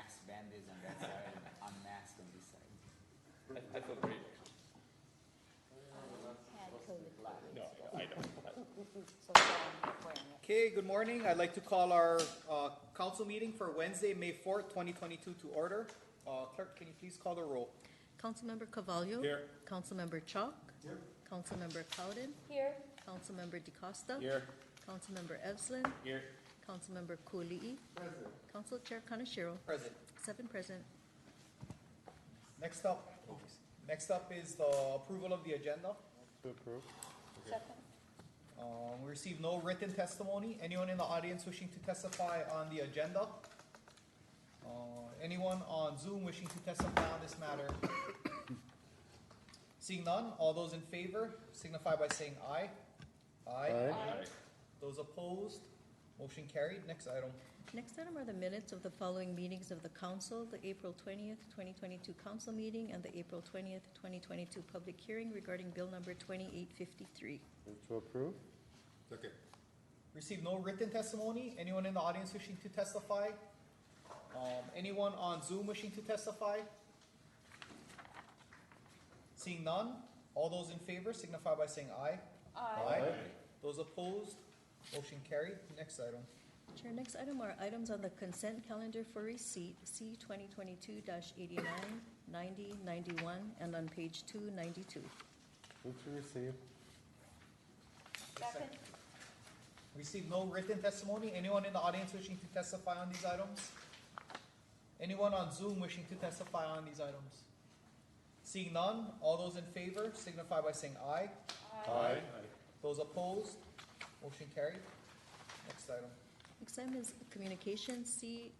masked bandits on that side and unmasked on this side. I feel great. No, I don't. Okay, good morning. I'd like to call our council meeting for Wednesday, May 4th, 2022 to order. Clerk, can you please call the roll? Councilmember Carvalho. Here. Councilmember Chalk. Here. Councilmember Cowden. Here. Councilmember DeCosta. Here. Councilmember Evslin. Here. Councilmember Kuli'i. Present. Council Chair Kanashiro. Present. 7 present. Next up is the approval of the agenda. To approve. Second. We received no written testimony. Anyone in the audience wishing to testify on the agenda? Anyone on Zoom wishing to testify on this matter? Seeing none, all those in favor signify by saying aye. Aye. Aye. Those opposed, motion carried. Next item. Next item are the minutes of the following meetings of the council: the April 20th, 2022 council meeting and the April 20th, 2022 public hearing regarding bill number 2853. Move to approve. Okay. Received no written testimony. Anyone in the audience wishing to testify? Anyone on Zoom wishing to testify? Seeing none, all those in favor signify by saying aye. Aye. Those opposed, motion carried. Next item. Chair, next item are items on the consent calendar for receipt, C 2022-89, 90, 91, and on page 292. Move to receive. Second. Received no written testimony. Anyone in the audience wishing to testify on these items? Anyone on Zoom wishing to testify on these items? Seeing none, all those in favor signify by saying aye. Aye. Those opposed, motion carried. Next item. Next item is communication, C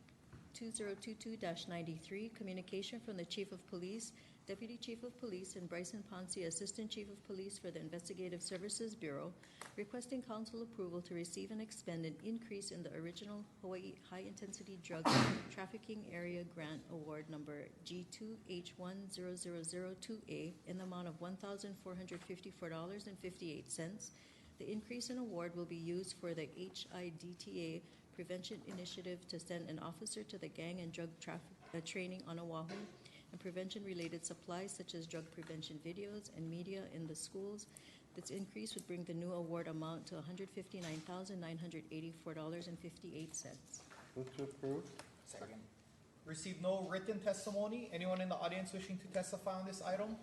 2022-93, communication from the Chief of Police, Deputy Chief of Police, and Bryson Ponce, Assistant Chief of Police for the Investigative Services Bureau, requesting council approval to receive and expend an increase in the original Hawaii High Intensity Drug Trafficking Area Grant Award number G2H10002A in the amount of $1,454.58. The increase in award will be used for the HIDTA Prevention Initiative to send an officer to the gang and drug traffic training on Oahu, and prevention-related supplies such as drug prevention videos and media in the schools. This increase would bring the new award amount to $159,984.58. Move to approve. Second. Received no written testimony. Anyone in the audience wishing to testify on this item?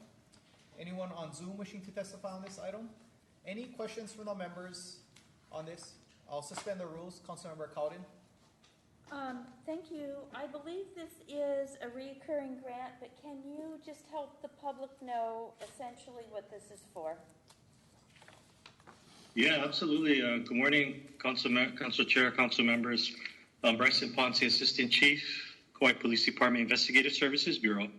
Anyone on Zoom wishing to testify on this item? Any questions from the members on this? I'll suspend the rules. Councilmember Cowden. Thank you. I believe this is a recurring grant, but can you just help the public know essentially what this is for? Yeah, absolutely. Good morning, Council Chair, Council members. Bryson Ponce, Assistant Chief, Kauai Police Department Investigative Services Bureau.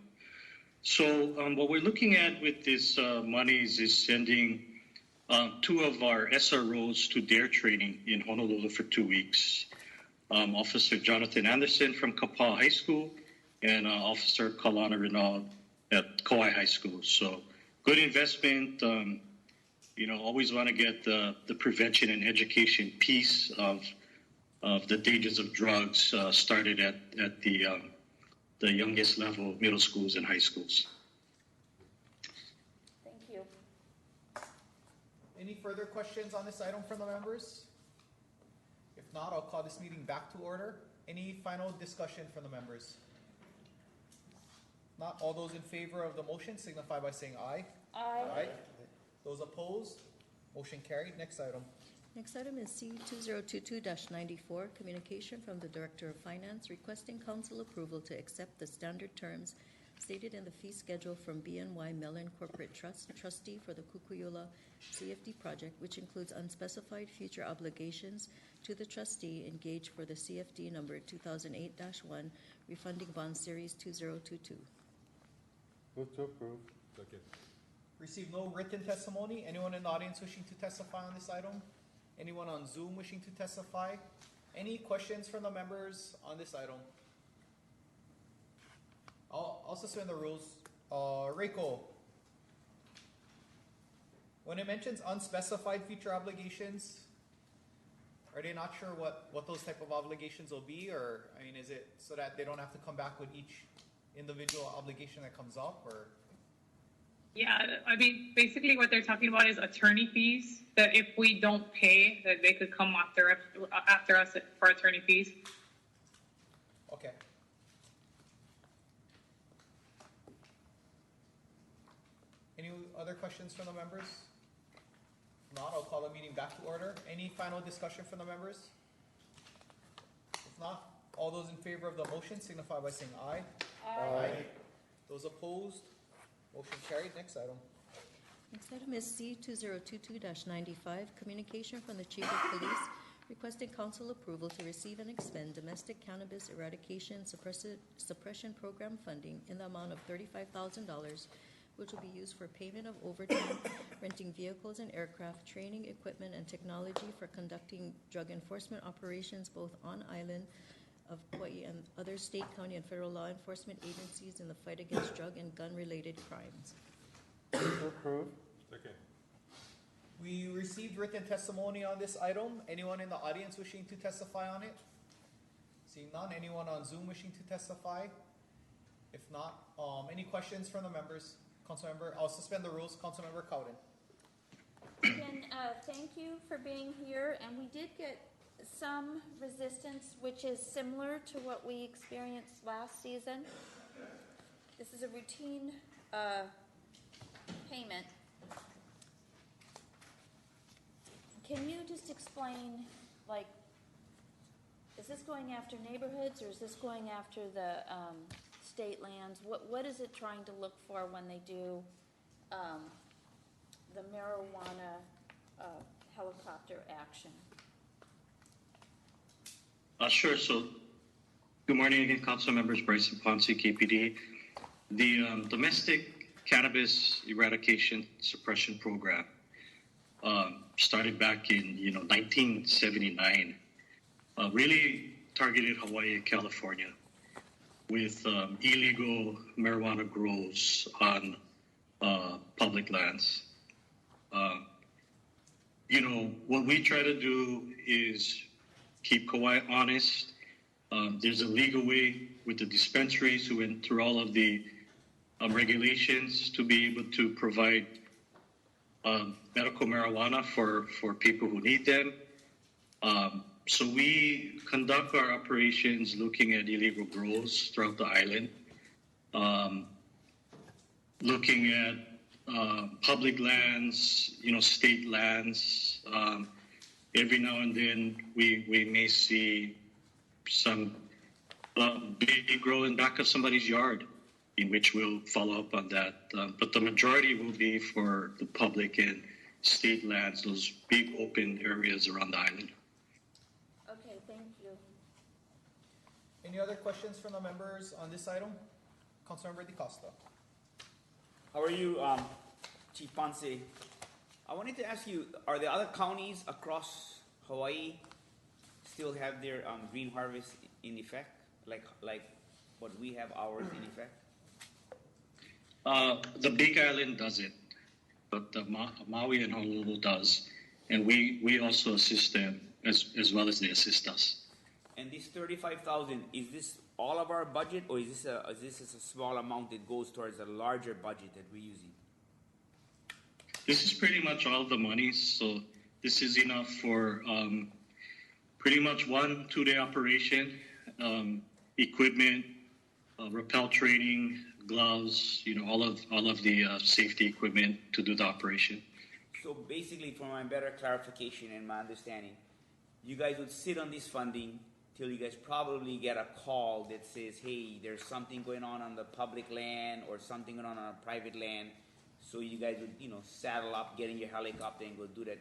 So what we're looking at with this monies is sending 2 of our SROs to their training in Honolulu for 2 weeks. Officer Jonathan Anderson from Kapaa High School and Officer Kalana Renaud at Kauai High School. So good investment. Always want to get the prevention and education piece of the dangers of drugs started at the youngest level, middle schools and high schools. Thank you. Any further questions on this item from the members? If not, I'll call this meeting back to order. Any final discussion from the members? Not all those in favor of the motion signify by saying aye. Aye. Those opposed, motion carried. Next item. Next item is C 2022-94, communication from the Director of Finance requesting council approval to accept the standard terms stated in the fee schedule from BNY Mellon Corporate Trust, Trustee for the Kukuyola CFD project, which includes unspecified future obligations to the trustee engaged for the CFD number 2008-1, refunding bond series 2022. Move to approve. Second. Received no written testimony. Anyone in the audience wishing to testify on this item? Anyone on Zoom wishing to testify? Any questions from the members on this item? I'll suspend the rules. Reiko, when it mentions unspecified future obligations, Are they not sure what those type of obligations will be, or, I mean, is it so that they don't have to come back with each individual obligation that comes up, or? Yeah, I mean, basically what they're talking about is attorney fees, that if we don't pay, that they could come after us for attorney fees. Okay. Any other questions from the members? If not, I'll call the meeting back to order. Any final discussion from the members? If not, all those in favor of the motion signify by saying aye. Aye. Those opposed, motion carried. Next item. Next item is C 2022-95, communication from the Chief of Police requesting council approval to receive and expend domestic cannabis eradication suppression program funding in the amount of $35,000, which will be used for payment of overtime, renting vehicles and aircraft, training, equipment, and technology for conducting drug enforcement operations both on island of Kauai and other state, county, and federal law enforcement agencies in the fight against drug and gun-related crimes. Move to approve. Second. We received written testimony on this item. Anyone in the audience wishing to testify on it? Seeing none. Anyone on Zoom wishing to testify? If not, any questions from the members? Councilmember, I'll suspend the rules. Councilmember Cowden. Again, thank you for being here, and we did get some resistance, which is similar to what we experienced last season. This is a routine payment. Can you just explain, like, is this going after neighborhoods, or is this going after the state lands? What is it trying to look for when they do the marijuana helicopter action? Sure. So, good morning again, council members. Bryson Ponce, KPD. The domestic cannabis eradication suppression program started back in 1979. Really targeted Hawaii and California with illegal marijuana grows on public lands. What we try to do is keep Kauai honest. There's a legal way with the dispensaries who went through all of the regulations to be able to provide medical marijuana for people who need them. So we conduct our operations looking at illegal grows throughout the island, looking at public lands, state lands. Every now and then we may see some baby grow in back of somebody's yard, in which we'll follow up on that. But the majority will be for the public and state lands, those big open areas around the island. Okay, thank you. Any other questions from the members on this item? Councilmember DeCosta. How are you, Chief Ponce? I wanted to ask you, are the other counties across Hawaii still have their green harvest in effect, like what we have ours in effect? The Big Island does it, but the Maui and Honolulu does, and we also assist them as well as they assist us. And this 35,000, is this all of our budget, or is this a small amount that goes towards a larger budget that we're using? This is pretty much all the money, so this is enough for pretty much 1-2 day operation, equipment, rappel training, gloves, all of the safety equipment to do the operation. So basically, for my better clarification and my understanding, you guys would sit on this funding till you guys probably get a call that says, hey, there's something going on the public land or something going on a private land. So you guys would, saddle up, get in your helicopter and go do that,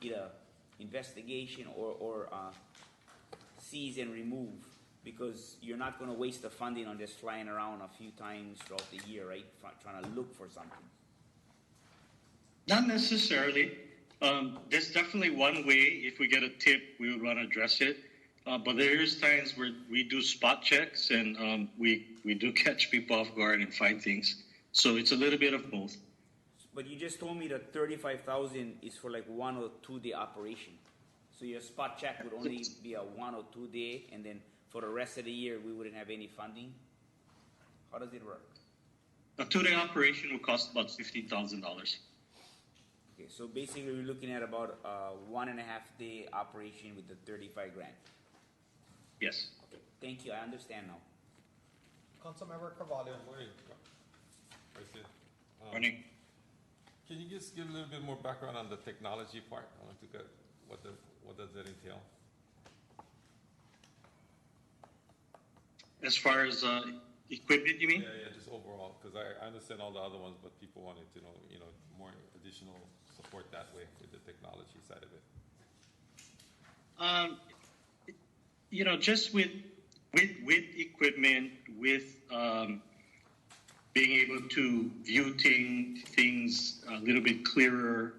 either investigation or seize and remove, because you're not going to waste the funding on just flying around a few times throughout the year, right? Trying to look for something. Not necessarily. There's definitely one way. If we get a tip, we would want to address it. But there is times where we do spot checks and we do catch people off guard and find things. So it's a little bit of both. But you just told me that 35,000 is for like 1 or 2 day operation. So your spot check would only be a 1 or 2 day, and then for the rest of the year, we wouldn't have any funding? How does it work? A 2-day operation will cost about $15,000. Okay, so basically we're looking at about a 1.5 day operation with the 35 grand. Yes. Okay, thank you, I understand now. Councilmember Carvalho. Morning. President. Morning. Can you just give a little bit more background on the technology part? I want to get what does that entail? As far as equipment, you mean? Yeah, just overall, because I understand all the other ones, but people wanted to know, more additional support that way with the technology side of it. Just with equipment, with being able to view things a little bit clearer.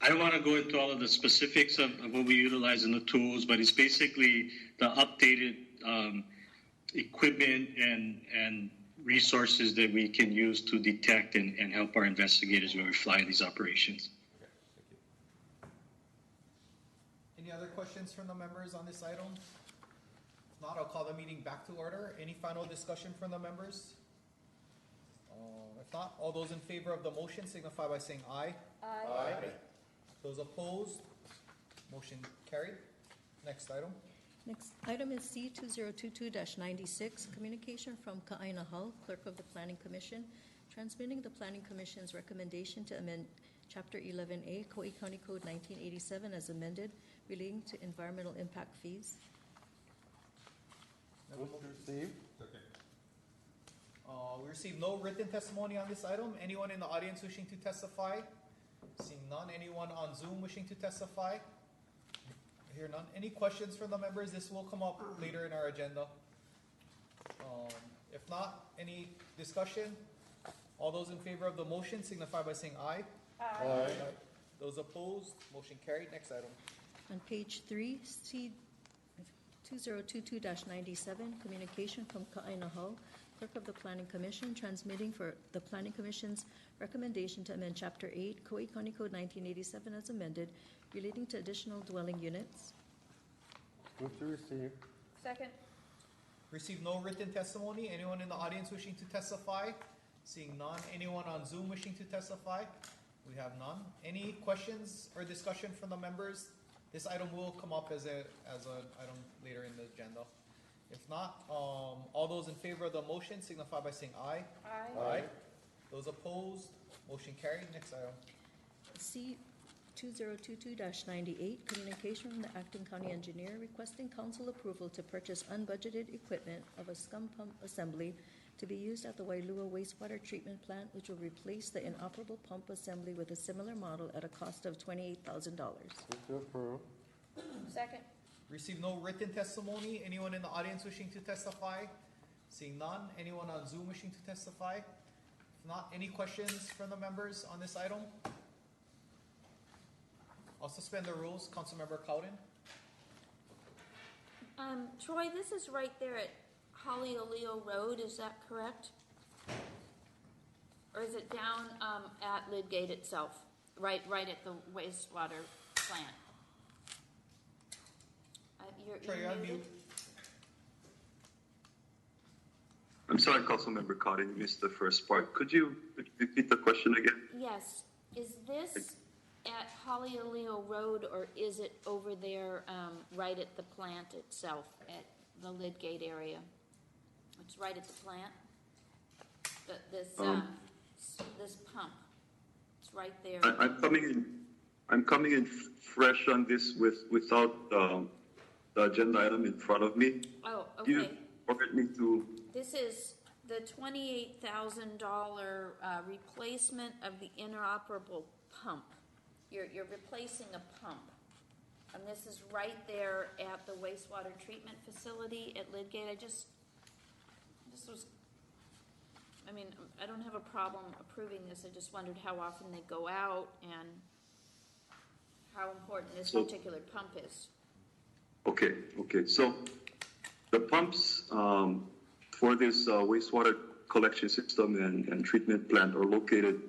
I don't want to go into all of the specifics of what we utilize in the tools, but it's basically the updated equipment and resources that we can use to detect and help our investigators when we fly these operations. Okay, thank you. Any other questions from the members on this item? If not, I'll call the meeting back to order. Any final discussion from the members? If not, all those in favor of the motion signify by saying aye. Aye. Those opposed, motion carried. Next item. Next item is C 2022-96, communication from Ka'aina Hull, Clerk of the Planning Commission, transmitting the Planning Commission's recommendation to amend Chapter 11A, Kauai County Code 1987 as amended, relating to environmental impact fees. Move to receive. Okay. We received no written testimony on this item. Anyone in the audience wishing to testify? Seeing none. Anyone on Zoom wishing to testify? I hear none. Any questions from the members? This will come up later in our agenda. If not, any discussion? All those in favor of the motion signify by saying aye. Aye. Those opposed, motion carried. Next item. On page 3, C 2022-97, communication from Ka'aina Hull, Clerk of the Planning Commission, transmitting for the Planning Commission's recommendation to amend Chapter 8, Kauai County Code 1987 as amended, relating to additional dwelling units. Move to receive. Second. Received no written testimony. Anyone in the audience wishing to testify? Seeing none. Anyone on Zoom wishing to testify? We have none. Any questions or discussion from the members? This item will come up as an item later in the agenda. If not, all those in favor of the motion signify by saying aye. Aye. Those opposed, motion carried. Next item. C 2022-98, communication from the acting county engineer requesting council approval to purchase unbudgeted equipment of a Scum pump assembly to be used at the Wailua Wastewater Treatment Plant, which will replace the inoperable pump assembly with a similar model at a cost of $28,000. Move to approve. Second. Received no written testimony. Anyone in the audience wishing to testify? Seeing none. Anyone on Zoom wishing to testify? If not, any questions from the members on this item? I'll suspend the rules. Councilmember Cowden. Troy, this is right there at Hollyoleo Road, is that correct? Or is it down at Lydgate itself, right at the wastewater plant? Troy, you're on mute. I'm sorry, Councilmember Cotting, you missed the first part. Could you repeat the question again? Yes. Is this at Hollyoleo Road, or is it over there right at the plant itself, at the Lydgate area? It's right at the plant. This pump. It's right there. I'm coming in fresh on this without the agenda item in front of me. Oh, okay. Do you permit me to? This is the $28,000 replacement of the inoperable pump. You're replacing a pump. And this is right there at the wastewater treatment facility at Lydgate. I don't have a problem approving this. I just wondered how often they go out and how important this particular pump is. Okay. So the pumps for this wastewater collection system and treatment plant are located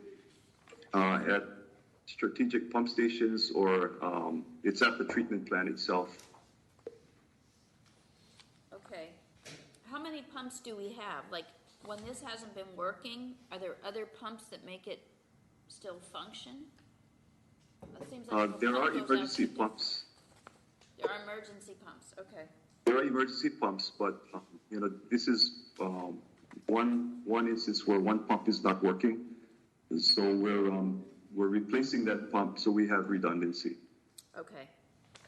at strategic pump stations or it's at the treatment plant itself. Okay. How many pumps do we have? Like, when this hasn't been working, are there other pumps that make it still function? It seems like if a There pump are goes out emergency to the- pumps. There are emergency pumps, okay. There are emergency pumps, but this is one instance where one pump is not working. So we're replacing that pump so we have redundancy. Okay.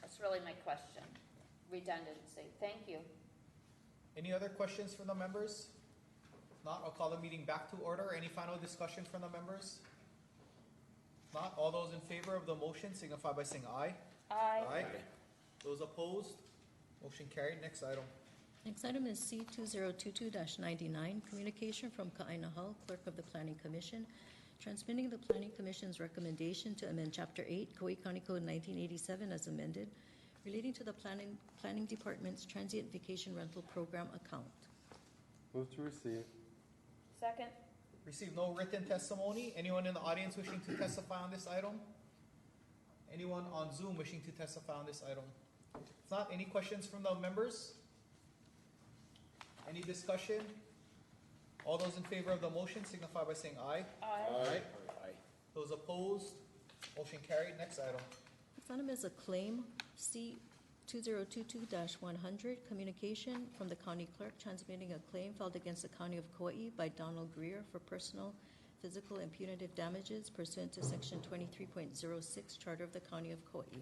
That's really my question. Redundancy. Thank you. Any other questions from the members? If not, I'll call the meeting back to order. Any final discussion from the members? If not, all those in favor of the motion signify by saying aye. Aye. Those opposed? Motion carried. Next item. Next item is C 2022-99, communication from Ka'ainahal, Clerk of the Planning Commission, transmitting the Planning Commission's recommendation to amend Chapter 8, Kauai County Code 1987 as amended, relating to the Planning Department's Transient Vacation Rental Program account. Move to receive. Second. Receive no written testimony. Anyone in the audience wishing to testify on this item? Anyone on Zoom wishing to testify on this item? If not, any questions from the members? Any discussion? All those in favor of the motion signify by saying aye. Aye. Those opposed? Motion carried. Next item. Next item is a claim, C 2022-100, communication from the County Clerk transmitting a claim filed against the County of Kauai by Donald Greer for personal, physical, and punitive damages pursuant to Section 23.06 Charter of the County of Kauai.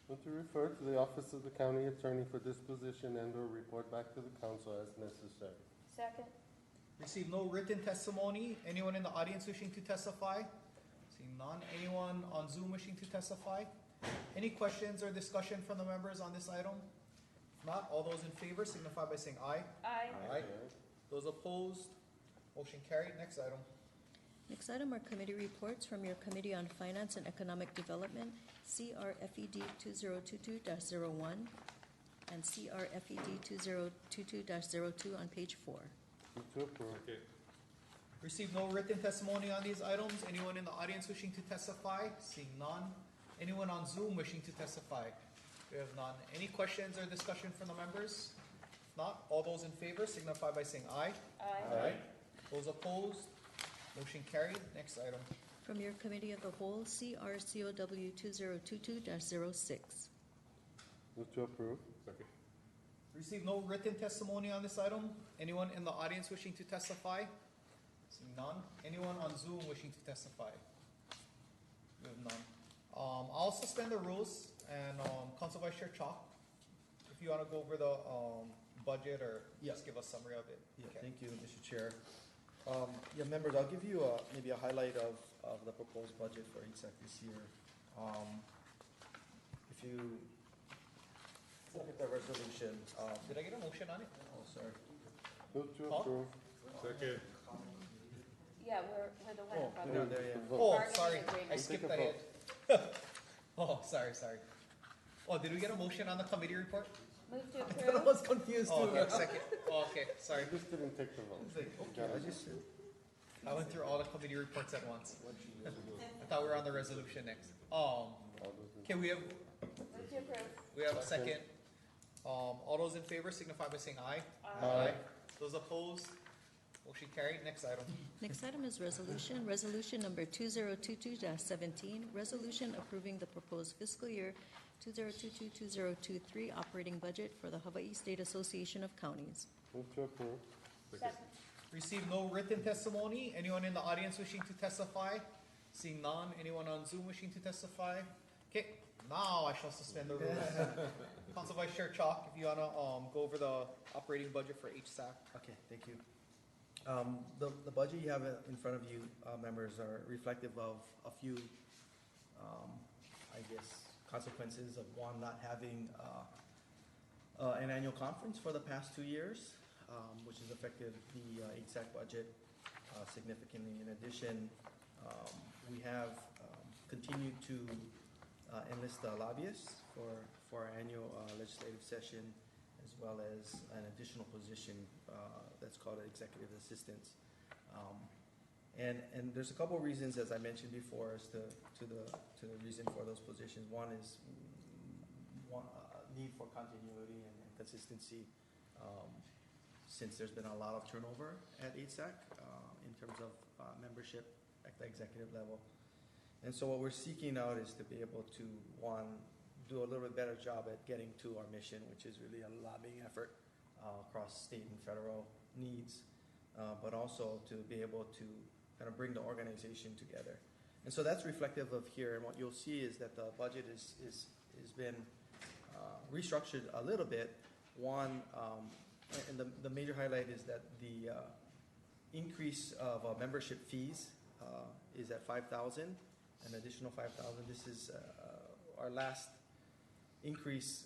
Move to refer to the Office of the County Attorney for disposition and/or report back to the council as necessary. Second. Receive no written testimony. Anyone in the audience wishing to testify? Seeing none. Anyone on Zoom wishing to testify? Any questions or discussion from the members on this item? If not, all those in favor signify by saying aye. Aye. Those opposed? Motion carried. Next item. Next item are committee reports from your Committee on Finance and Economic Development, CRFED 2022-01 and CRFED 2022-02 on page 4. Move to approve. Okay. Receive no written testimony on these items. Anyone in the audience wishing to testify? Seeing none. Anyone on Zoom wishing to testify? We have none. Any questions or discussion from the members? If not, all those in favor signify by saying aye. Aye. Those opposed? Motion carried. Next item. From your Committee of the Whole, CRCOW 2022-06. Move to approve. Second. Receive no written testimony on this item. Anyone in the audience wishing to testify? Seeing none. Anyone on Zoom wishing to testify? We have none. I'll suspend the rules and Council Vice Chair Chalk, if you want to go over the budget or just give a summary of it. Yeah, Okay. thank you, Mr. Chair. Yeah, members, I'll give you maybe a highlight of the proposed budget for Hsac this year. If you look at the resolution, Did I get a motion on it? oh, sorry. Move to Huh? approve. Second. Yeah, we're the Oh, one. we're there, yeah. Oh, Bargaining sorry. agreement. I skipped Take a ahead. Oh, sorry. Oh, did we get a motion on the committee report? Move to I approve. was confused Oh, too. okay, second. Oh, okay, sorry. I just didn't take the vote. Okay, I just, I went through all the committee reports at once. I thought we were on the resolution next. Okay, we have Move to approve. a second. All those in favor signify by saying aye. Aye. Those opposed? Motion carried. Next item. Next item is resolution number 2022-17, resolution approving the proposed fiscal year 2022-2023 operating budget for the Hawaii State Association of Counties. Move to approve. Second. Receive no written testimony. Anyone in the audience wishing to testify? Seeing none. Anyone on Zoom wishing to testify? Okay, now I shall suspend the rules. Council Vice Chair Chalk, if you wanna go over the operating budget for Hsac. okay, thank you. The budget you have in front of you, members, are reflective of a few, I guess, consequences of one, not having an annual conference for the past 2 years, which has affected the Hsac budget significantly. In addition, we have continued to enlist lobbyists for our annual legislative session, as well as an additional position that's called executive assistants. And there's a couple of reasons, as I mentioned before, as to the reason for those positions. One is need for continuity and consistency, since there's been a lot of turnover at Hsac in terms of membership at the executive level. And so what we're seeking out is to be able to, one, do a little bit better job at getting to our mission, which is really a lobbying effort across state and federal needs, but also to be able to kind of bring the organization together. And so that's reflective of here, and what you'll see is that the budget is been restructured a little bit. One, and the major highlight is that the increase of membership fees is at $5,000, an additional $5,000. This is our last increase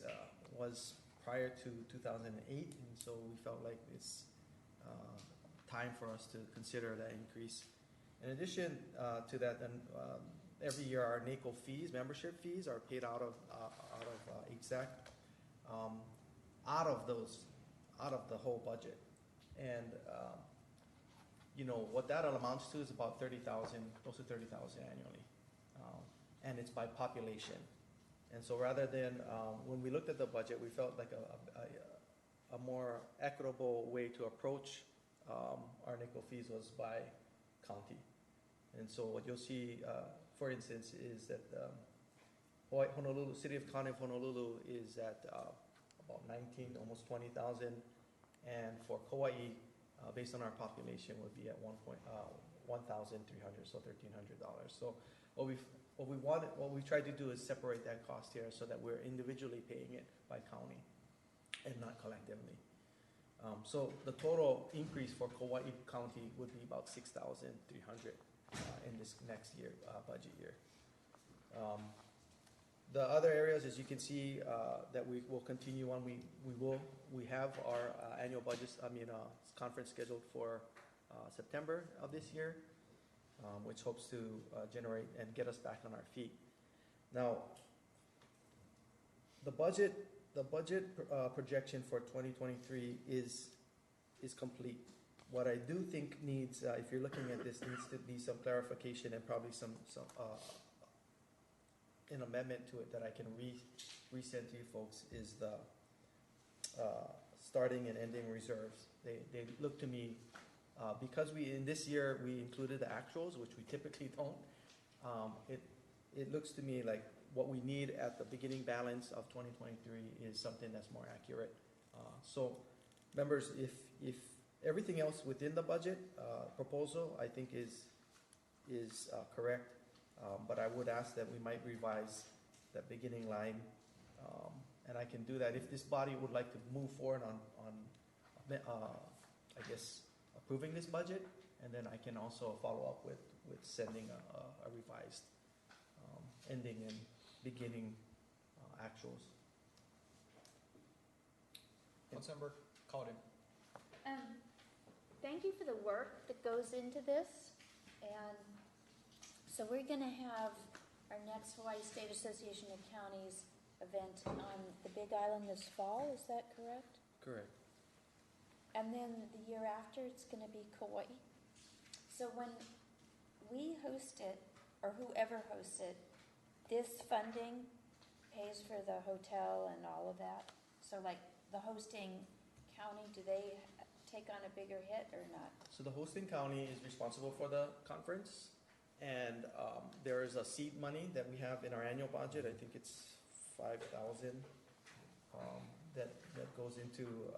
was prior to 2008, and so we felt like it's time for us to consider that increase. In addition to that, then every year our NACO fees, membership fees, are paid out of Hsac, out of the whole budget, and you know what that amounts to is about 30,000, close to 30,000 annually, and it's by population. And so rather than when we looked at the budget, we felt like a more equitable way to approach our NACO fees was by county. And so what you'll see, for instance, is that Honolulu, City of County of Honolulu is at about 19, almost 20,000, and for Kauai, based on our population, would be at 1,300, so $1,300. So what we tried to do is separate that cost here so that we're individually paying it by county and not collectively. So the total increase for Kauai County would be about $6,300 in this next year, budget year. The other areas, as you can see, that we will continue on. We have our annual budget, conference scheduled for September of this year, which hopes to generate and get us back on our feet. Now, the budget projection for 2023 is complete. What I do think needs, if you're looking at this, needs to be some clarification and probably some an amendment to it that I can resend to you folks, is the starting and ending reserves. They look to me, because in this year we included the actuals, which we typically don't. It looks to me like what we need at the beginning balance of 2023 is something that's more accurate. So, members, if everything else within the budget proposal, I think is correct, but I would ask that we might revise that beginning line, and I can do that if this body would like to move forward on I guess approving this budget, and then I can also follow up with sending a revised ending and beginning actuals. Councilmember Cowden. Thank you for the work that goes into this. And so we're going to have our next Hawaii State Association of Counties event on the Big Island this fall. Is that correct? Correct. And then the year after, it's going to be Kauai. So when we host it, or whoever hosts it, this funding pays for the hotel and all of that. So like the hosting county, do they take on a bigger hit or not? So the hosting county is responsible for the conference, and there is a seed money that we have in our annual budget. I think it's $5,000 that goes into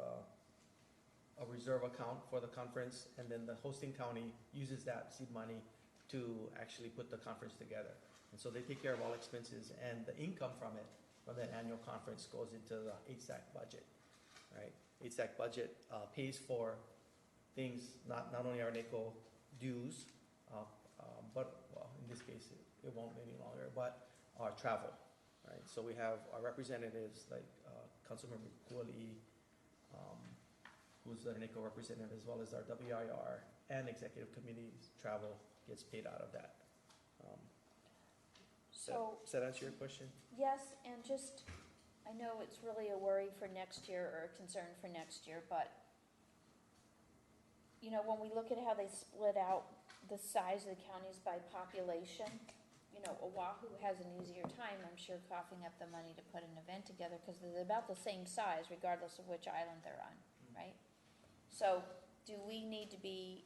a reserve account for the conference, and then the hosting county uses that seed money to actually put the conference together. And so they take care of all expenses, and the income from that annual conference goes into the Hsac budget, right? Hsac budget pays for things, not only our NACO dues, but well, in this case it won't any longer, but our travel, right? So we have our representatives like Councilmember Kukuyola, who's the NACO representative, as well as our WIR and executive committee's travel gets paid out of that. Does that answer your question? Yes, and just, I know it's really a worry for next year or a concern for next year, but, you know, when we look at how they split out the size of the counties by population. You know, Oahu has an easier time, I'm sure, coughing up the money to put an event together because they're about the same size regardless of which island they're on, right? So do we need to be,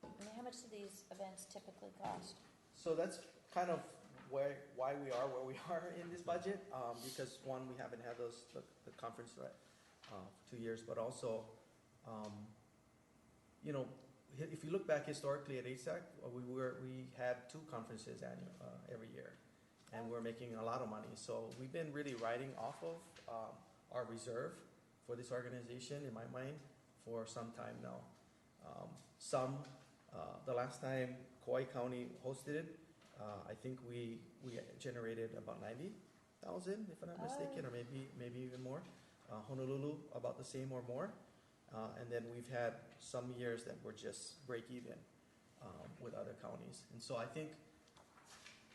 I mean, how much do these events typically cost? So that's kind of why we are where we are in this budget, because one, we haven't had the conference for 2 years, but also, you know, if you look back historically at Hsac, we had 2 conferences every year, and we're making a lot of money. So we've been really riding off of our reserve for this organization, in my mind, for some time now. The last time Kauai County hosted it, I think we generated about 90,000, if I'm not mistaken, or maybe even more. Honolulu, about the same or more. And then we've had some years that were just break even with other counties. And so I think,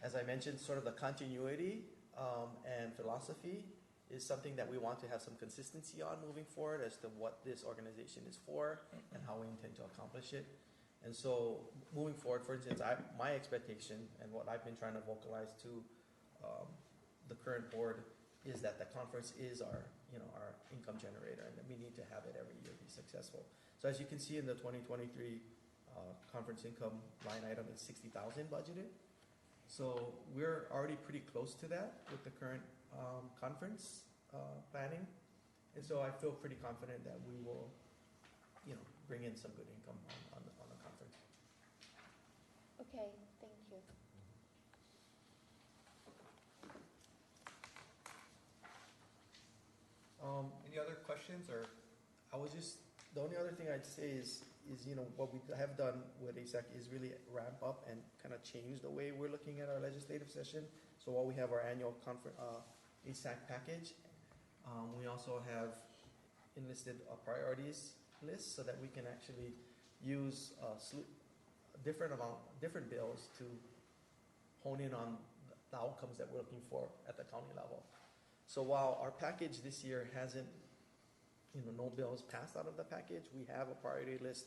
as I mentioned, sort of the continuity and philosophy is something that we want to have some consistency on moving forward as to what this organization is for and how we intend to accomplish it. And so moving forward, for instance, my expectation and what I've been trying to vocalize to the current board is that the conference is our income generator, and that we need to have it every year be successful. So as you can see in the 2023 conference income line item, it's 60,000 budgeted. So we're already pretty close to that with the current conference planning, and so I feel pretty confident that we will, bring in some good income on the conference. Okay, thank you. Any other questions or? The only other thing I'd say is what we have done with Hsac is really ramp up and kind of change the way we're looking at our legislative session. So while we have our annual Hsac package, we also have enlisted a priorities list so that we can actually use different bills to hone in on the outcomes that we're looking for at the county level. So while our package this year hasn't, no bills passed out of the package, we have a priority list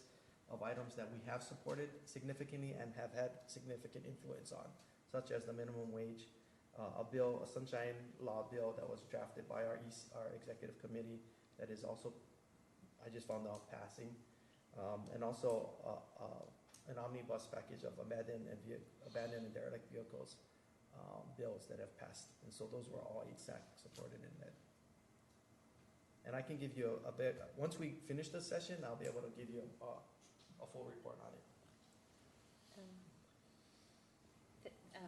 of items that we have supported significantly and have had significant influence on, such as the minimum wage, a sunshine law bill that was drafted by our executive committee that is also, I just found out, passing, and also an omnibus package of abandoned and derelict vehicles bills that have passed. And so those were all Hsac supported in that. And I can give you a bit, once we finish the session, I'll be able to give you a full report on it.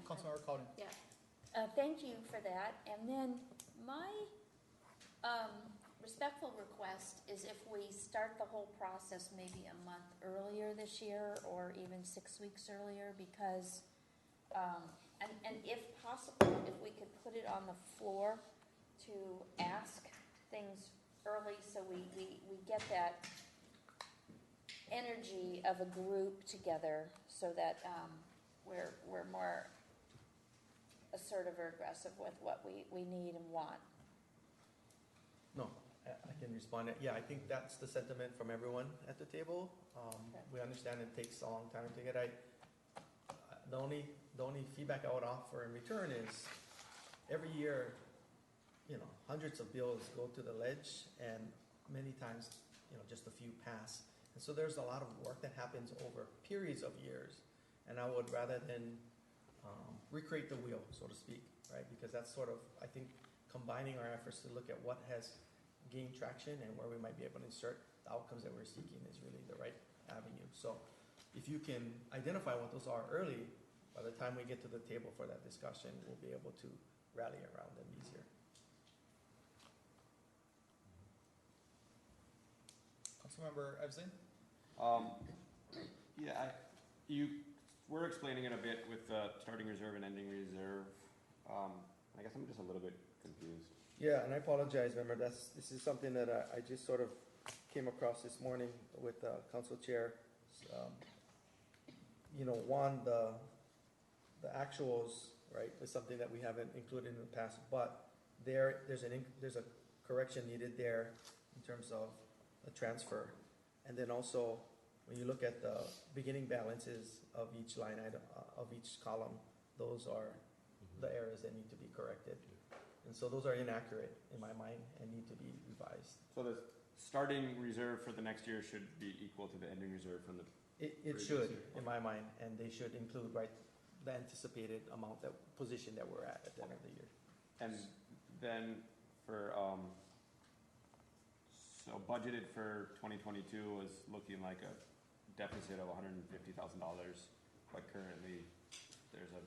Councilmember Cowden. Yeah. Thank you for that. And then my respectful request is if we start the whole process maybe a month earlier this year or even 6 weeks earlier, because and if possible, if we could put it on the floor to ask things early so we get that energy of a group together so that we're more assertive or aggressive with what we need and want. No, I can respond. Yeah, I think that's the sentiment from everyone at the table. We understand it takes a long time to get. The only feedback I would offer in return is every year, hundreds of bills go to the ledge, and many times, just a few pass. And so there's a lot of work that happens over periods of years. And I would, rather than recreate the wheel, so to speak, right? Because that's sort of, I think, combining our efforts to look at what has gained traction and where we might be able to insert the outcomes that we're seeking is really the right avenue. So if you can identify what those are early, by the time we get to the table for that discussion, we'll be able to rally around them easier. Councilmember Evslin? You were explaining it a bit with starting reserve and ending reserve. I guess I'm just a little bit confused. Yeah, and I apologize. Remember, this is something that I just sort of came across this morning with Council Chair. One, the actuals, right, is something that we haven't included in the past, but there's a correction needed there in terms of a transfer, and then also when you look at the beginning balances of each line item, of each column, those are the errors that need to be corrected. And so those are inaccurate in my mind and need to be revised. So the starting reserve for the next year should be equal to the ending reserve from the. It should, in my mind, and they should include, right, the anticipated amount, that position that we're at the end of the year. And then for, so budgeted for 2022 was looking like a deficit of $150,000, but currently there's a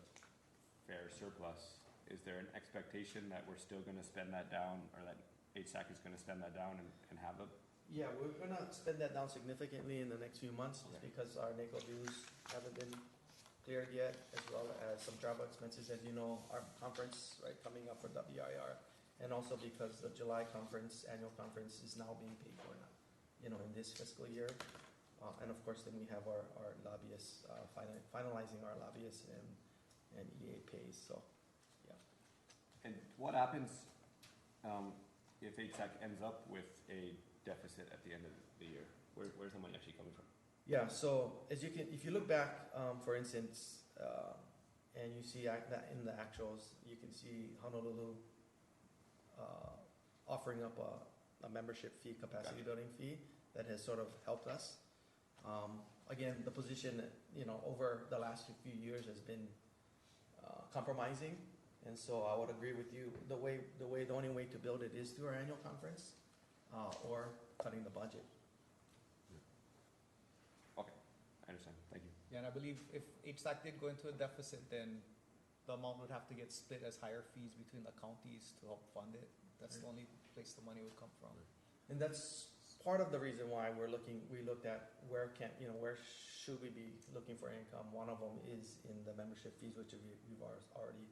fair surplus. Is there an expectation that we're still gonna spend that down, or that Hsac is gonna spend that down and have a? Yeah, we're gonna spend that down significantly in the next few months, just because our NACO dues haven't been cleared yet, as well as some travel expenses, as you know, our conference, right, coming up for WIR, and also because the July conference, annual conference, is now being paid for now, you know, in this fiscal year. And of course, then we have our lobbyists, finalizing our lobbyists and EA pays, so, yeah. And what happens if Hsac ends up with a deficit at the end of the year? Where's the money actually coming from? Yeah, so as you can, if you look back, for instance, and you see that in the actuals, you can see Honolulu offering up a membership fee, capacity building fee, that has sort of helped us. Again, the position, you know, over the last few years has been compromising, and so I would agree with you. The only way to build it is through our annual conference, or cutting the budget. Okay, I understand. Thank you. Yeah, and I believe if Hsac did go into a deficit, then the amount would have to get split as higher fees between the counties to help fund it. That's the only place the money would come from. And that's part of the reason why we looked at where should we be looking for income. One of them is in the membership fees, which we've already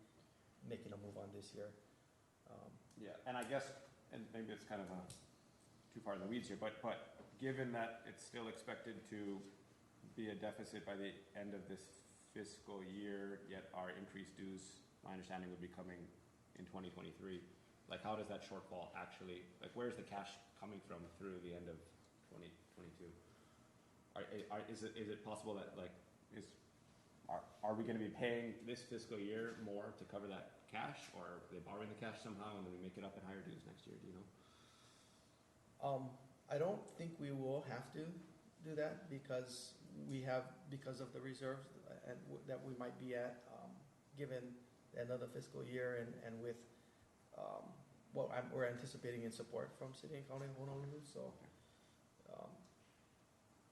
making a move on this year. Yeah, and I guess, and maybe it's kind of too far in the weeds here, but given that it's still expected to be a deficit by the end of this fiscal year, yet our increased dues, my understanding, would be coming in 2023. Like, how does that shortfall actually, like, where's the cash coming from through the end of 2022? Is it possible that, like, are we gonna be paying this fiscal year more to cover that cash, or are they borrowing the cash somehow and then we make it up in higher dues next year, do you know? I don't think we will have to do that, because of the reserves that we might be at, given the end of the fiscal year, and with what we're anticipating in support from City and County of Honolulu, so.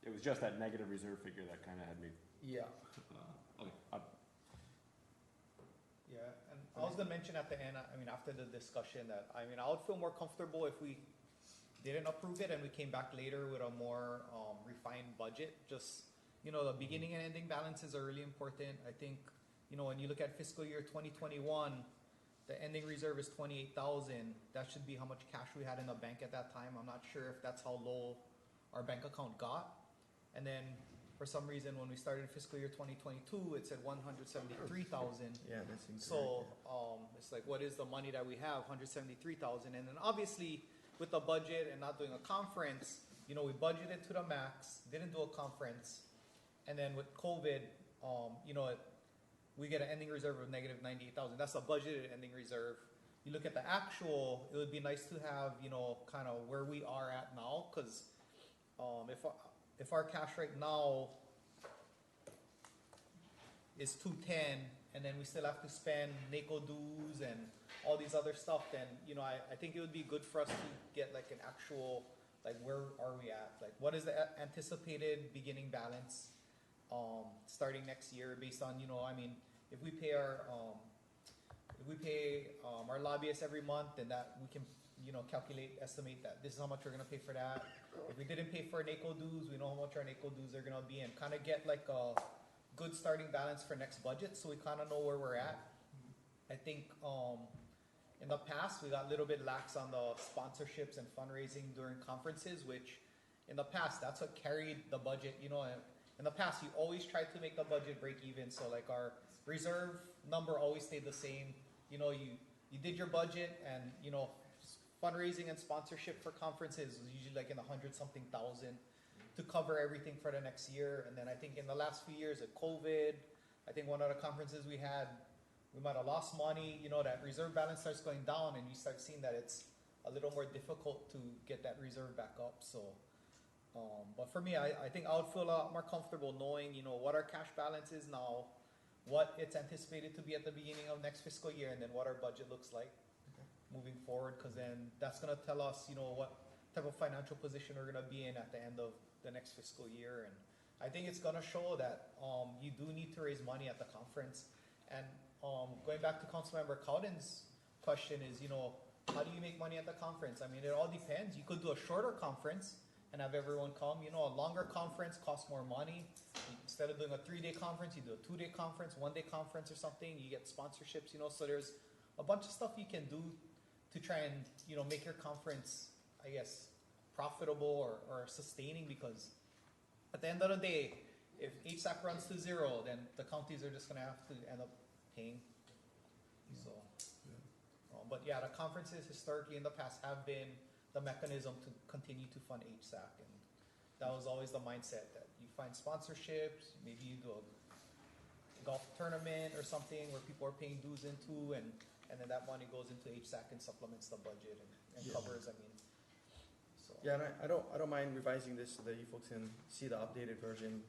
It was just that negative reserve figure that kind of had me. Yeah. Okay. Yeah, and I was gonna mention at the end, I mean, after the discussion, that, I mean, I would feel more comfortable if we didn't approve it and we came back later with a more refined budget. Just, you know, the beginning and ending balances are really important. I think, you know, when you look at fiscal year 2021, the ending reserve is 28,000. That should be how much cash we had in the bank at that time. I'm not sure if that's how low our bank account got. And then for some reason, when we started fiscal year 2022, it said 173,000. Yeah, that's incorrect. So it's like, what is the money that we have? 173,000. And then obviously, with the budget and not doing a conference, you know, we budgeted to the max, didn't do a conference, and then with COVID, you know, we get an ending reserve of negative 98,000. That's a budgeted ending reserve. You look at the actual, it would be nice to have, you know, kind of where we are at now, because if our cash right now is 210, and then we still have to spend NACO dues and all these other stuff, then, you know, I think it would be good for us to get like an actual, like, where are we at? Like, what is the anticipated beginning balance starting next year, based on, you know, I mean, if we pay our lobbyists every month, then that we can, you know, estimate that this is how much we're gonna pay for that. If we didn't pay for NACO dues, we know how much our NACO dues are gonna be, and kind of get like a good starting balance for next budget, so we kind of know where we're at. I think in the past we got a little bit lax on the sponsorships and fundraising during conferences, which in the past that's what carried the budget. You know, in the past you always tried to make the budget break even, so like our reserve number always stayed the same. You know, you did your budget, and, you know, fundraising and sponsorship for conferences was usually like in 100-something thousand. to cover everything for the next year. And then I think in the last few years of COVID, I think one of the conferences we had, we might have lost money, you know, that reserve balance starts going down and you start seeing that it's a little more difficult to get that reserve back up. So, but for me, I think I would feel a lot more comfortable knowing, you know, what our cash balance is now, what it's anticipated to be at the beginning of next fiscal year, and then what our budget looks like moving forward, because then that's going to tell us, you know, what type of financial position we're going to be in at the end of the next fiscal year. And I think it's going to show that you do need to raise money at the conference. And going back to Councilmember Cowden's question is, you know, how do you make money at the conference? I mean, it all depends. You could do a shorter conference and have everyone come. You know, a longer conference costs more money. Instead of doing a 3-day conference, you do a 2-day conference, 1-day conference or something. You get sponsorships, you know, so there's a bunch of stuff you can do to try and, you know, make your conference, I guess, profitable or sustaining, because at the end of the day, if Hsac runs to zero, then the counties are just going to have to end up paying. So, but yeah, the conferences historically in the past have been the mechanism to continue to fund Hsac, and that was always the mindset that you find sponsorships, maybe you do a golf tournament or something where people are paying dues into, and then that money goes into Hsac and supplements the budget and covers, I mean. So. Yeah, and I don't mind revising this so that you folks can see the updated version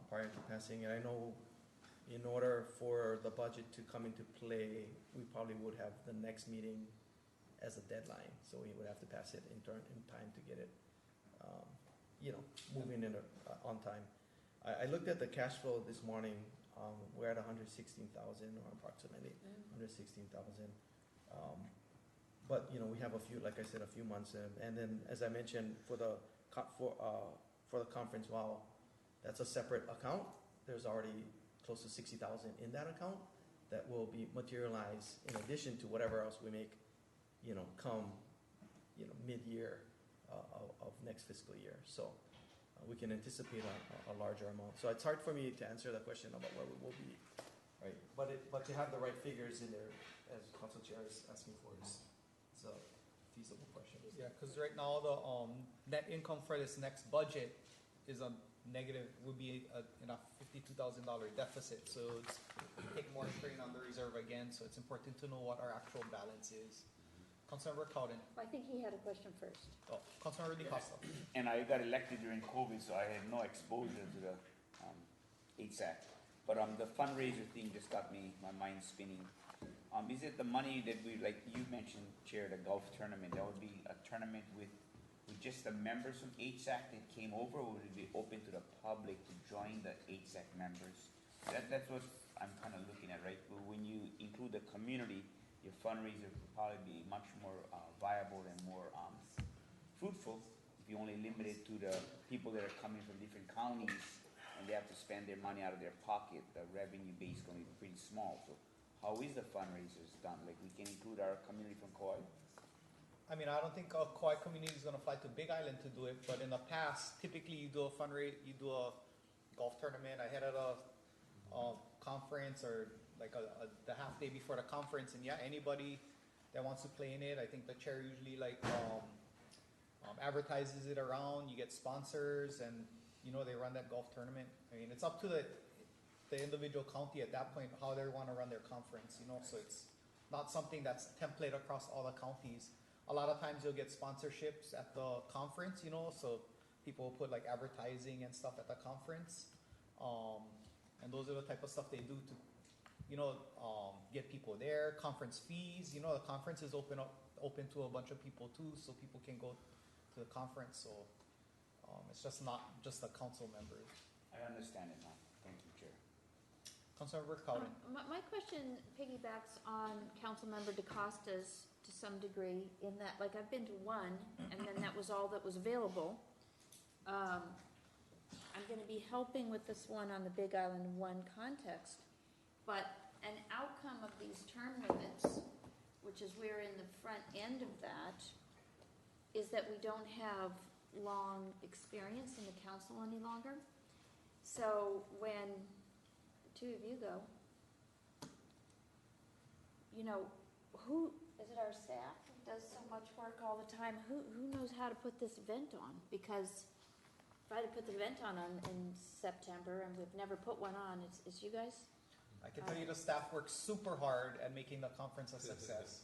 prior to passing. And I know in order for the budget to come into play, we probably would have the next meeting as a deadline. So we would have to pass it in time to get it, you know, moving in on time. I looked at the cash flow this morning. We're at 116,000 or approximately 116,000. But you know, we have a few, like I said, a few months in, and then as I mentioned for the conference, while that's a separate account, there's already close to 60,000 in that account that will be materialized in addition to whatever else we make, you know, come, you know, mid-year of next fiscal year. So we can anticipate a larger amount. So it's hard for me to answer the question about where we will be, right? But to have the right figures in there, as Council Chair is asking for, is a feasible question. Yeah, because right now the net income for this next budget is a negative, would be in a $52,000 deficit. So it's take more strain on the reserve again. So it's important to know what our actual balance is. Councilmember Cowden. I think he had a question first. Oh, Councilmember DeCosta. And I got elected during COVID, so I had no exposure to the Hsac. But the fundraiser thing just got my mind spinning. Is it the money that we, like you mentioned, Chair, the golf tournament? That would be a tournament with just the members from Hsac that came over, or would it be open to the public to join the Hsac members? That's what I'm kind of looking at, right? When you include the community, your fundraiser would probably be much more viable and more fruitful if you only limit it to the people that are coming from different counties and they have to spend their money out of their pocket. The revenue base is going to be pretty small. So how is the fundraisers done? Like, we can include our community from Kauai? I mean, I don't think a Kauai community is going to fly to Big Island to do it, but in the past, typically you do a you do a golf tournament ahead of a conference, or like the half day before the conference, and yeah, anybody that wants to play in it, I think the chair usually like advertises it around. You get sponsors, and you know, they run that golf tournament. I mean, it's up to the individual county at that point how they want to run their conference, you know, so it's not something that's template across all the counties. A lot of times you'll get sponsorships at the conference, you know, so people will put like advertising and stuff at the conference. And those are the type of stuff they do to, you know, get people there. Conference fees, you know, the conference is open to a bunch of people too, so people can go to the conference. So it's just not just the council members. I understand it now. Thank you, Chair. Councilmember Cowden. My question piggybacks on Councilmember DeCosta's to some degree, in that, like, I've been to one, and then that was all that was available. I'm going to be helping with this one on the Big Island 1 context, but an outcome of these term limits, which is we're in the front end of that, is that we don't have long experience in the council any longer. So when the two of you go, you know, who is it? Our staff who does so much work all the time. Who knows how to put this event on? Because try to put the event on in September, and we've never put one on. It's you guys? I can tell you the staff works super hard at making the conference a success.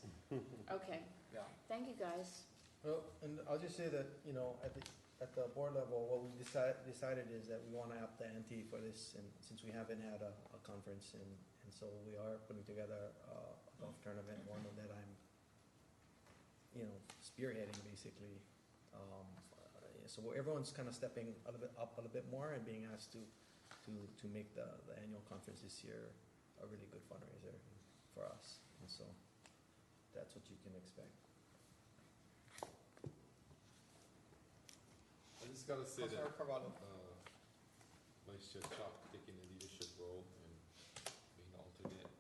Okay. Yeah. Thank you, guys. Well, and I'll just say that, you know, at the board level, what we decided is that we want to up the ante for this, and since we haven't had a conference, and so we are putting together a golf tournament, one that I'm, you know, spearheading basically. So everyone's kind of stepping a little bit up a little bit more and being asked to make the annual conference this year a really good fundraiser for us, and so that's what you can expect. I just gotta say that, Councilor Carvalho. Vice Chair Hsac taking a leadership role and being alternate,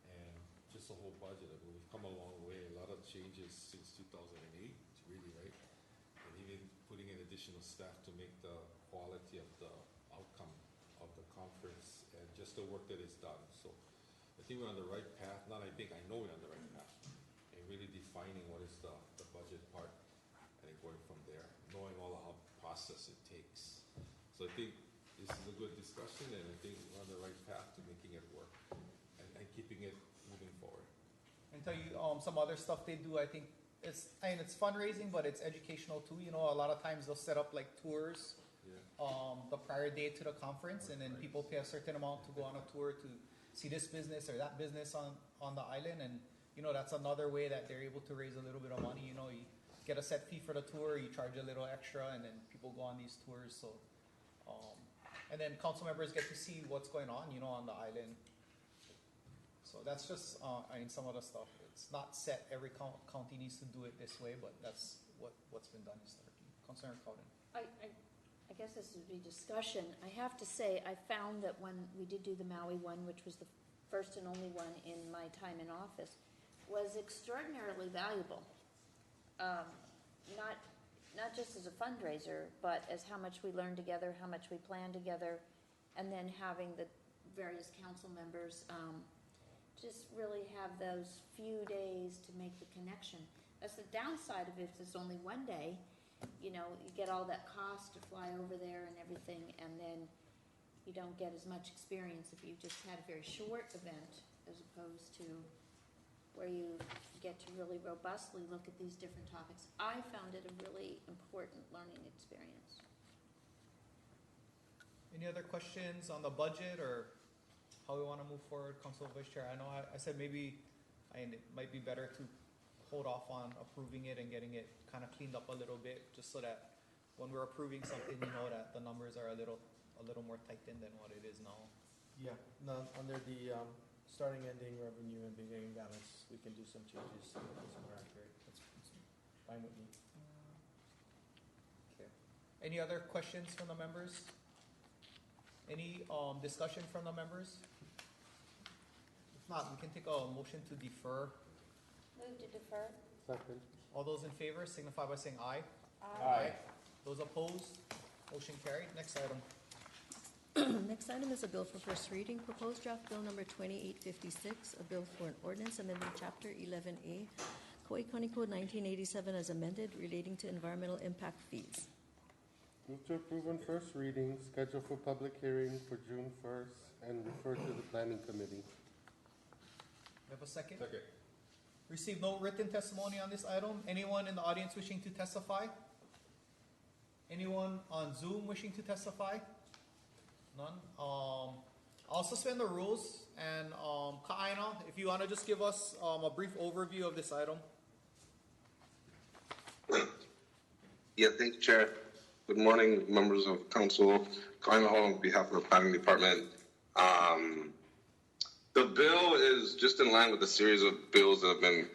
and just the whole budget. I mean, we've come a long way, a lot of changes since 2008, it's really right. And even putting in additional staff to make the quality of the outcome of the conference and just the work that is done. So I think we're on the right path. Not I think, I know we're on the right path. And really defining what is the budget part and then going from there, knowing all the process it takes. So I think this is a good discussion, and I think we're on the right path to making it work and keeping it moving forward. And tell you some other stuff they do. I think it's fundraising, but it's educational too. You know, a lot of times they'll set up like tours the prior day to the conference, and then people pay a certain amount to go on a tour to see this business or that business on the island. And you know, that's another way that they're able to raise a little bit of money. You know, you get a set fee for the tour, you charge a little extra, and then people go on these tours. So, and then council members get to see what's going on, you know, on the island. So that's just, some of the stuff. It's not set. Every county needs to do it this way, but that's what's been done historically. Councilor Cowden. I guess this would be discussion. I have to say, I found that when we did do the Maui one, which was the first and only one in my time in office, was extraordinarily valuable. Not just as a fundraiser, but as how much we learned together, how much we planned together, and then having the various council members just really have those few days to make the connection. That's the downside of it. If it's only one day, you know, you get all that cost to fly over there and everything, and then you don't get as much experience if you just had a very short event as opposed to where you get to really robustly look at these different topics. I found it a really important learning experience. Any other questions on the budget or how we want to move forward, Council Vice Chair? I know I said maybe it might be better to hold off on approving it and getting it kind of cleaned up a little bit, just so that when we're approving something, you know that the numbers are a little more tightened than what it is now. Yeah, no, under the starting, ending revenue and beginning balance, we can do some changes to make this more accurate. That's fine with me. Okay. Any other questions from the members? Any discussion from the members? If not, we can take a motion to defer. Move to defer. Second. All those in favor signify by saying aye. Aye. Those opposed, motion carried. Next item. Next item is a bill for first reading, proposed draft bill number 2856, a bill for an ordinance amending chapter 11A, Kauai County Code 1987 as amended, relating to environmental impact fees. Move to approve on first reading, schedule for public hearing for June 1st, and refer to the planning committee. We have a second? Second. Receive no written testimony on this item. Anyone in the audience wishing to testify? Anyone on Zoom wishing to testify? None. I'll suspend the rules, and Ka'aina, if you want to just give us a brief overview of this item. Yeah, thank you, Chair. Good morning, members of council. Ka'aina on behalf of the planning department. The bill is just in line with a series of bills that have been,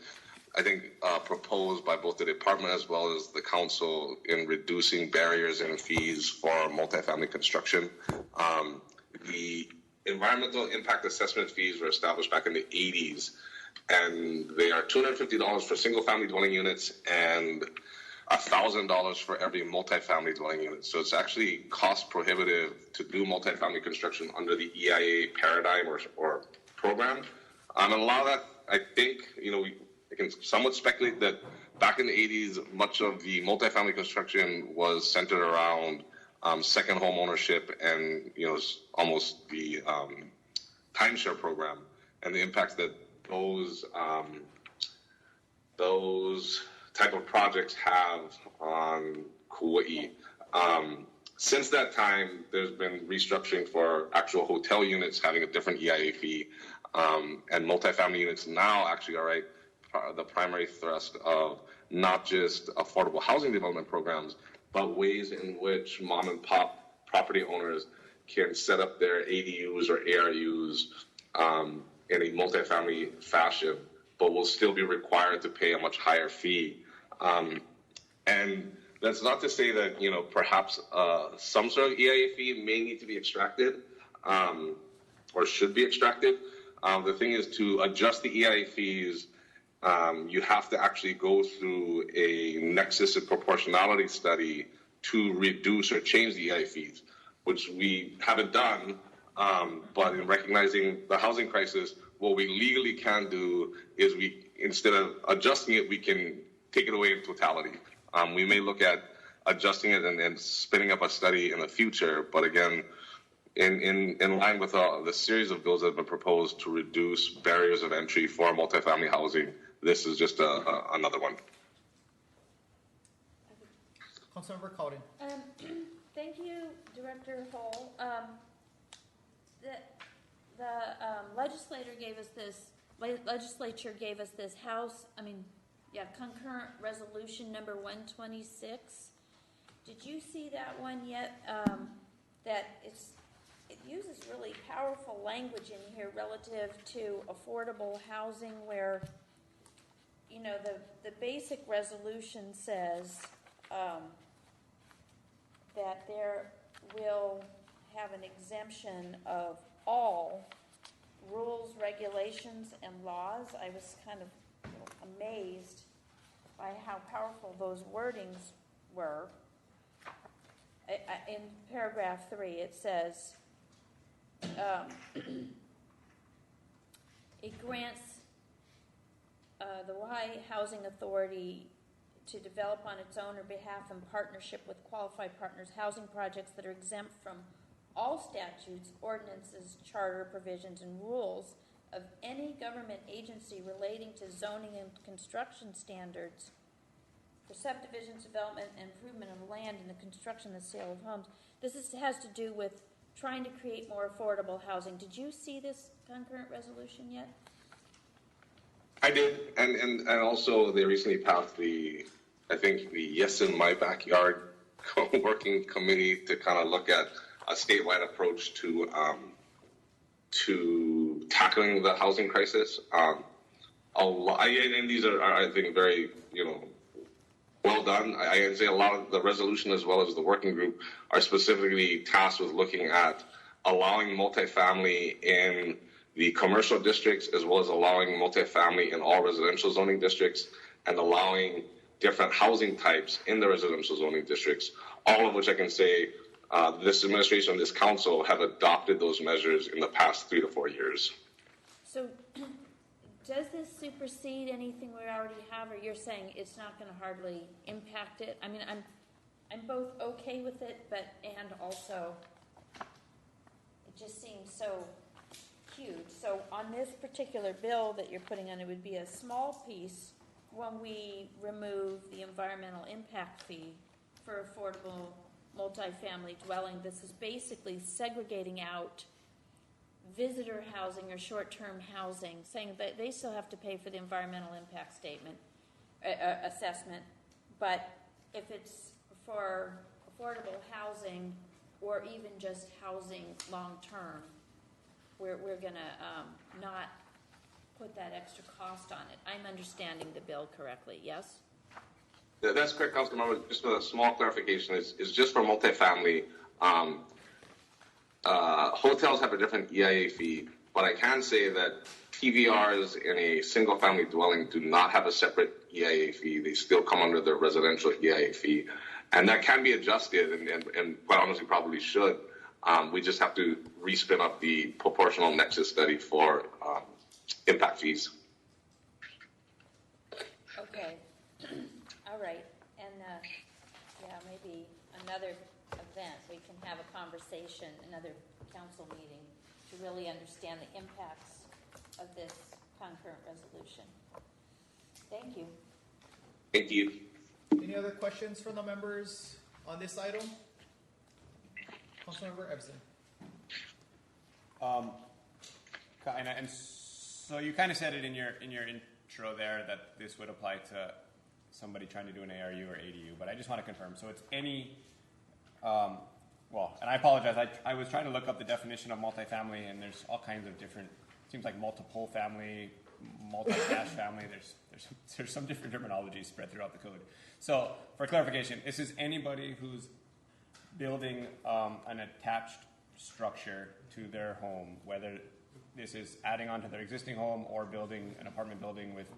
I think, proposed by both the department as well as the council in reducing barriers and fees for multifamily construction. The environmental impact assessment fees were established back in the 80s, and they are $250 for single-family dwelling units and $1,000 for every multifamily dwelling unit. So it's actually cost prohibitive to do multifamily construction under the EIA paradigm or program. And a lot of that, I think, we can somewhat speculate that back in the 80s, much of the multifamily construction was centered around second home ownership and, almost the timeshare program and the impacts that those type of projects have on Kauai. Since that time, there's been restructuring for actual hotel units having a different EIA fee, and multifamily units now actually are the primary thrust of not just affordable housing development programs, but ways in which mom and pop property owners can set up their ADUs or ARUs in a multifamily fashion, but will still be required to pay a much higher fee. And that's not to say that, perhaps some sort of EIA fee may need to be extracted or should be extracted. The thing is, to adjust the EIA fees, you have to actually go through a nexus and proportionality study to reduce or change the EIA fees, which we haven't done. But in recognizing the housing crisis, what we legally can do is instead of adjusting it, we can take it away in totality. We may look at adjusting it and spinning up a study in the future, but again, in line with the series of bills that have been proposed to reduce barriers of entry for multifamily housing, this is just another one. Councilmember Cowden. Thank you, Director Hall. The legislature gave us this concurrent resolution number 126. Did you see that one yet? That it uses really powerful language in here relative to affordable housing, where the basic resolution says that there will have an exemption of all rules, regulations, and laws. I was kind of amazed by how powerful those wordings were. In paragraph 3, it says, it grants the Hawaii Housing Authority to develop on its own or behalf in partnership with qualified partners housing projects that are exempt from all statutes, ordinances, charter provisions, and rules of any government agency relating to zoning and construction standards for subdivisions, development, and improvement of land and the construction and sale of homes. This has to do with trying to create more affordable housing. Did you see this concurrent resolution yet? I did, and also they recently passed the Yes in My Backyard working committee to kind of look at a statewide approach to tackling the housing crisis. And these are I think, very, well done. I can say a lot of the resolution as well as the working group are specifically tasked with looking at allowing multifamily in the commercial districts as well as allowing multifamily in all residential zoning districts and allowing different housing types in the residential zoning districts, all of which I can say this administration, this council have adopted those measures in the past 3 to 4 years. So does this supersede anything we already have, or you're saying it's not going to hardly impact it? I mean, I'm both okay with it, and also it just seems so huge. So on this particular bill that you're putting on, it would be a small piece when we remove the environmental impact fee for affordable multifamily dwelling. This is basically segregating out visitor housing or short-term housing, saying that they still have to pay for the environmental impact statement assessment, but if it's for affordable housing or even just housing long-term, we're going to not put that extra cost on it. I'm understanding the bill correctly, yes? That's correct, Councilmember. Just a small clarification, is just for multifamily. Hotels have a different EIA fee, but I can say that TVRs in a single-family dwelling do not have a separate EIA fee. They still come under the residential EIA fee, and that can be adjusted, and quite honestly probably should. We just have to respin up the proportional nexus study for impact fees. Okay. All right. And maybe another event. We can have a conversation, another council meeting, to really understand the impacts of this concurrent resolution. Thank you. Thank you. Any other questions from the members on this item? Councilmember Ebsen. And so you kind of said it in your intro there that this would apply to somebody trying to do an ARU or ADU, but I just want to confirm. So it's any, and I apologize. I was trying to look up the definition of multifamily, and there's all kinds of different. Seems like multiple family, multi-cash family. There's some different terminologies spread throughout the code. So for clarification, this is anybody who's building an attached structure to their home, whether this is adding on to their existing home or building an apartment building with,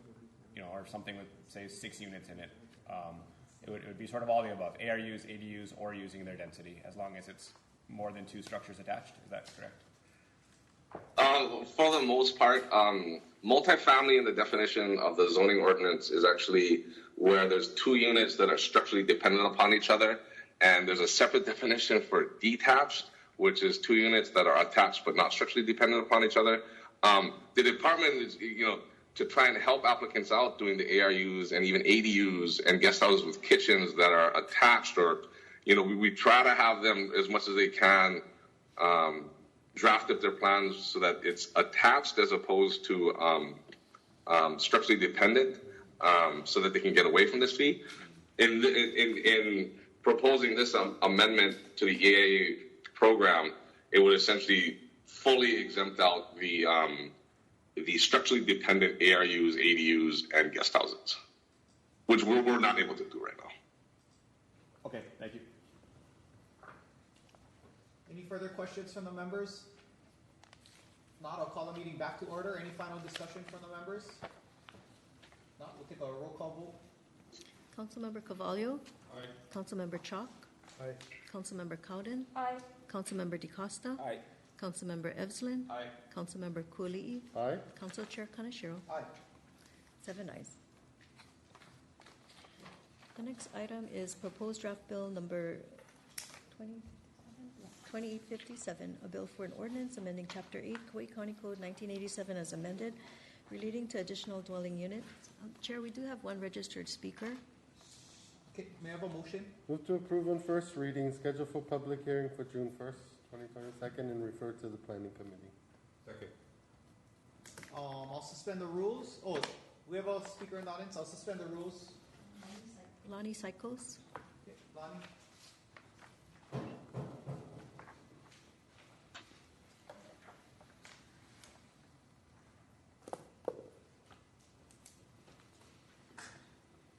or something with, say, 6 units in it. It would be sort of all the above, ARUs, ADUs, or using their density, as long as it's more than 2 structures attached. Is that correct? For the most part, multifamily in the definition of the zoning ordinance is actually where there's 2 units that are structurally dependent upon each other, and there's a separate definition for detached, which is 2 units that are attached but not structurally dependent upon each other. The department is, to try and help applicants out doing the ARUs and even ADUs and guest houses with kitchens that are attached, or, we try to have them as much as they can draft up their plans so that it's attached as opposed to structurally dependent, so that they can get away from this fee. In proposing this amendment to the EAA program, it would essentially fully exempt out the structurally dependent ARUs, ADUs, and guest houses, which we're not able to do right now. Okay, thank you. Any further questions from the members? Not, I'll call the meeting back to order. Any final discussion from the members? Not, we'll take a roll call vote. Councilmember Carvalho? Aye. Councilmember Chalk? Aye. Councilmember Cowden? Aye. Councilmember DeCosta? Aye. Councilmember Evslin? Aye. Councilmember Kuali'i? Aye. Council Chair Kaneshiro? Aye. 7 ayes. The next item is proposed draft bill number 2857, a bill for an ordinance amending Chapter 8, Kauai County Code 1987 as amended, relating to additional dwelling units. Chair, we do have one registered speaker. Okay, may I have a motion? Move to approve on first reading, schedule for public hearing for June 1st, 2022, and refer to the planning committee. Second. I'll suspend the rules. Oh, we have a speaker in the audience. I'll suspend the rules. Lonnie Psychos. Okay, Lonnie.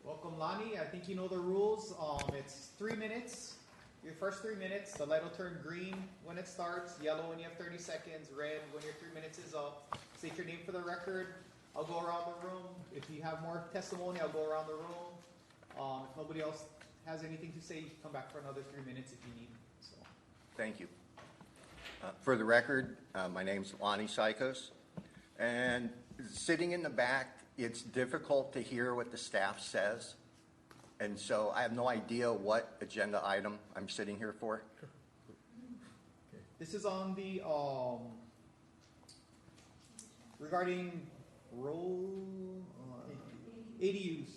Welcome, Lonnie. I think you know the rules. It's 3 minutes. Your first 3 minutes, the light will turn green when it starts, yellow when you have 30 seconds, red when your 3 minutes is up. State your name for the record. I'll go around the room. If you have more testimony, I'll go around the room. If nobody else has anything to say, come back for another 3 minutes if you need. So. Thank you. For the record, my name's Lonnie Psychos, and sitting in the back, it's difficult to hear what the staff says, and so I have no idea what agenda item I'm sitting here for. This is on the regarding ADUs.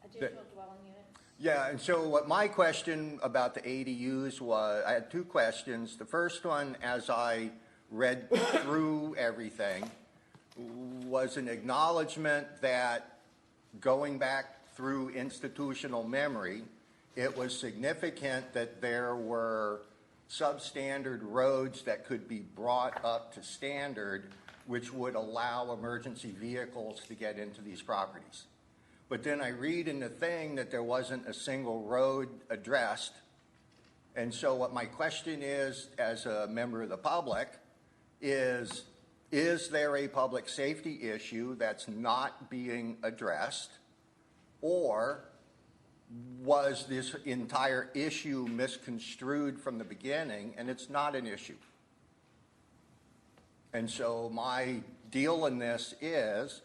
Additional dwelling units. Yeah, and so what my question about the ADUs was, I had 2 questions. The first one, as I read through everything, was an acknowledgement that going back through institutional memory, it was significant that there were substandard roads that could be brought up to standard, which would allow emergency vehicles to get into these properties. But then I read in the thing that there wasn't a single road addressed. And so what my question is, as a member of the public, is there a public safety issue that's not being addressed? Or was this entire issue misconstrued from the beginning and it's not an issue? And so my deal in this is,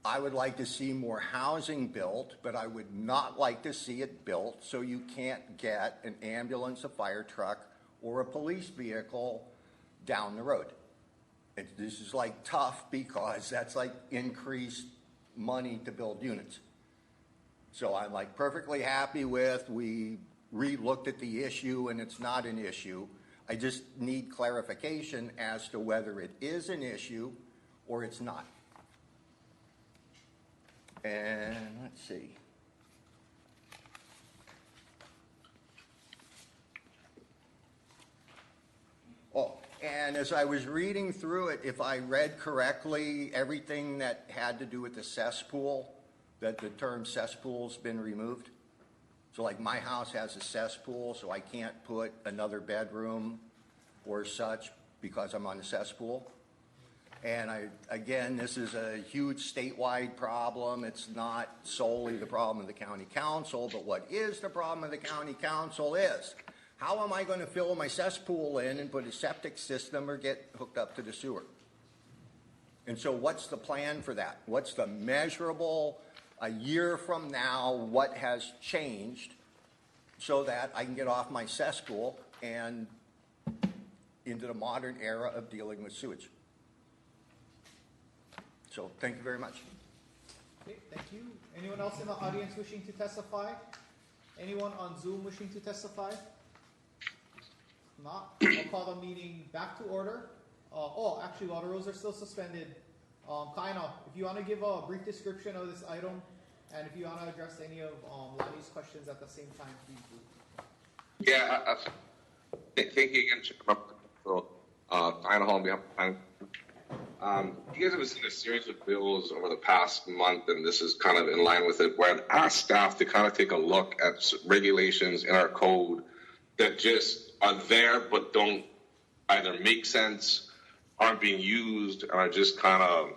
I would like to see more housing built, but I would not like to see it built so you can't get an ambulance, a fire truck, or a police vehicle down the road. This is like tough because that's like increased money to build units. So I'm like perfectly happy with, we re-looked at the issue and it's not an issue. I just need clarification as to whether it is an issue or it's not. And let's see. Oh, and as I was reading through it, if I read correctly, everything that had to do with the cesspool, that the term cesspool's been removed. So like my house has a cesspool, so I can't put another bedroom or such because I'm on the cesspool. And again, this is a huge statewide problem. It's not solely the problem of the county council, but what is the problem of the county council is, how am I going to fill my cesspool in and put a septic system or get hooked up to the sewer? And so what's the plan for that? What's the measurable, a year from now, what has changed so that I can get off my cesspool and into the modern era of dealing with sewage? So thank you very much. Okay, thank you. Anyone else in the audience wishing to testify? Anyone on Zoom wishing to testify? Not. I'll call the meeting back to order. Actually, while the rules are still suspended, Kaina, if you want to give a brief description of this item, and if you want to address any of Lani's questions at the same time, please do. Yeah, thank you again, Chair. So, Kaina Hall on behalf of you guys have seen a series of bills over the past month, and this is kind of in line with it, where I've asked staff to kind of take a look at regulations in our code that just are there but don't either make sense, aren't being used, and are just kind of,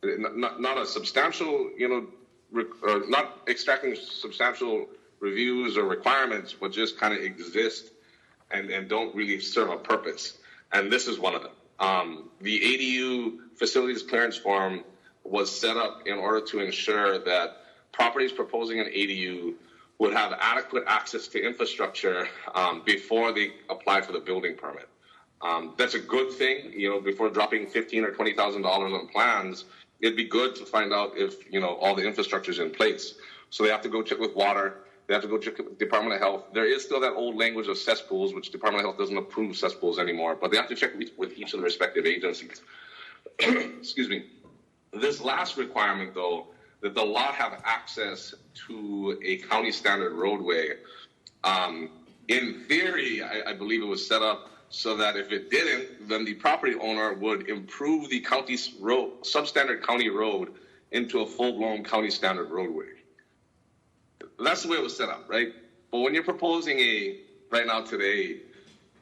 not a substantial, not extracting substantial reviews or requirements, but just kind of exist and don't really serve a purpose. And this is one of them. The ADU facilities clearance form was set up in order to ensure that properties proposing an ADU would have adequate access to infrastructure before they apply for the building permit. That's a good thing. Before dropping $15,000 or $20,000 on plans, it'd be good to find out if all the infrastructure is in place. So they have to go check with water. They have to go check with Department of Health. There is still that old language of cesspools, which Department of Health doesn't approve cesspools anymore, but they have to check with each of the respective agencies. Excuse me. This last requirement, though, that the lot have access to a county standard roadway, in theory, I believe it was set up so that if it didn't, then the property owner would improve the county's road, substandard county road into a full-blown county standard roadway. That's the way it was set up, right? But when you're proposing right now today,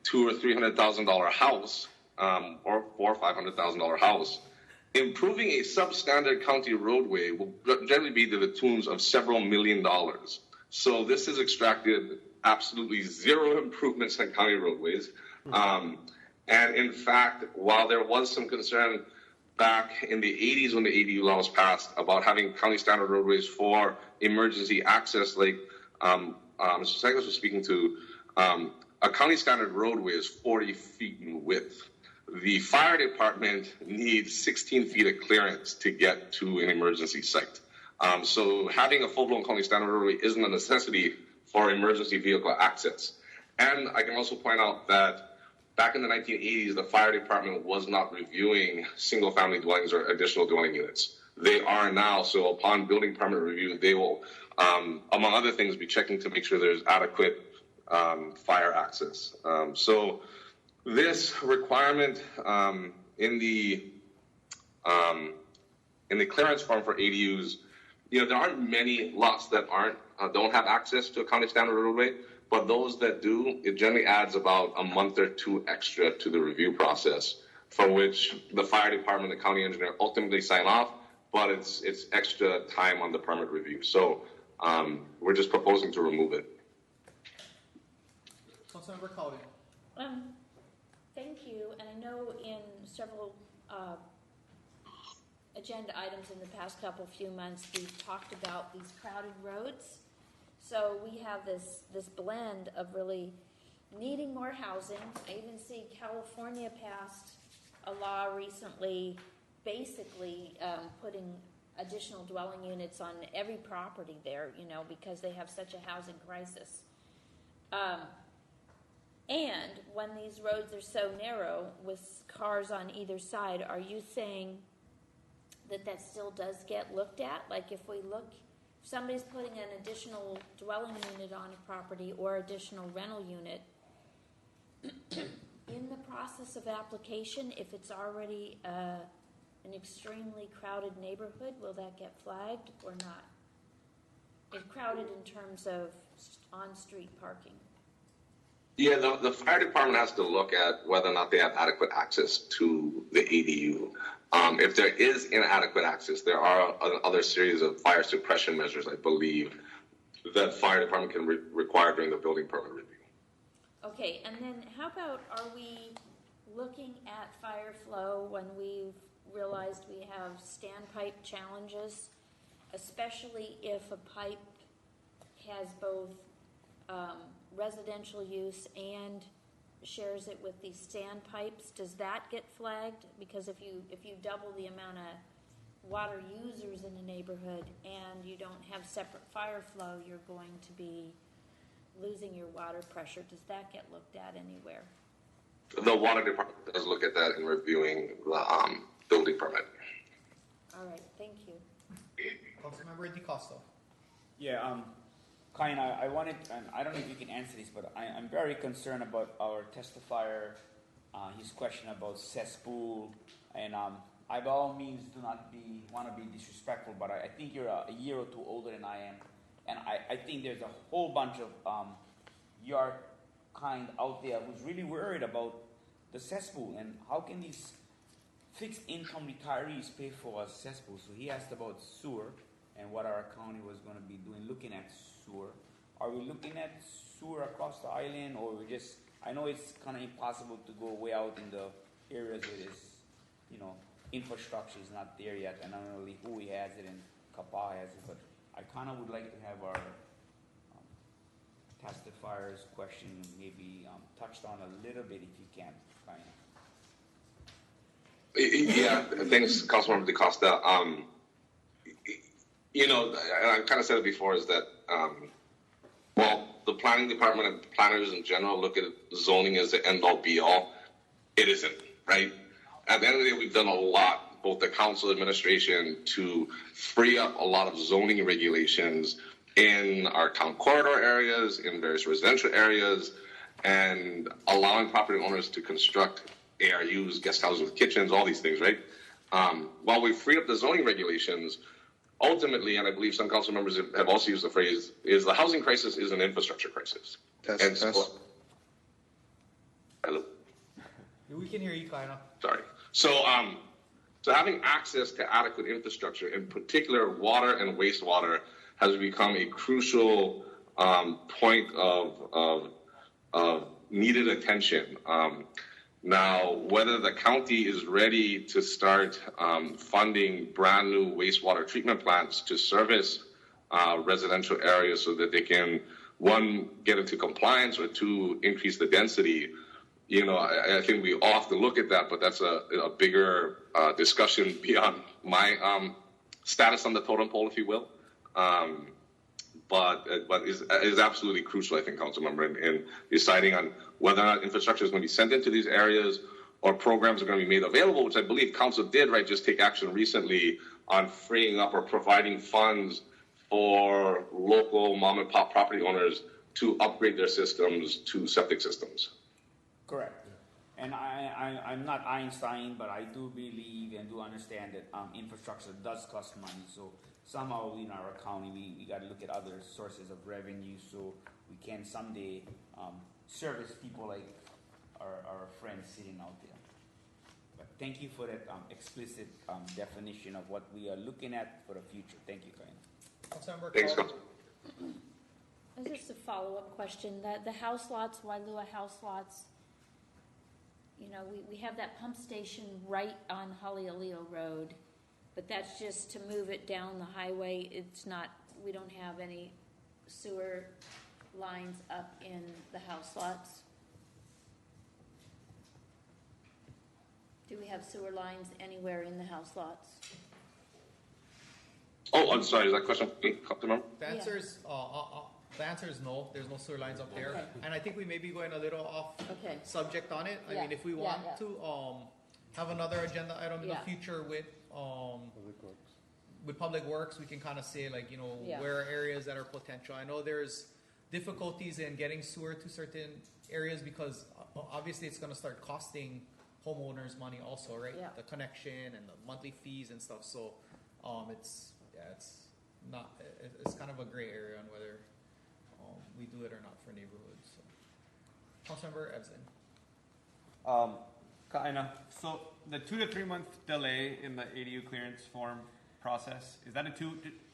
$200,000 or $300,000 house, or $400,000 or $500,000 house, improving a substandard county roadway will generally be to the tunes of several $1 million. So this has extracted absolutely zero improvements on county roadways. And in fact, while there was some concern back in the 80s when the ADU law was passed about having county standard roadways for emergency access, like Mr. Hsac was speaking to, a county standard roadway is 40 feet in width. The fire department needs 16 feet of clearance to get to an emergency site. So having a full-blown county standard roadway isn't a necessity for emergency vehicle access. And I can also point out that back in the 1980s, the fire department was not reviewing single-family dwellings or additional dwelling units. They are now, so upon building permit review, they will, among other things, be checking to make sure there's adequate fire access. So this requirement in the clearance form for ADUs, there aren't many lots that don't have access to a county standard roadway. But those that do, it generally adds about a month or two extra to the review process, for which the fire department and the county engineer ultimately sign off, but it's extra time on the permit review. So we're just proposing to remove it. Councilmember Kauai. Thank you. And I know in several agenda items in the past few months, we've talked about these crowded roads. So we have this blend of really needing more housing. I even see California passed a law recently, basically putting additional dwelling units on every property there, because they have such a housing crisis. And when these roads are so narrow with cars on either side, are you saying that still does get looked at? Like if somebody's putting an additional dwelling unit on a property or additional rental unit, in the process of application, if it's already an extremely crowded neighborhood, will that get flagged or not? It's crowded in terms of on-street parking. Yeah, the fire department has to look at whether or not they have adequate access to the ADU. If there is inadequate access, there are other series of fire suppression measures, I believe, that fire department can require during the building permit review. Okay, and then how about, are we looking at fire flow when we've realized we have standpipe challenges, especially if a pipe has both residential use and shares it with these standpipes? Does that get flagged? Because if you double the amount of water users in a neighborhood and you don't have separate fire flow, you're going to be losing your water pressure. Does that get looked at anywhere? The water department does look at that in reviewing the building permit. All right, thank you. Councilmember DiCosto. Yeah, Kyle, I wanted, and I don't know if you can answer this, but I'm very concerned about our testifier, his question about cesspool, and I by all means do not want to be disrespectful, but I think you're a year or two older than I am, and I think there's a whole bunch of your kind out there who's really worried about the cesspool, and how can these fixed income retirees pay for a cesspool? So he asked about sewer and what our county was going to be doing, looking at sewer. Are we looking at sewer across the island, or we just, I know it's kind of impossible to go way out in the areas where there's, infrastructure is not there yet, and I don't know really who has it and Kauai has it, but I kind of would like to have our testifier's question maybe touched on a little bit if you can, Kyle. Yeah, thanks, Councilmember DeCosta. I kind of said it before, is that, the planning department and planners in general look at zoning as the end-all be-all. It isn't, right? At the end of the day, we've done a lot, both the council administration, to free up a lot of zoning regulations in our town corridor areas, in various residential areas, and allowing property owners to construct ARUs, guest houses with kitchens, all these things, right? While we free up the zoning regulations, ultimately, and I believe some council members have also used the phrase, is the housing crisis is an infrastructure crisis. Hello? We can hear you, Kaina. Sorry. So having access to adequate infrastructure, in particular water and wastewater, has become a crucial point of needed attention. Now, whether the county is ready to start funding brand new wastewater treatment plants to service residential areas so that they can, one, get into compliance, or two, increase the density, I think we all have to look at that, but that's a bigger discussion beyond my status on the totem pole, if you will. But is absolutely crucial, I think, Councilmember, in deciding on whether or not infrastructure is going to be sent into these areas or programs are going to be made available, which I believe Council did, right, just take action recently on freeing up or providing funds for local mom and pop property owners to upgrade their systems to septic systems. Correct. And I'm not Einstein, but I do believe and do understand that infrastructure does cost money. So somehow in our county, we got to look at other sources of revenue so we can someday service people like our friends sitting out there. But thank you for that explicit definition of what we are looking at for the future. Thank you, Kaina. Thanks, This is just a follow-up question. The house lots, Wailua house lots, we have that pump station right on Haleoleo Road, But that's just to move it down the highway. It's not, we don't have any sewer lines up in the house lots. Do we have sewer lines anywhere in the house lots? Oh, I'm sorry, is that question for me, Councilmember? The answer is, no, there's no sewer lines up there. Okay. And I think we may be going a little off Okay. subject on it. I Yeah, mean, if we yeah, want yeah. to, have another agenda item in the Yeah. future with, Public Works. with Public Works, we can kind of say like, you know, Yeah. where are areas that are potential. I know there's difficulties in getting sewer to certain areas because obviously it's gonna start costing homeowners money also, right? Yeah. The connection and the monthly fees and stuff, so, it's not, it's kind of a gray area on whether, we do it or not for neighborhoods, so. Councilmember Evson. Kinda. So the 2 to 3 month delay in the ADU clearance form process, is that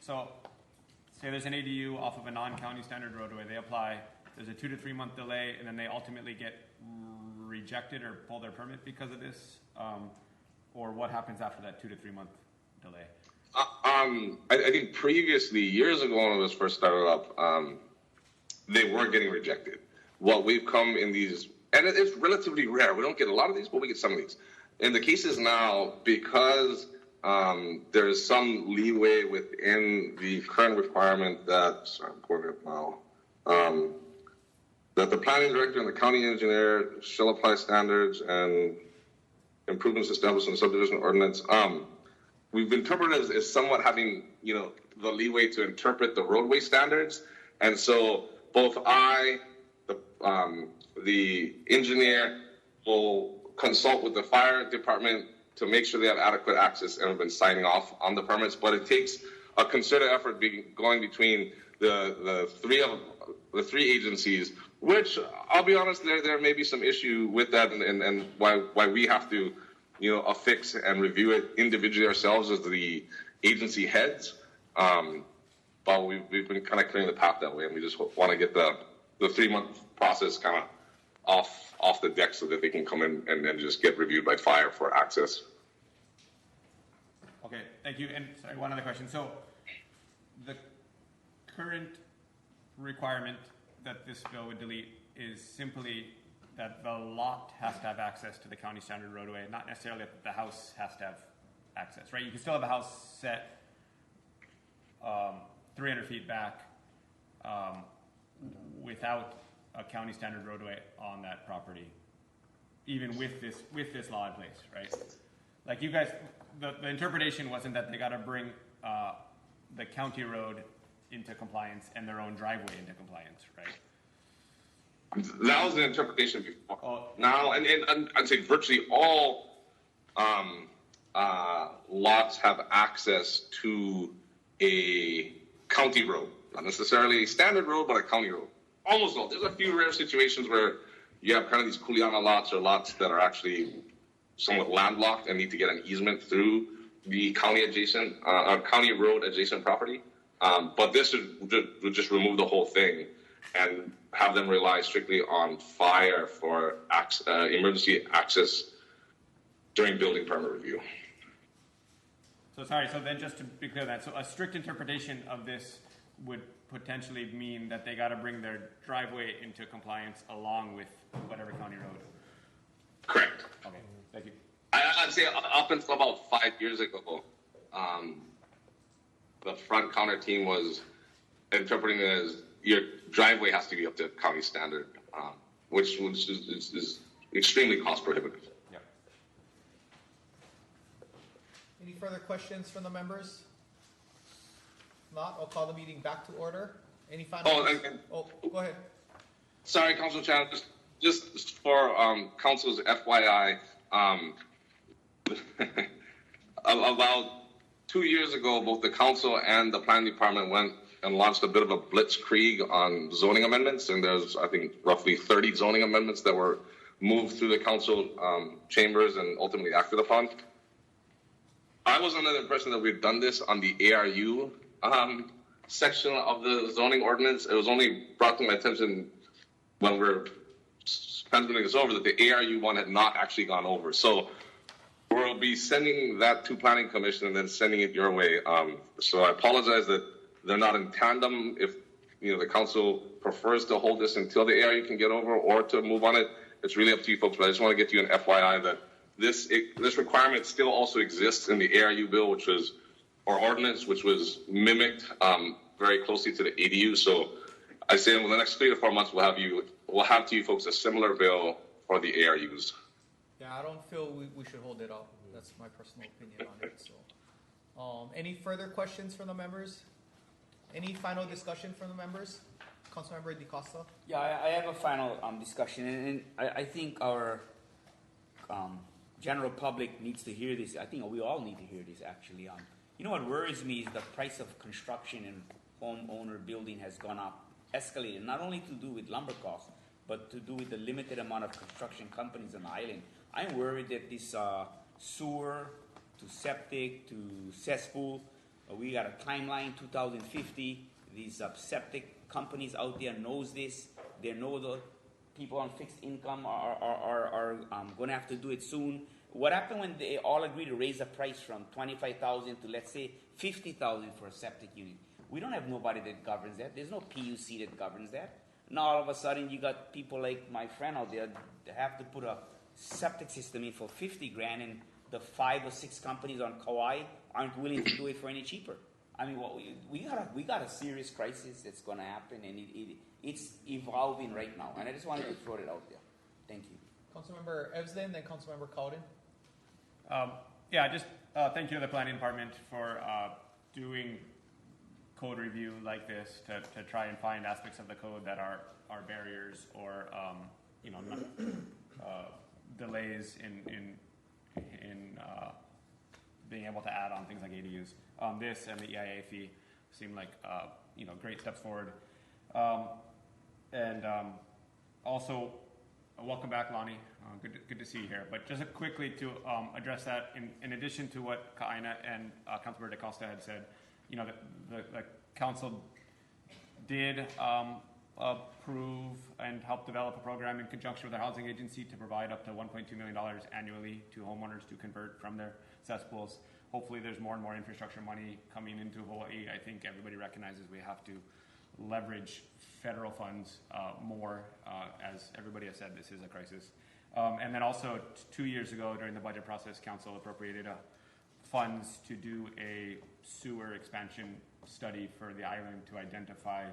so say there's an ADU off of a non-county standard roadway, they apply, there's a 2 to 3 month delay, and then they ultimately get rejected or pull their permit because of this? Or what happens after that 2 to 3 month delay? I think previously, years ago when it was first started up, they were getting rejected. What we've come in these, and it's relatively rare. We don't get a lot of these, but we get some of these. In the cases now, because there is some leeway within the current requirement that, sorry, I'm pulling it up now, that the planning director and the county engineer shall apply standards and improvements established in the subdivision ordinance. We've interpreted as somewhat having, you know, the leeway to interpret the roadway standards. And so both the engineer will consult with the fire department to make sure they have adequate access and have been signing off on the permits. But it takes a concerted effort going between the three agencies, which I'll be honest, there may be some issue with that and why we have to, you know, affix and review it individually ourselves as the agency heads. But we've been kind of clearing the path that way, and we just want to get the 3 month process kind of off the deck so that they can come in and then just get reviewed by fire for access. Okay, thank you. And sorry, one other question. So the current requirement that this bill would delete is simply that the lot has to have access to the county standard roadway, not necessarily that the house has to have access, right? You can still have a house set 300 feet back without a county standard roadway on that property, even with this law in place, right? Like you guys, the interpretation wasn't that they got to bring the county road into compliance and their own driveway into compliance, right? That was the interpretation before. Oh. Now, and I'd say virtually all lots have access to a county road, not necessarily a standard road, but a county road. Almost all. There's a few rare situations where you have kind of these Kukuyola lots or lots that are actually somewhat landlocked and need to get an easement through the county adjacent, county road adjacent property. But this would just remove the whole thing and have them rely strictly on fire for emergency access during building permit review. So sorry, so then just to be clear that, so a strict interpretation of this would potentially mean that they got to bring their driveway into compliance along with whatever county road? Correct. Okay, thank you. I'd say up until about 5 years ago, the front counter team was interpreting it as your driveway has to be up to county standard, which is extremely cost prohibitive. Yep. Any further questions from the members? Not, I'll call the meeting back to order. Any final? Go ahead. Sorry, Council Chan, just for Council's FYI, about 2 years ago, both the Council and the Planning Department went and launched a bit of a blitzkrieg on zoning amendments, and there's, I think, roughly 30 zoning amendments that were moved through the Council chambers and ultimately acted upon. I was under the impression that we'd done this on the ARU section of the zoning ordinance. It was only brought to my attention when we were handling this over that the ARU one had not actually gone over. So we'll be sending that to Planning Commission and then sending it your way. So I apologize that they're not in tandem. If the council prefers to hold this until the area can get over or to move on it, it's really up to you folks. But I just want to get you an FYI that this requirement still also exists in the ARU bill, or ordinance, which was mimicked very closely to the ADU. So I say in the next 3 to 4 months, we'll have to you folks a similar bill for the ARUs. Yeah, I don't feel we should hold it up. That's my personal opinion on it. So, any further questions from the members? Any final discussion from the members? Councilmember DeCosta? Yeah, I have a final discussion, and I think our general public needs to hear this. I think we all need to hear this, actually. You know what worries me is the price of construction and homeowner building has gone up, escalated, not only to do with lumber costs, but to do with the limited amount of construction companies on the island. I'm worried that this sewer to septic to cesspool, we got a timeline 2050. These septic companies out there knows this. They know the people on fixed income are going to have to do it soon. What happened when they all agreed to raise the price from $25,000 to, let's say, $50,000 for a septic unit? We don't have nobody that governs that. There's no PUC that governs that. Now all of a sudden you got people like my friend out there that have to put a septic system in for $50,000, and the 5 or 6 companies on Kauai aren't willing to do it for any cheaper. I mean, we got a serious crisis that's going to happen, and it's evolving right now. And I just wanted to throw it out there. Thank you. Councilmember Evsden, then Councilmember Cowden. Thank you to the planning department for doing code review like this to try and find aspects of the code that are barriers or delays in being able to add on things like ADUs. This and the EIA fee seem like great steps forward. Also, welcome back, Lonnie. Good to see you here. But just quickly to address that, in addition to what Kaina and Councilmember DeCosta had said, the council did approve and help develop a program in conjunction with our housing agency to provide up to $1.2 million annually to homeowners to convert from their cesspools. Hopefully there's more and more infrastructure money coming into Hawaii. I think everybody recognizes we have to leverage federal funds more. As everybody has said, this is a crisis. And then also 2 years ago during the budget process, council appropriated funds to do a sewer expansion study for the island to identify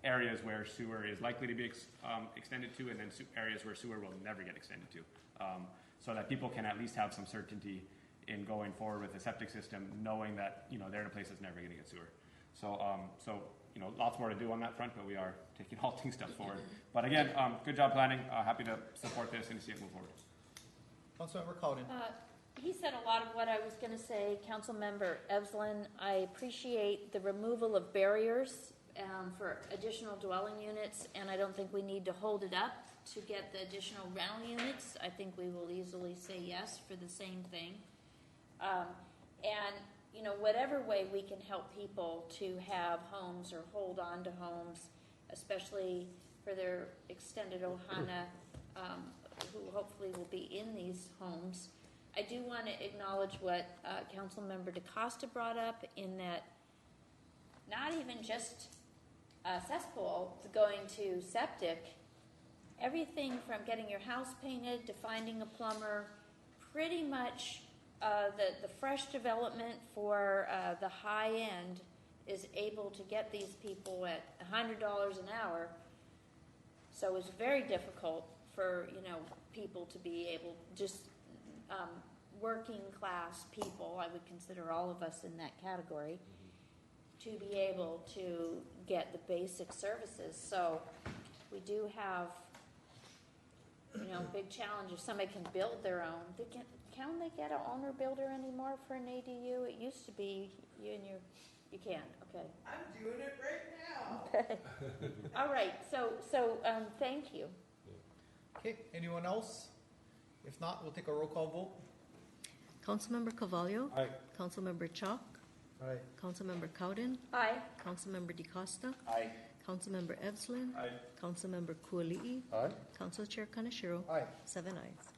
areas where sewer is likely to be extended to, and then areas where sewer will never get extended to, so that people can at least have some certainty in going forward with the septic system, knowing that they're in a place that's never going to get sewer. So lots more to do on that front, but we are taking halting steps forward. But again, good job planning. Happy to support this and see it move forward. Councilmember Cowden. He said a lot of what I was going to say. Councilmember Evsden, I appreciate the removal of barriers for additional dwelling units, and I don't think we need to hold it up to get the additional rental units. I think we will easily say yes for the same thing. Whatever way we can help people to have homes or hold on to homes, especially for their extended ohana, who hopefully will be in these homes. I do want to acknowledge what Councilmember DeCosta brought up, in that not even just cesspool going to septic, everything from getting your house painted to finding a plumber, pretty much the fresh development for the high end is able to get these people at $100 an hour. So it's very difficult for people to be able, just working class people, I would consider all of us in that category, to be able to get the basic services. So we do have big challenge. If somebody can build their own, can they get an owner builder anymore for an ADU? It used to be you can't. Okay. I'm doing it right now. Okay. All right. So thank you. Okay. Anyone else? If not, we'll take a roll call vote. Councilmember Carvalho. Aye. Councilmember Chalk. Aye. Councilmember Cowden. Aye. Councilmember DeCosta. Aye. Councilmember Evsden. Aye. Councilmember Kuali'i. Aye. Council Chair Kaneshiro. Aye. 7 ayes.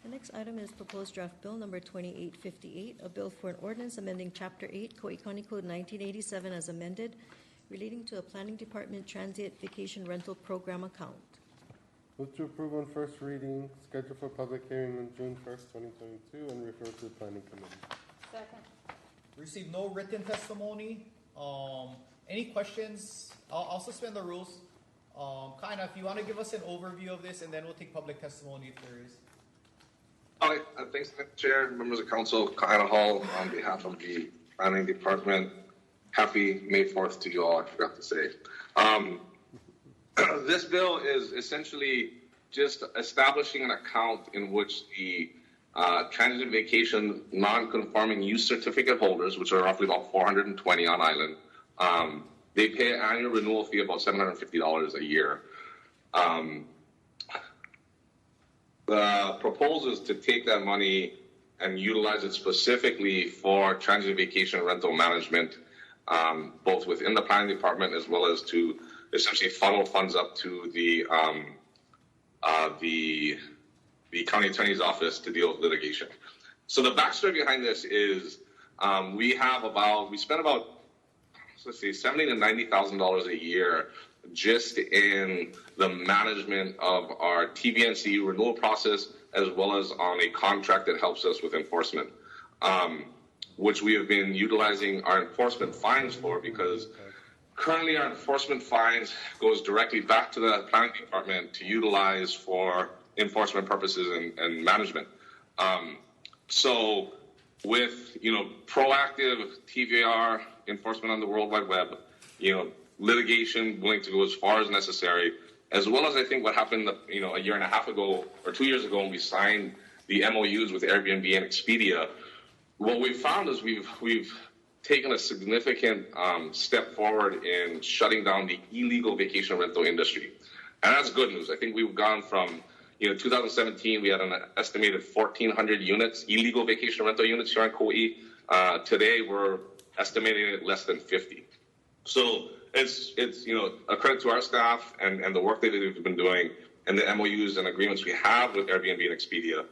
The next item is proposed draft bill number 2858, a bill for an ordinance amending Chapter 8, Kauai County Code 1987 as amended, relating to a Planning Department Transient Vacation Rental Program account. Move to approve on first reading, scheduled for public hearing on June 1st, 2022, and refer to the Planning Committee. Second. Received no written testimony. Any questions? I'll suspend the rules. Kaina, if you want to give us an overview of this, and then we'll take public testimony if there is. All right, thanks, Chair, members of council, Kaina Hall, on behalf of the Planning Department. Happy May 4th to you all, I forgot to say. This bill is essentially just establishing an account in which the transient vacation non-conforming use certificate holders, which are roughly about 420 on island, they pay an annual renewal fee of about $750 a year. The proposal is to take that money and utilize it specifically for transient vacation rental management, both within the planning department as well as to essentially funnel funds up to the county attorney's office to deal with litigation. So the backstory behind this is we spend about let's say $70,000 to $90,000 a year just in the management of our TVNC renewal process, as well as on a contract that helps us with enforcement, which we have been utilizing our enforcement fines for, because currently our enforcement fines goes directly back to the planning department to utilize for enforcement purposes and management. So with, proactive TVR enforcement on the World Wide Web, litigation willing to go as far as necessary, as well as I think what happened, a year and a half ago or 2 years ago when we signed the MOUs with Airbnb and Expedia. What we've found is we've taken a significant step forward in shutting down the illegal vacation rental industry, and that's good news. I think we've gone from 2017 we had an estimated 1,400 units, illegal vacation rental units here in Kauai. Today we're estimating it less than 50. So it's a credit to our staff and the work that they've been doing and the MOUs and agreements we have with Airbnb and Expedia.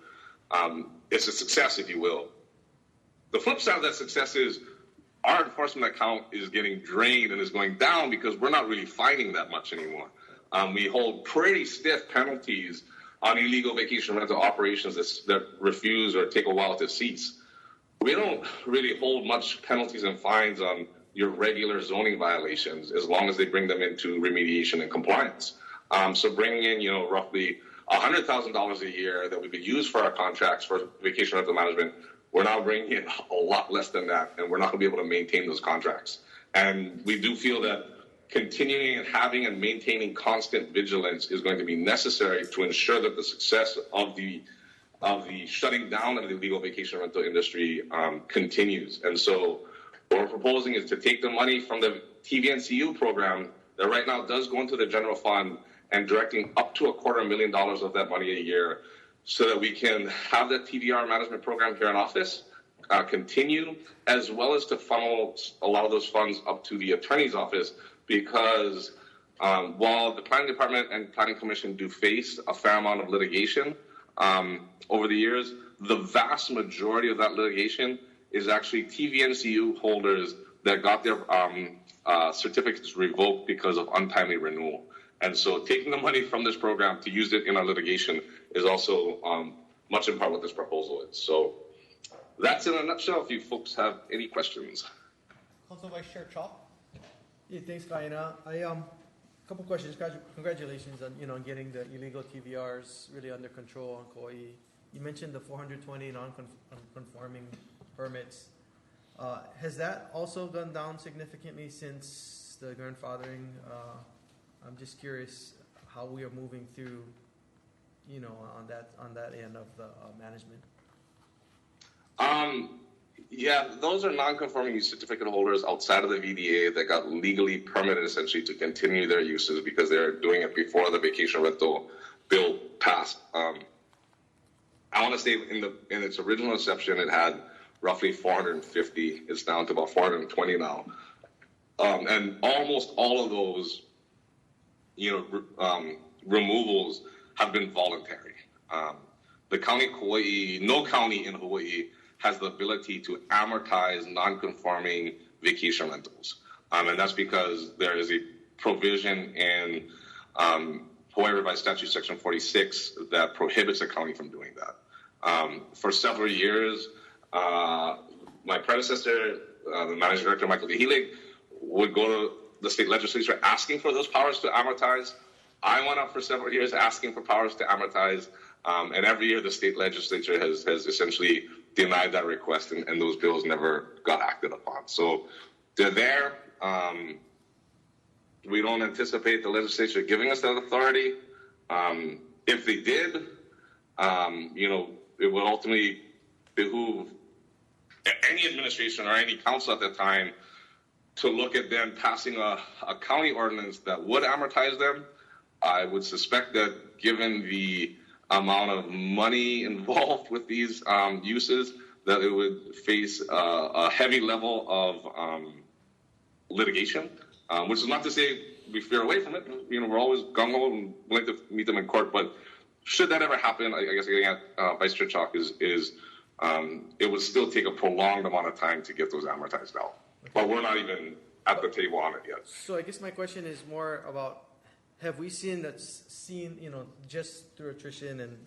It's a success, if you will. The flip side of that success is our enforcement account is getting drained and is going down because we're not really fighting that much anymore. We hold pretty stiff penalties on illegal vacation rental operations that refuse or take a while to cease. We don't really hold much penalties and fines on your regular zoning violations as long as they bring them into remediation and compliance. So bringing in, roughly $100,000 a year that we could use for our contracts for vacation rental management, we're now bringing in a lot less than that, and we're not going to be able to maintain those contracts. And we do feel that continuing and having and maintaining constant vigilance is going to be necessary to ensure that the success of the shutting down of the illegal vacation rental industry continues. And so what we're proposing is to take the money from the TVNCU program that right now does go into the general fund and directing up to $250,000 of that money a year so that we can have that TVR management program here in office continue, as well as to funnel a lot of those funds up to the attorney's office, because while the planning department and planning commission do face a fair amount of litigation over the years, the vast majority of that litigation is actually TVNCU holders that got their certificates revoked because of untimely renewal. And so taking the money from this program to use it in our litigation is also much in part what this proposal is. So that's in a nutshell. If you folks have any questions. Council Vice Chair Chop. Yeah, thanks, Kaina. Couple questions. Congratulations on getting the illegal TVRs really under control on Kauai. You mentioned the 420 non-conforming permits. Has that also gone down significantly since the grandfathering? I'm just curious how we are moving through, on that end of the management. Yeah, those are non-conforming use certificate holders outside of the VDA that got legally permitted essentially to continue their uses because they're doing it before the vacation rental bill passed. I want to say in its original inception, it had roughly 450. It's down to about 420 now. And almost all of those, removals have been voluntary. the county of Kauai, no county in Hawaii has the ability to amortize non-conforming vacation rentals. And that's because there is a provision in Hawaii Revised Statute Section 46 that prohibits a county from doing that. For several years, my predecessor, the managing director, Michael DeHelig, would go to the state legislature asking for those powers to amortize. I went up for several years asking for powers to amortize, and every year the state legislature has essentially denied that request, and those bills never got acted upon. So they're there. We don't anticipate the legislature giving us that authority. If they did, it would ultimately behoove any administration or any council at that time to look at them passing a county ordinance that would amortize them. I would suspect that given the amount of money involved with these uses, that it would face a heavy level of litigation, which is not to say we fear away from it. We're always gung-ho and willing to meet them in court, but should that ever happen, I guess getting at Vice Chair Chalk is it would still take a prolonged amount of time to get those amortized out. But we're not even at the table on it yet. So I guess my question is more about, have we seen just through attrition and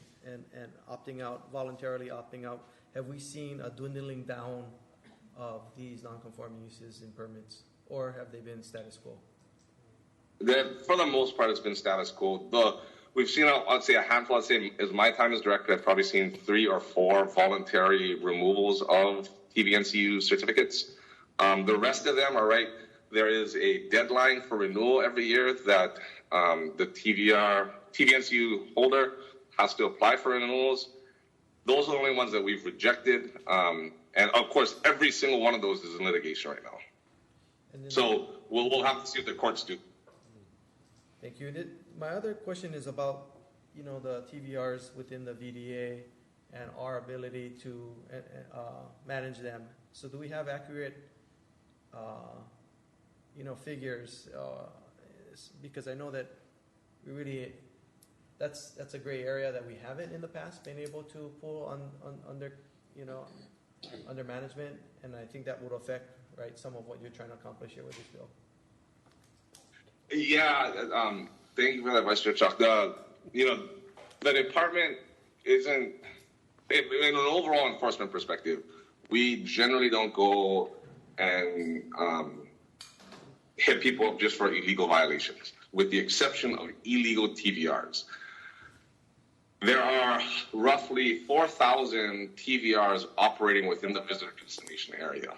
opting out, voluntarily opting out, have we seen a dwindling down of these non-conforming uses and permits, or have they been status quo? For the most part, it's been status quo. We've seen, I'd say, a handful. I'd say, as my time as director, I've probably seen 3 or 4 voluntary removals of TVNCU certificates. The rest of them are right. There is a deadline for renewal every year that the TVNCU holder has to apply for renewals. Those are the only ones that we've rejected. And of course, every single one of those is in litigation right now. So we'll have to see what the courts do. Thank you. My other question is about, the TVRs within the VDA and our ability to manage them. So do we have accurate, figures? Because I know that we really, that's a gray area that we haven't in the past been able to pull under management, and I think that would affect, right, some of what you're trying to accomplish here with this bill. Yeah, thank you for that, Vice Chair Chuck. The department isn't, in an overall enforcement perspective, we generally don't go and hit people up just for illegal violations, with the exception of illegal TVRs. There are roughly 4,000 TVRs operating within the visitor destination area.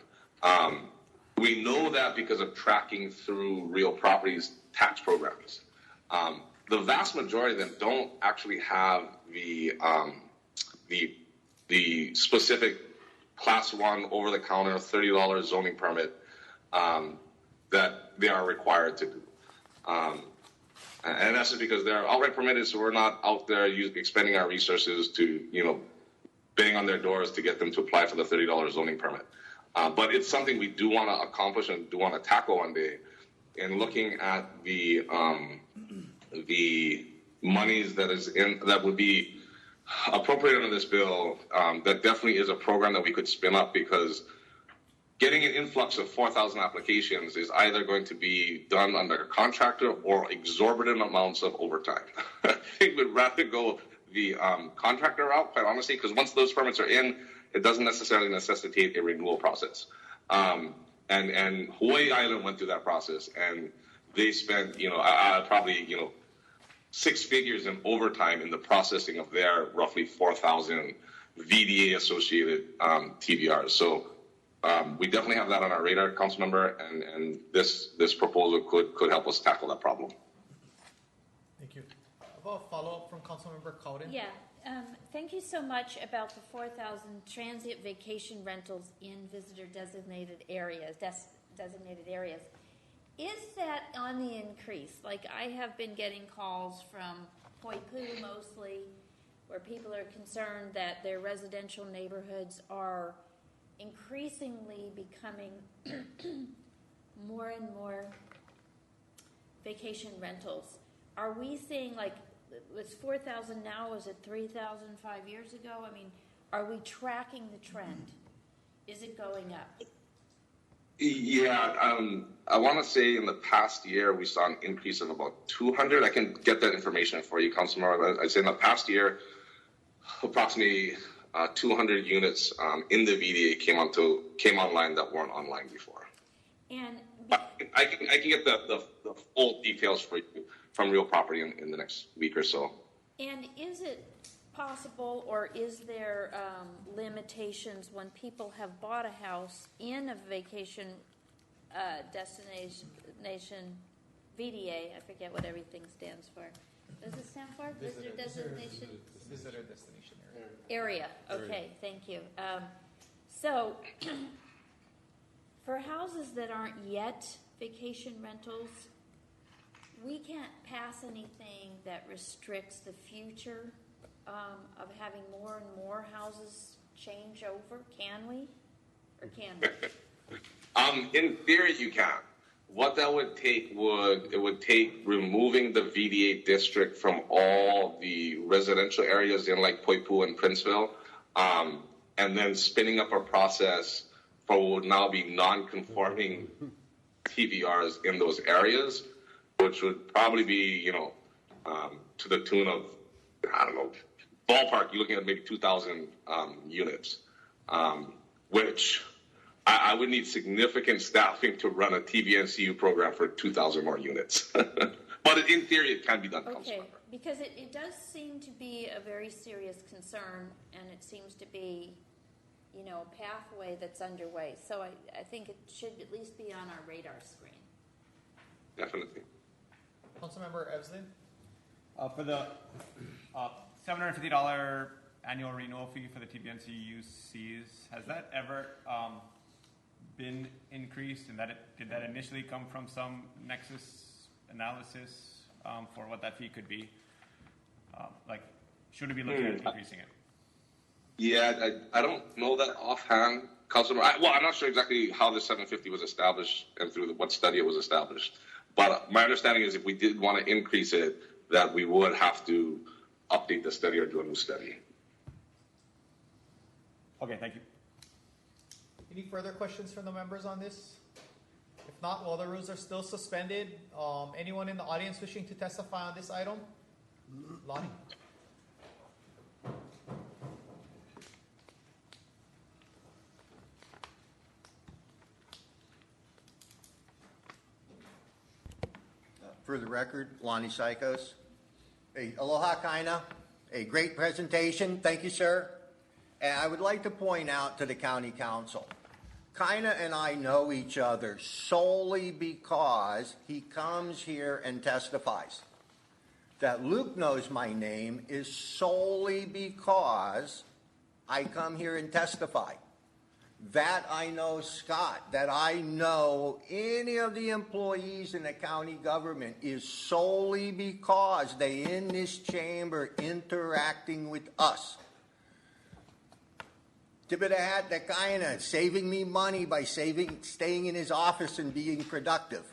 We know that because of tracking through real properties tax programs. The vast majority of them don't actually have the specific Class 1 over-the-counter $30 zoning permit that they are required to do. And that's just because they're outright permitted, so we're not out there expending our resources to, bang on their doors to get them to apply for the $30 zoning permit. But it's something we do want to accomplish and do want to tackle one day. And looking at the monies that would be appropriated in this bill, that definitely is a program that we could spin up, because getting an influx of 4,000 applications is either going to be done under a contractor or exorbitant amounts of overtime. I think we'd rather go the contractor route, quite honestly, because once those permits are in, it doesn't necessarily necessitate a renewal process. And Hawaii Island went through that process, and they spent, probably, 6 figures in overtime in the processing of their roughly 4,000 VDA associated TVRs. So we definitely have that on our radar, Councilmember, and this proposal could help us tackle that problem. Thank you. How about a follow-up from Councilmember Cowden? Yeah. Thank you so much about the 4,000 transient vacation rentals in visitor designated areas. Is that on the increase? Like, I have been getting calls from Poipu mostly, where people are concerned that their residential neighborhoods are increasingly becoming more and more vacation rentals. Are we seeing, like, it was 4,000 now, was it 3,000 5 years ago? I mean, are we tracking the trend? Is it going up? Yeah, I want to say in the past year we saw an increase of about 200. I can get that information for you, Councilmember. I'd say in the past year, approximately 200 units in the VDA came online that weren't online before. And I can get the full details for you from real property in the next week or so. And is it possible, or is there limitations when people have bought a house in a vacation destination VDA? I forget what everything stands for. Does it stand for? Visitor destination? Visitor destination area. Okay, thank you. So, for houses that aren't yet vacation rentals, we can't pass anything that restricts the future of having more and more houses change over. Can we? Or can we? In theory, you can. What that would take would take removing the VDA district from all the residential areas in like Poipu and Princeville, and then spinning up a process for what would now be non-conforming TVRs in those areas, which would probably be, to the tune of, I don't know, ballpark, you're looking at maybe 2,000 units, which I would need significant staffing to run a TVNCU program for 2,000 more units. But in theory, it can be done. Okay, because it does seem to be a very serious concern, and it seems to be, a pathway that's underway. So I think it should at least be on our radar screen. Definitely. Councilmember Evslin? For the $750 annual renewal fee for the TVNCUCs, has that ever been increased? And did that initially come from some nexus analysis for what that fee could be? Should we be looking at increasing it? Yeah, I don't know that offhand, Councilor. I'm not sure exactly how the 750 was established and through what study it was established. But my understanding is if we did want to increase it, that we would have to update the study or do a new study. Okay, thank you. Any further questions from the members on this? If not, while the rules are still suspended, anyone in the audience wishing to testify on this item? Lonnie? For the record, Lonnie Psychos. Hey, aloha kaina. A great presentation. Thank you, sir. And I would like to point out to the county council, Kaina and I know each other solely because he comes here and testifies. That Luke knows my name is solely because I come here and testify. That I know Scott, that I know any of the employees in the county government is solely because they in this chamber interacting with us. Tip of the hat to Kaina, saving me money by staying in his office and being productive.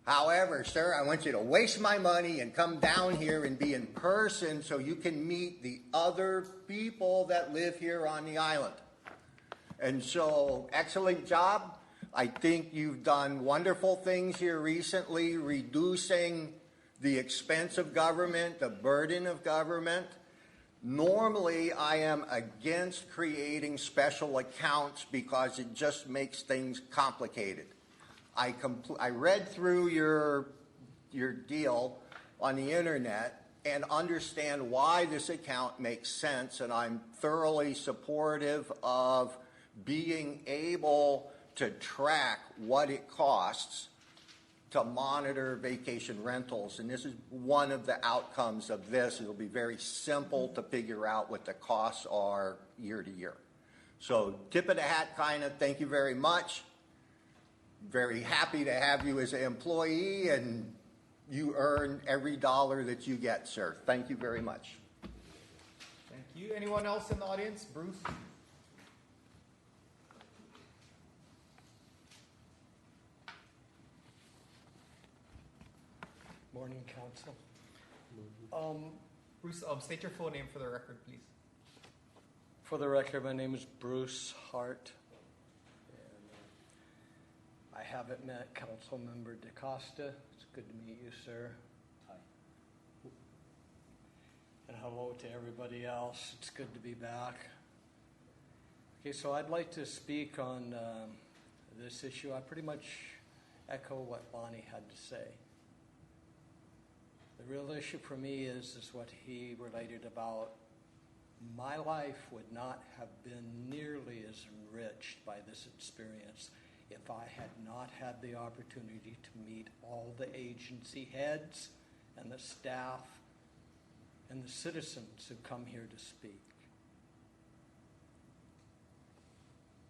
However, sir, I want you to waste my money and come down here and be in person so you can meet the other people that live here on the island. And so, excellent job. I think you've done wonderful things here recently, reducing the expense of government, the burden of government. Normally, I am against creating special accounts because it just makes things complicated. I read through your deal on the internet and understand why this account makes sense, and I'm thoroughly supportive of being able to track what it costs to monitor vacation rentals. And this is one of the outcomes of this. It'll be very simple to figure out what the costs are year to year. So tip of the hat, Kaina, thank you very much. Very happy to have you as an employee, and you earn every dollar that you get, sir. Thank you very much. Thank you. Anyone else in the audience? Bruce? Morning, Council. Bruce, state your full name for the record, please. For the record, my name is Bruce Hart. And, I haven't met Councilmember DaCosta. It's good to meet you, sir. Hi. And hello to everybody else. It's good to be back. Okay, so I'd like to speak on this issue. I pretty much echo what Bonnie had to say. The real issue for me is what he related about my life would not have been nearly as enriched by this experience if I had not had the opportunity to meet all the agency heads and the staff and the citizens who come here to speak.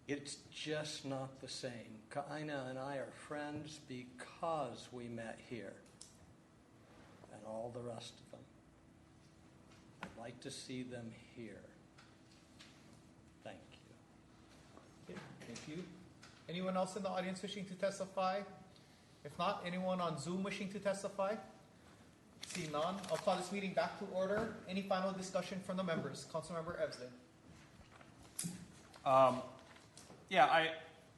It's just not the same. Kaina and I are friends because we met here, and all the rest of them. I'd like to see them here. Thank you. Okay, thank you. Anyone else in the audience wishing to testify? If not, anyone on Zoom wishing to testify? See none, I'll call this meeting back to order. Any final discussion from the members? Councilmember Evslin. Yeah,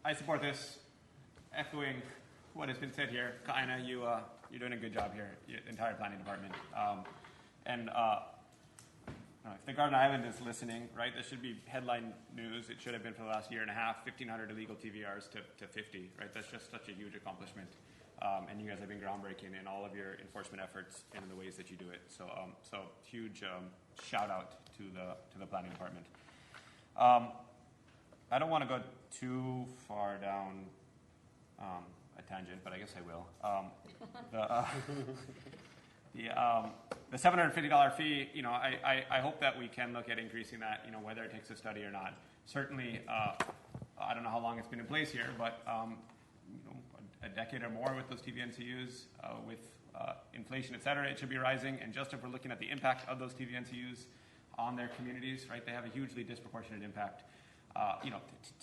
I support this. Echoing what has been said here, Kaina, you're doing a good job here, the entire planning department. If the Garden Island is listening, right, this should be headline news. It should have been for the last year and a half, 1,500 illegal TVRs to 50, right? That's just such a huge accomplishment. And you guys have been groundbreaking in all of your enforcement efforts and in the ways that you do it. So huge shout out to the planning department. I don't want to go too far down a tangent, but I guess I will. The $750 fee, I hope that we can look at increasing that, whether it takes a study or not. Certainly, I don't know how long it's been in place here, but a decade or more with those TVNCUs, with inflation, et cetera, it should be rising. And just if we're looking at the impact of those TVNCUs on their communities, right, they have a hugely disproportionate impact.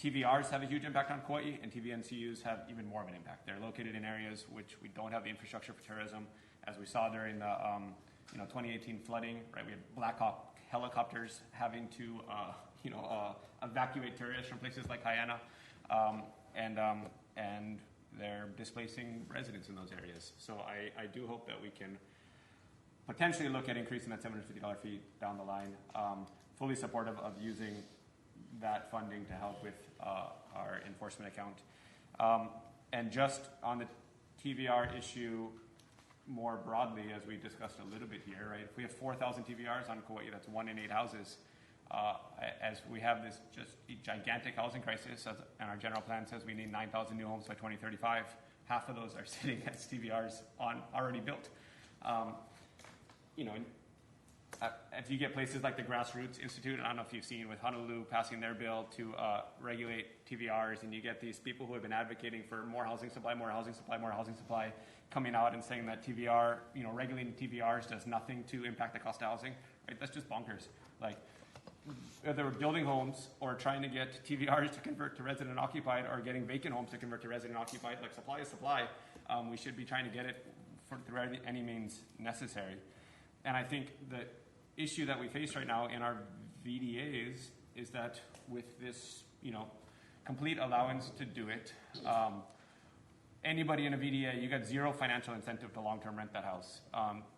TVRs have a huge impact on Kauai, and TVNCUs have even more of an impact. They're located in areas which we don't have the infrastructure for tourism, as we saw during the 2018 flooding. Right, we had Black Hawk helicopters having to evacuate tourists from places like Hyanna, and they're displacing residents in those areas. So I do hope that we can potentially look at increasing that $750 fee down the line. Fully supportive of using that funding to help with our enforcement account. And just on the TVR issue more broadly, as we discussed a little bit here, right? If we have 4,000 TVRs on Kauai, that's 1 in 8 houses. As we have this just gigantic housing crisis, and our general plan says we need 9,000 new homes by 2035, half of those are sitting as TVRs on already built. If you get places like the Grassroots Institute, I don't know if you've seen with Honolulu passing their bill to regulate TVRs, and you get these people who have been advocating for more housing supply, coming out and saying that TVR, regulating TVRs does nothing to impact the cost of housing, right? That's just bonkers. Like, whether we're building homes or trying to get TVRs to convert to resident occupied or getting vacant homes to convert to resident occupied, like supply is supply, we should be trying to get it through any means necessary. And I think the issue that we face right now in our VDAs is that with this, complete allowance to do it, anybody in a VDA, you got zero financial incentive to long-term rent that house.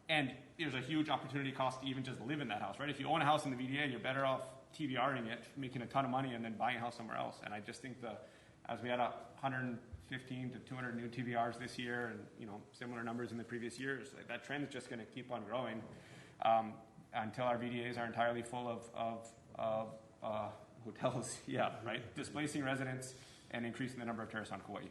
And there's a huge opportunity cost to even just live in that house, right? If you own a house in the VDA, you're better off TVRing it, making a ton of money, and then buying a house somewhere else. And I just think as we had 115 to 200 new TVRs this year, and similar numbers in the previous years, that trend is just going to keep on growing until our VDAs are entirely full of hotels, right? Displacing residents and increasing the number of tourists on Kauai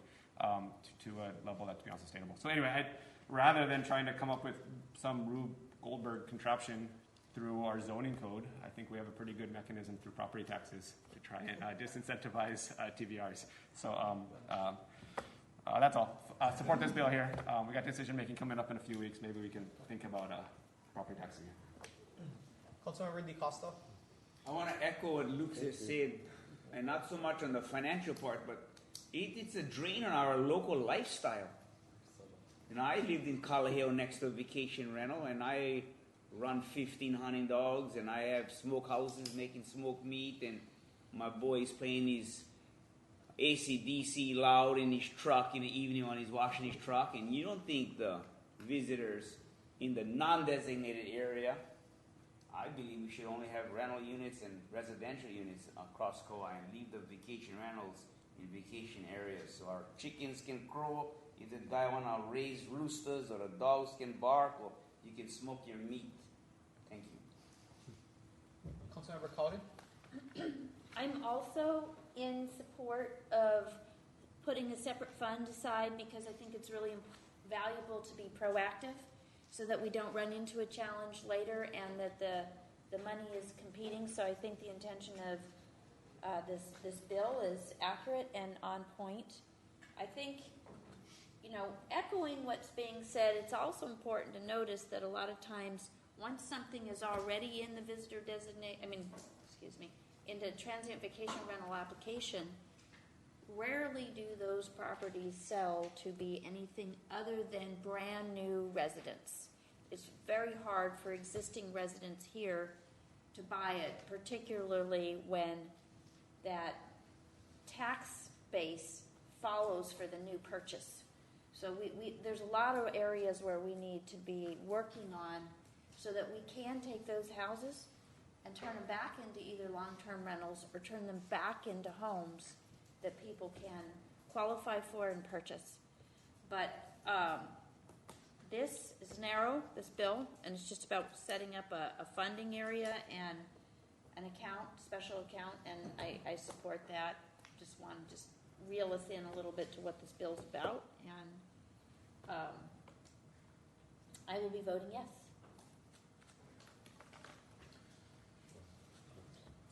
to a level that's beyond sustainable. So anyway, rather than trying to come up with some Rube Goldberg contraption through our zoning code, I think we have a pretty good mechanism through property taxes to try and disincentivize TVRs. So that's all. Support this bill here. We got decision making coming up in a few weeks. Maybe we can think about property tax again. Councilmember DaCosta. I want to echo what Luke has said, and not so much on the financial part, but it's a drain on our local lifestyle. I lived in Kalaheo next to a vacation rental, and I run 15 hunting dogs, and I have smoke houses making smoked meat, and my boy's playing his AC/DC loud in his truck in the evening when he's washing his truck, and you don't think the visitors in the non-designated area, I believe we should only have rental units and residential units across Kauai and leave the vacation rentals in vacation areas so our chickens can crow. If the guy want to raise roosters or the dogs can bark, or you can smoke your meat. Thank you. Councilmember Cowden? I'm also in support of putting a separate fund aside because I think it's really valuable to be proactive so that we don't run into a challenge later and that the money is competing. So I think the intention of this bill is accurate and on point. I think, echoing what's being said, it's also important to notice that a lot of times once something is already in the visitor in the transient vacation rental application, rarely do those properties sell to be anything other than brand new residents. It's very hard for existing residents here to buy it, particularly when that tax base follows for the new purchase. So there's a lot of areas where we need to be working on so that we can take those houses and turn them back into either long-term rentals or turn them back into homes that people can qualify for and purchase. But this is narrow, this bill, and it's just about setting up a funding area and an account, special account, and I support that. Just want to reel us in a little bit to what this bill's about, and I will be voting yes.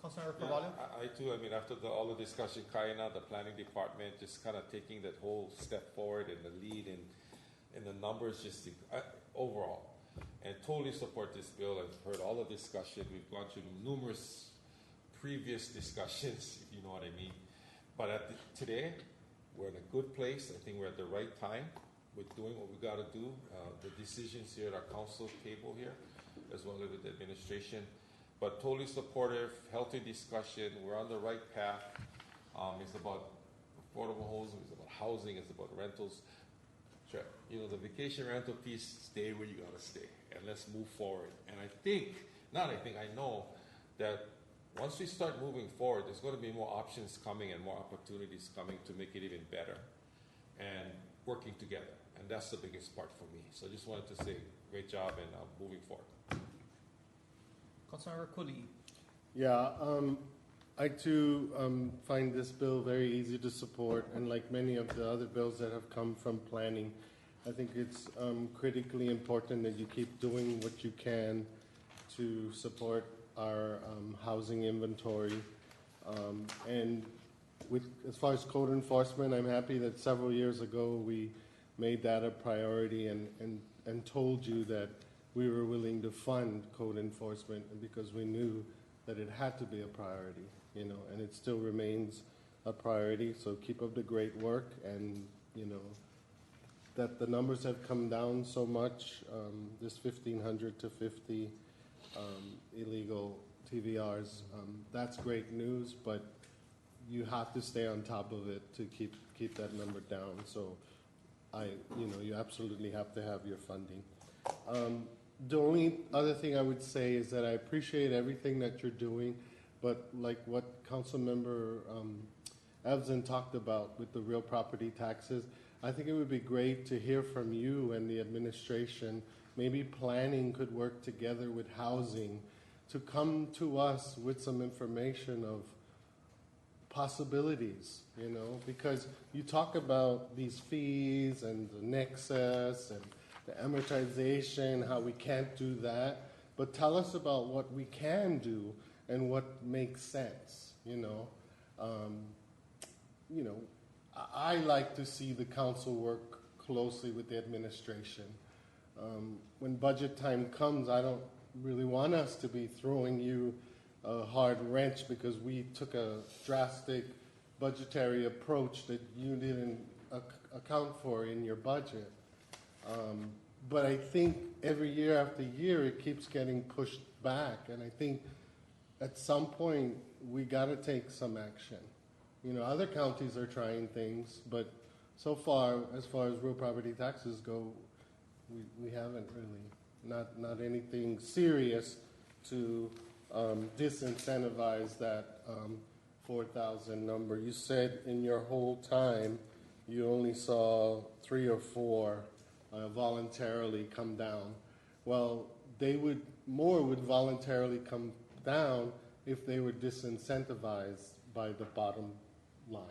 Councilmember Carvalho? I too, after all the discussion, Kaina, the planning department, just kind of taking that whole step forward and the lead and the numbers just overall. And totally support this bill. I've heard all the discussion. We've gone through numerous previous discussions, if you know what I mean. But today, we're in a good place. I think we're at the right time. We're doing what we got to do. The decisions here at our council table here, as well as with the administration. But totally supportive, healthy discussion. We're on the right path. It's about affordable homes. It's about housing. It's about rentals. The vacation rental piece, stay where you got to stay. And let's move forward. And I know that once we start moving forward, there's going to be more options coming and more opportunities coming to make it even better and working together. And that's the biggest part for me. So I just wanted to say great job and moving forward. Councilmember Cooley. Yeah, I too find this bill very easy to support, and like many of the other bills that have come from planning, I think it's critically important that you keep doing what you can to support our housing inventory. And as far as code enforcement, I'm happy that several years ago we made that a priority and told you that we were willing to fund code enforcement because we knew that it had to be a priority, and it still remains a priority. So keep up the great work, and that the numbers have come down so much, this 1,500 to 50 illegal TVRs, that's great news, but you have to stay on top of it to keep that number down. So you absolutely have to have your funding. The only other thing I would say is that I appreciate everything that you're doing, but like what Councilmember Evson talked about with the real property taxes, I think it would be great to hear from you and the administration. Maybe planning could work together with housing to come to us with some information of possibilities, because you talk about these fees and the nexus and the amortization, how we can't do that, but tell us about what we can do and what makes sense, I like to see the council work closely with the administration. When budget time comes, I don't really want us to be throwing you a hard wrench because we took a drastic budgetary approach that you didn't account for in your budget. but I think every year after year, it keeps getting pushed back, and I think at some point, we gotta take some action. You know, other counties are trying things, but so far as real property taxes go, we haven't really, not anything serious to disincentivize that 4,000 number. You said in your whole time, you only saw 3 or 4 voluntarily come down. Well, more would voluntarily come down if they were disincentivized by the bottom line.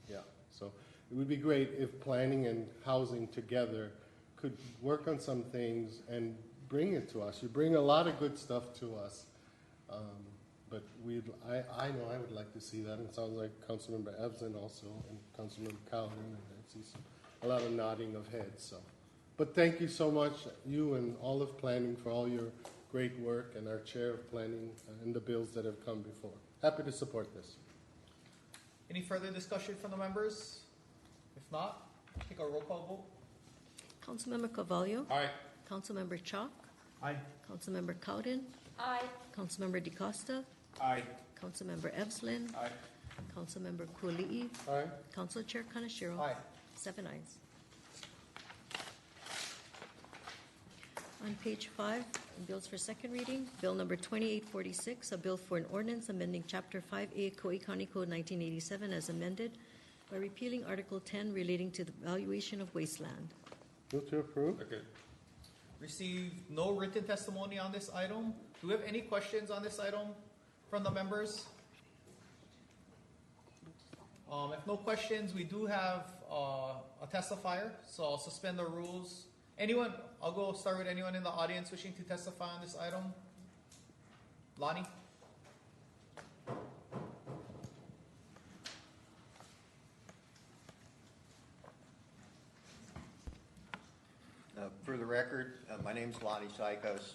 Yeah, so it would be great if planning and housing together could work on some things and bring it to us. You bring a lot of good stuff to us, but I know I would like to see that, and it sounds like Councilmember Ebsen also, and Councilmember Cowden, and I see a lot of nodding of heads. So, but thank you so much, you and all of planning, for all your great work, and our chair of planning and the bills that have come before. Happy to support this. Any further discussion from the members? If not, take a roll call vote. Councilmember Carvalho? Aye. Councilmember Chalk? Aye. Councilmember Cowden? Aye. Councilmember DeCosta? Aye. Councilmember Ebslin? Aye. Councilmember Kuali'i? Aye. Council Chair Kanashiro? Aye. 7 ayes. On page 5, bills for second reading, Bill number 2846, a bill for an ordinance amending Chapter 5A Kauai County Code 1987 as amended by repealing Article 10 relating to the valuation of wasteland. Move to approve. Okay. Received no written testimony on this item. Do we have any questions on this item from the members? If no questions, we do have a testifier, so I'll suspend the rules. Anyone, I'll start with anyone in the audience wishing to testify on this item. Lonnie? For the record, my name's Lonnie Sykos.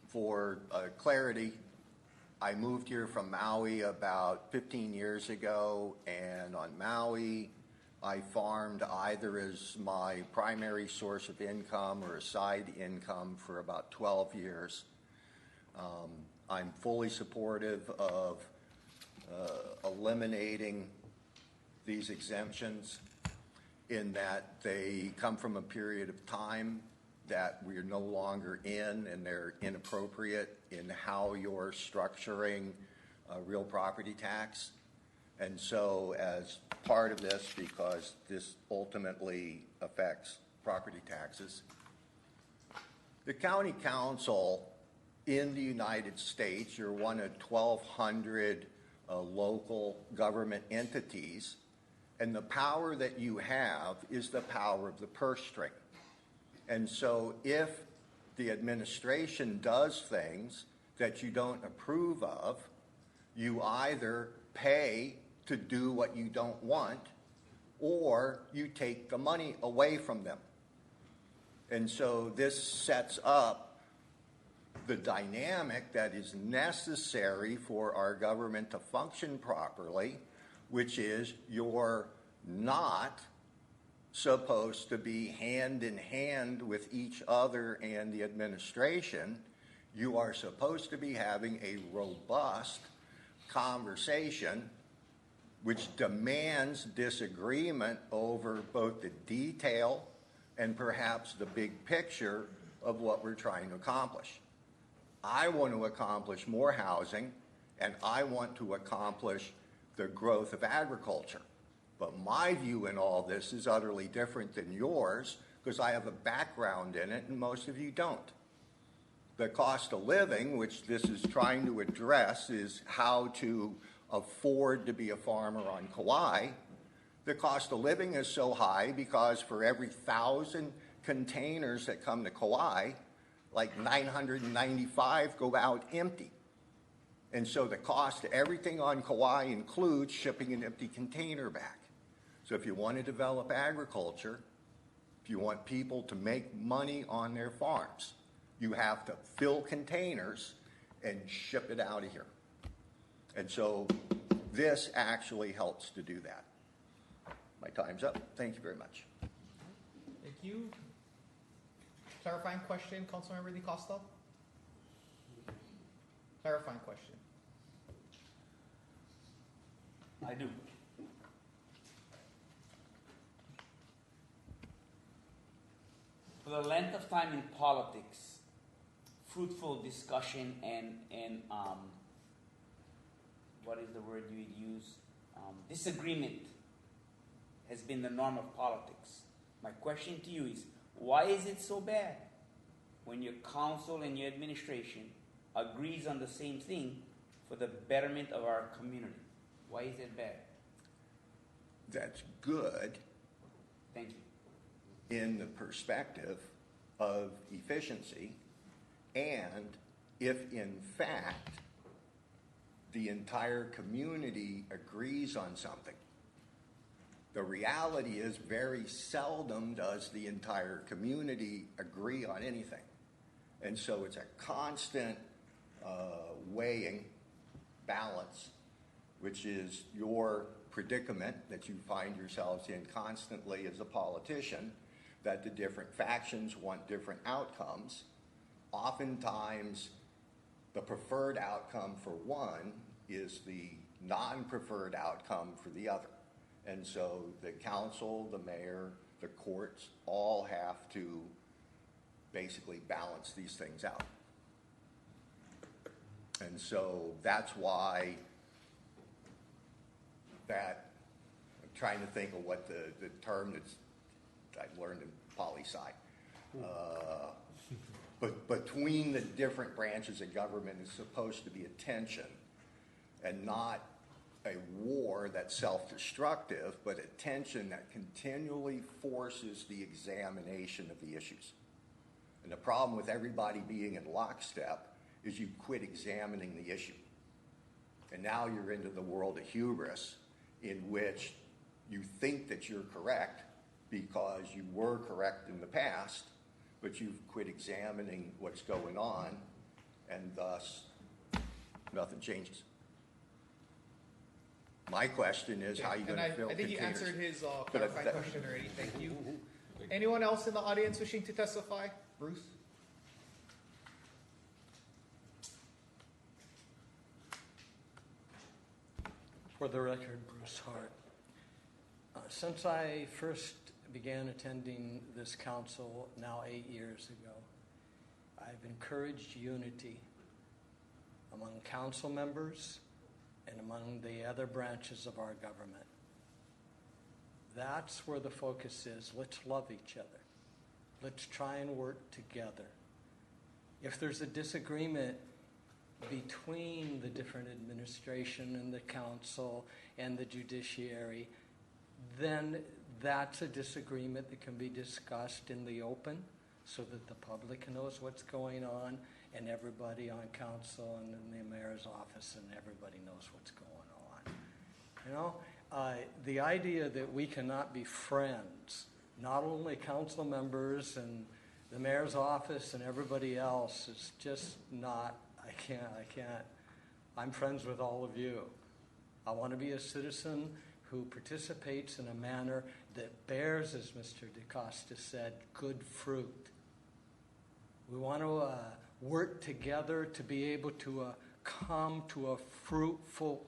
For clarity, I moved here from Maui about 15 years ago, and on Maui, I farmed either as my primary source of income or a side income for about 12 years. I'm fully supportive of eliminating these exemptions in that they come from a period of time that we're no longer in, and they're inappropriate in how you're structuring real property tax. And so as part of this, because this ultimately affects property taxes, the county council in the United States, you're one of 1,200 local government entities, and the power that you have is the power of the purse string. And so if the administration does things that you don't approve of, you either pay to do what you don't want, or you take the money away from them. And so this sets up the dynamic that is necessary for our government to function properly, which is you're not supposed to be hand in hand with each other and the administration. You are supposed to be having a robust conversation which demands disagreement over both the detail and perhaps the big picture of what we're trying to accomplish. I want to accomplish more housing, and I want to accomplish the growth of agriculture. But my view in all this is utterly different than yours, because I have a background in it and most of you don't. The cost of living, which this is trying to address, is how to afford to be a farmer on Kauai. The cost of living is so high because for every 1,000 containers that come to Kauai, like 995 go out empty. And so the cost of everything on Kauai includes shipping an empty container back. So if you want to develop agriculture, if you want people to make money on their farms, you have to fill containers and ship it out of here. And so this actually helps to do that. My time's up. Thank you very much. Thank you. Clarifying question, Councilmember DeCosta? Clarifying question. I do. For the length of time in politics, fruitful discussion and what is the word you would use? Disagreement has been the norm of politics. My question to you is, why is it so bad when your council and your administration agrees on the same thing for the betterment of our community? Why is it bad? That's good. Thank you. In the perspective of efficiency, and if in fact the entire community agrees on something. The reality is very seldom does the entire community agree on anything. And so it's a constant weighing balance, which is your predicament that you find yourselves in constantly as a politician, that the different factions want different outcomes. Oftentimes, the preferred outcome for one is the non-preferred outcome for the other. And so the council, the mayor, the courts all have to basically balance these things out. And so that's why that, I'm trying to think of what the term that's I've learned in poli-sci. But between the different branches of government is supposed to be a tension and not a war that's self-destructive, but a tension that continually forces the examination of the issues. And the problem with everybody being in lockstep is you quit examining the issue. And now you're into the world of hubris in which you think that you're correct because you were correct in the past, but you've quit examining what's going on, and thus nothing changes. My question is, how are you going to fill I think containers? you answered his clarifying question already. Thank you. Anyone else in the audience wishing to testify? Bruce? For the record, Bruce Hart. Since I first began attending this council now 8 years ago, I've encouraged unity among council members and among the other branches of our government. That's where the focus is. Let's love each other. Let's try and work together. If there's a disagreement between the different administration and the council and the judiciary, then that's a disagreement that can be discussed in the open so that the public knows what's going on, and everybody on council and in the mayor's office and everybody knows what's going on. You know, the idea that we cannot be friends, not only council members and the mayor's office and everybody else, is just not, I can't. I'm friends with all of you. I want to be a citizen who participates in a manner that bears, as Mr. DeCosta said, good fruit. We want to work together to be able to come to a fruitful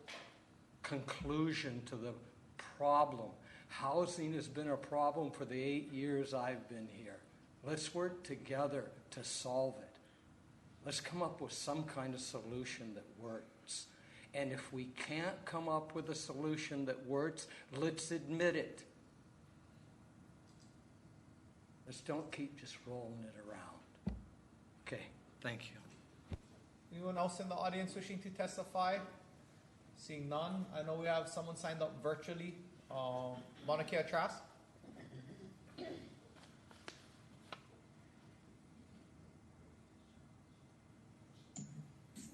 conclusion to the problem. Housing has been a problem for the 8 years I've been here. Let's work together to solve it. Let's come up with some kind of solution that works. And if we can't come up with a solution that works, let's admit it. Let's don't keep just rolling it around. Okay, thank you. Anyone else in the audience wishing to testify? Seeing none, I know we have someone signed up virtually. Monica Trask?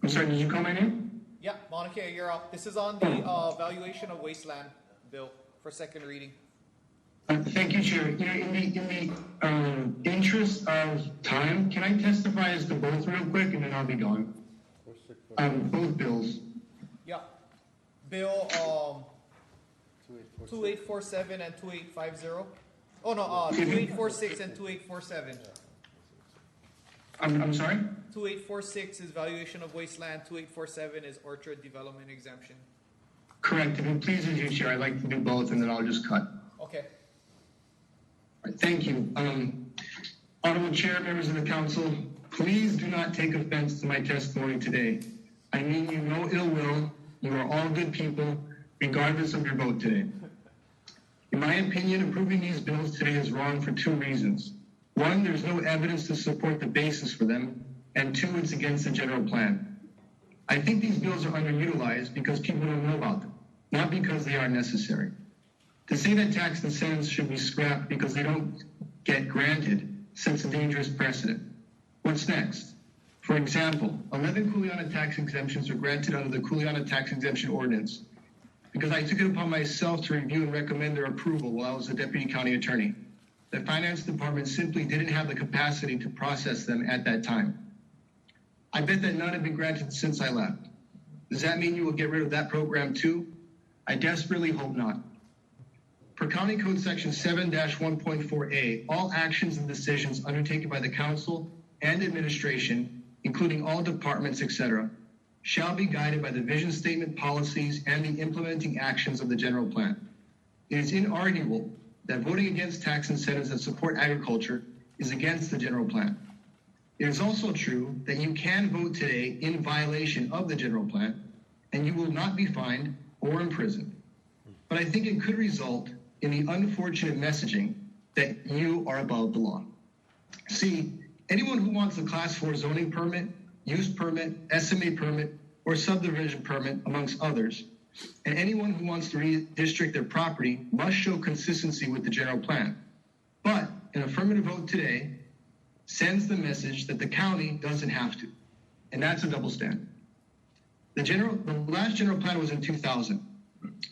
I'm sorry, did you call my name? Yeah, Monica, you're up. This is on the valuation of Wasteland bill for second reading. Thank you, Chair. You know, in the interest of time, can I testify as to both real quick, and then I'll be gone? Both bills. Yeah. Bill 2847 and 2850. Oh, no, 2846 and 2847. I'm sorry? 2846 is valuation of wasteland, 2847 is orchard development exemption. Correct. If it pleases you, Chair, I'd like to do both, and then I'll just cut. Okay. All right, thank you. Honorable Chair, members of the council, please do not take offense to my testimony today. I mean you no ill will. You are all good people, regardless of your vote today. In my opinion, approving these bills today is wrong for two reasons. One, there's no evidence to support the basis for them, and two, it's against the general plan. I think these bills are underutilized because people don't know about them, not because they are necessary. To say that tax incentives should be scrapped because they don't get granted sets a dangerous precedent. What's next? For example, 11 Kukuyola tax exemptions were granted under the Kukuyola tax exemption ordinance because I took it upon myself to review and recommend their approval while I was a deputy county attorney. The finance department simply didn't have the capacity to process them at that time. I bet that none have been granted since I left. Does that mean you will get rid of that program too? I desperately hope not. Per County Code Section 7-1.4a, all actions and decisions undertaken by the council and administration, including all departments, etc., shall be guided by the vision statement, policies, and the implementing actions of the general plan. It is inarguable that voting against tax incentives that support agriculture is against the general plan. It is also true that you can vote today in violation of the general plan, and you will not be fined or imprisoned. But I think it could result in the unfortunate messaging that you are above the law. See, anyone who wants a Class 4 zoning permit, use permit, SMA permit, or subdivision permit, amongst others, and anyone who wants to redistrict their property must show consistency with the general plan. But an affirmative vote today sends the message that the county doesn't have to, and that's a double standard. The last general plan was in 2000.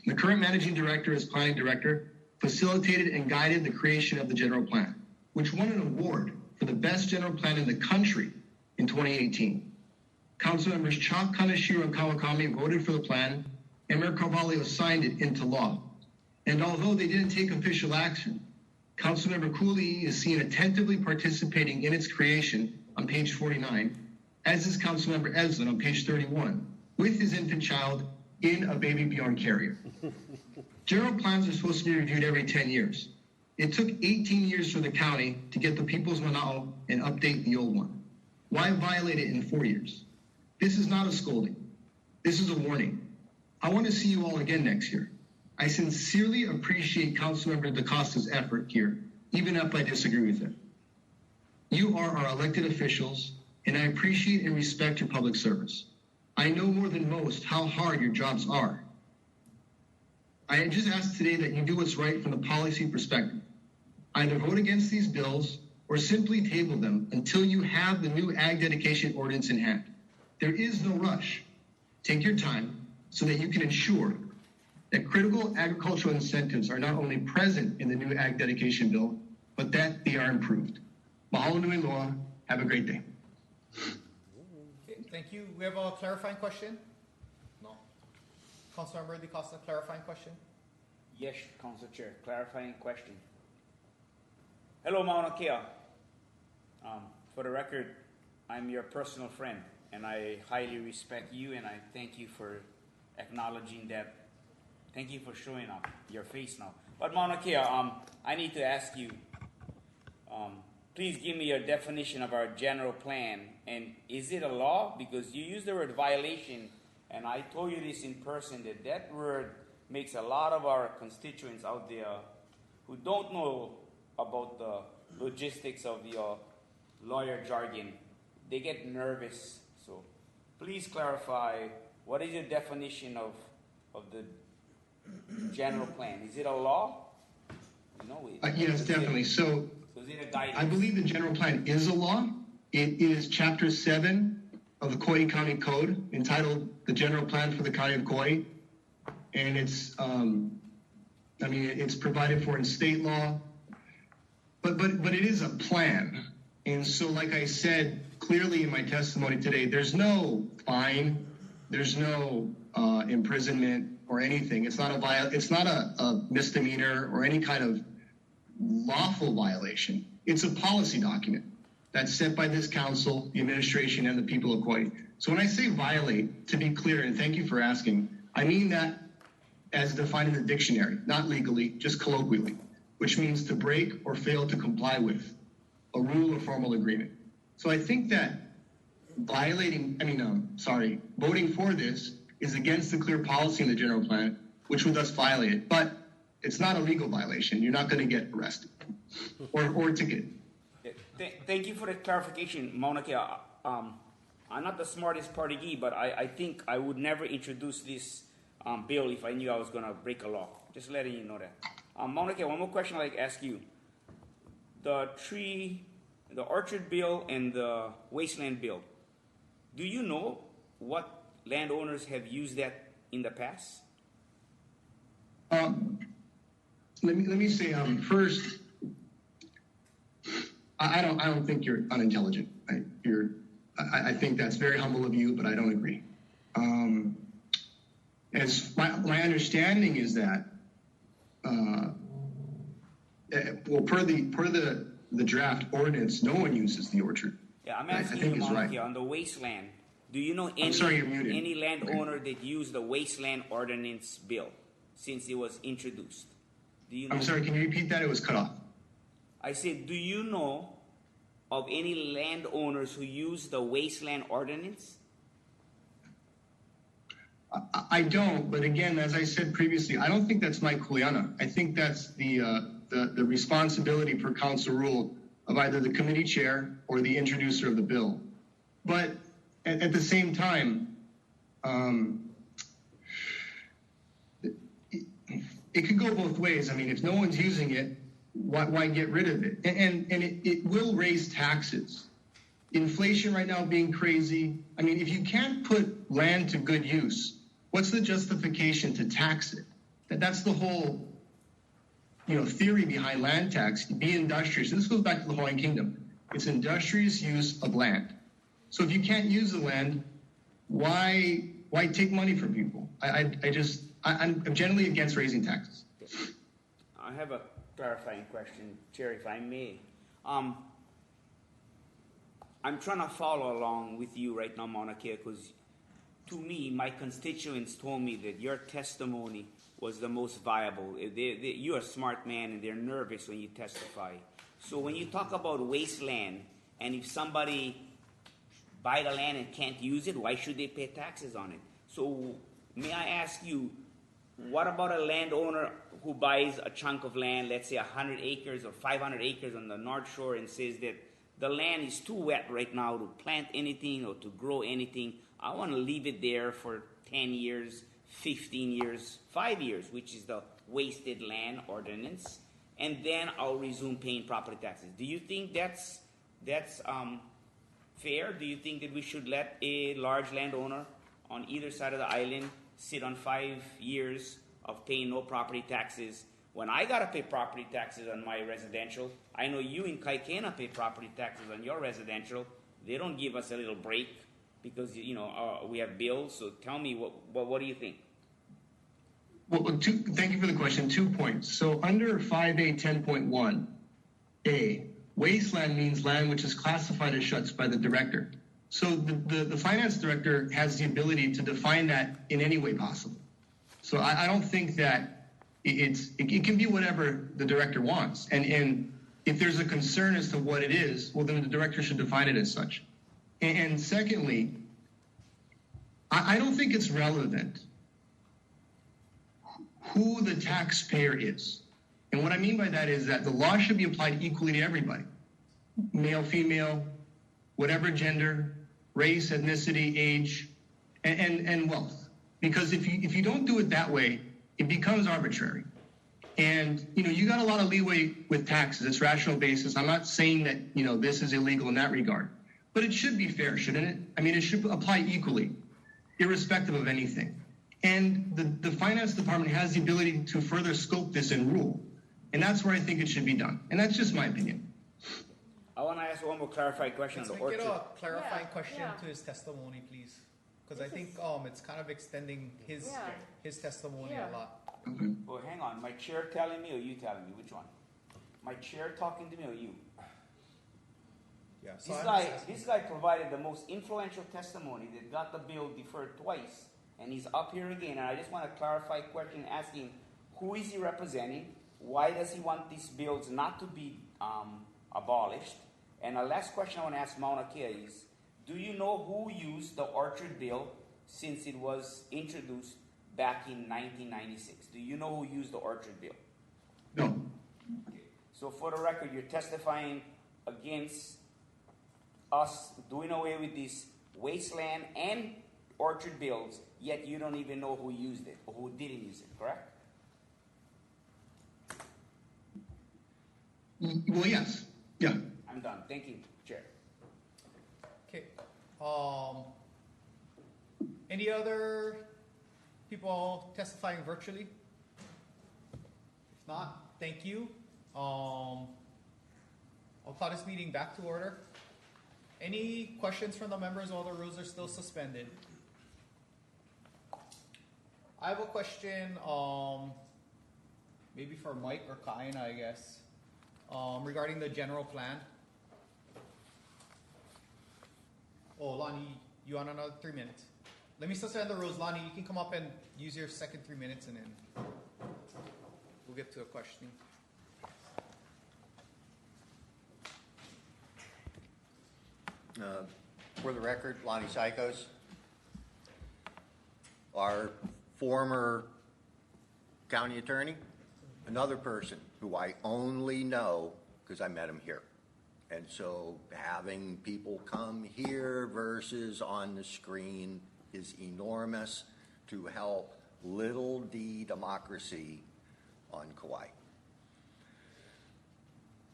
The current managing director as planning director facilitated and guided the creation of the general plan, which won an award for the best general plan in the country in 2018. Council members Chalk, Kaneshiro, and Kawakami voted for the plan, and Mayor Carvalho signed it into law. And although they didn't take official action, Councilmember Cooley is seen attentively participating in its creation on page 49, as is Councilmember Eslin on page 31, with his infant child in a baby Bjorn carrier. General plans are supposed to be reviewed every 10 years. It took 18 years for the county to get the People's Manao and update the old one. Why violate it in 4 years? This is not a scolding. This is a warning. I want to see you all again next year. I sincerely appreciate Councilmember DaCosta's effort here, even if I disagree with him. You are our elected officials, and I appreciate and respect your public service. I know more than most how hard your jobs are. I just ask today that you do what's right from the policy perspective. Either vote against these bills or simply table them until you have the new ag dedication ordinance in hand. There is no rush. Take your time so that you can ensure that critical agricultural incentives are not only present in the new ag dedication bill, but that they are improved. Mahalo nui loa. Have a great day. Okay, thank you. We have a clarifying question? No. Councilmember DaCosta, clarifying question? Yes, Council Chair. Clarifying question. Hello, Mauna Kea. For the record, I'm your personal friend, and I highly respect you, and I thank you for acknowledging that. Thank you for showing up your face now. But Mauna Kea, I need to ask you, please give me your definition of our general plan, and is it a law? Because you use the word violation, and I told you this in person, that that word makes a lot of our constituents out there who don't know about the logistics of the lawyer jargon. They get nervous. So please clarify, what is your definition of the general plan? Is it a law? No. Yes, definitely. So is it a guidance? I believe the general plan is a law. It is Chapter 7 of the Kauai County Code, entitled the General Plan for the County of Kauai. And it's, it's provided for in state law. But it is a plan. And so, like I said clearly in my testimony today, there's no fine, there's no imprisonment or anything. It's not a misdemeanor or any kind of lawful violation. It's a policy document that's set by this council, the administration, and the people of Kauai. So when I say violate, to be clear, and thank you for asking, I mean that as defined in the dictionary, not legally, just colloquially, which means to break or fail to comply with a rule or formal agreement. So I think that voting for this is against the clear policy in the general plan, which would thus violate it. But it's not a legal violation. You're not going to get arrested or ticketed. Thank you for the clarification, Mauna Kea. I'm not the smartest party, but I think I would never introduce this bill if I knew I was going to break a law. Just letting you know that. Mauna Kea, one more question I'd like to ask you. The orchard bill and the wasteland bill, do you know what landowners have used that in the past? Let me say first, I don't think you're unintelligent. I think that's very humble of you, but I don't agree. As my understanding is that, per the draft ordinance, no one uses the orchard. Yeah, I'm asking you, Mauna Kea, on the wasteland. Do you know any landowner that used the wasteland ordinance bill since it was introduced? Do you know? I'm sorry, can you repeat that? It was cut off. I said, do you know of any landowners who use the wasteland ordinance? I don't, but again, as I said previously, I don't think that's my kuleana. I think that's the responsibility per council rule of either the committee chair or the introducer of the bill. But at the same time, it could go both ways. I mean, if no one's using it, why get rid of it? And it will raise taxes. Inflation right now being crazy. I mean, if you can't put land to good use, what's the justification to tax it? That's the whole, theory behind land tax. Be industrious. This goes back to the Hawaiian Kingdom. It's industrious use of land. So if you can't use the land, why take money from people? I'm generally against raising taxes. I have a clarifying question, Chair, if I may. I'm trying to follow along with you right now, Mauna Kea, because to me, my constituents told me that your testimony was the most viable. You're a smart man, and they're nervous when you testify. So when you talk about wasteland, and if somebody buy the land and can't use it, why should they pay taxes on it? So may I ask you, what about a landowner who buys a chunk of land, let's say 100 acres or 500 acres on the North Shore, and says that the land is too wet right now to plant anything or to grow anything. I want to leave it there for 10 years, 15 years, 5 years, which is the wasted land ordinance, and then I'll resume paying property taxes. Do you think that's fair? Do you think that we should let a large landowner on either side of the island sit on 5 years of paying no property taxes? When I gotta pay property taxes on my residential, I know you in Kaikena pay property taxes on your residential. They don't give us a little break because we have bills. So tell me, what do you think? Well, thank you for the question. 2 points. So under 5A 10.1A, wasteland means land which is classified as such by the director. So the finance director has the ability to define that in any way possible. So I don't think that it can be whatever the director wants. And if there's a concern as to what it is, well, then the director should define it as such. And secondly, I don't think it's relevant who the taxpayer is. And what I mean by that is that the law should be applied equally to everybody. Male, female, whatever gender, race, ethnicity, age, and wealth. Because if you don't do it that way, it becomes arbitrary. And, you got a lot of leeway with taxes. It's rational basis. I'm not saying that, this is illegal in that regard. But it should be fair, shouldn't it? I mean, it should apply equally, irrespective of anything. And the finance department has the ability to further scope this in rule. And that's where I think it should be done. And that's just my opinion. I want to ask one more clarifying question. Let's make it a clarifying question to his testimony, please. Because I think it's kind of extending his testimony a lot. Well, hang on. My chair telling me or you telling me? Which one? My chair talking to me or you? Yeah. So This guy provided the most influential testimony that got the bill deferred twice, and he's up here again. And I just want to clarify question, asking who is he representing? Why does he want these bills not to be abolished? And the last question I want to ask Mauna Kea is, do you know who used the Orchard bill since it was introduced back in 1996? Do you know who used the Orchard bill? No. Okay. So for the record, you're testifying against us doing away with these Wasteland and Orchard bills, yet you don't even know who used it or who didn't use it, correct? Well, yes. Yeah. I'm done. Thank you, Chair. Okay. Any other people testifying virtually? If not, thank you. I'll call this meeting back to order. Any questions from the members while the rules are still suspended? I have a question, maybe for Mike or Kaina, I guess, regarding the general plan. Oh, Lonnie, you want another 3 minutes? Let me suspend the rules. Lonnie, you can come up and use your second 3 minutes, and then we'll get to a questioning. For the record, Lonnie Psychos, our former county attorney, another person who I only know because I met him here. And so having people come here versus on the screen is enormous to help little d democracy on Kauai.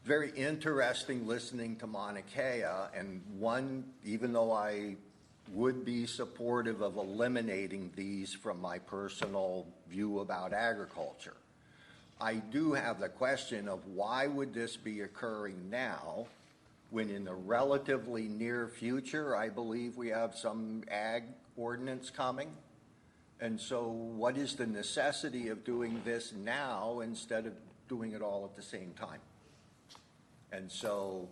Very interesting listening to Mauna Kea, and one, even though I would be supportive of eliminating these from my personal view about agriculture, I do have the question of why would this be occurring now when in the relatively near future I believe we have some ag ordinance coming? And so what is the necessity of doing this now instead of doing it all at the same time? And so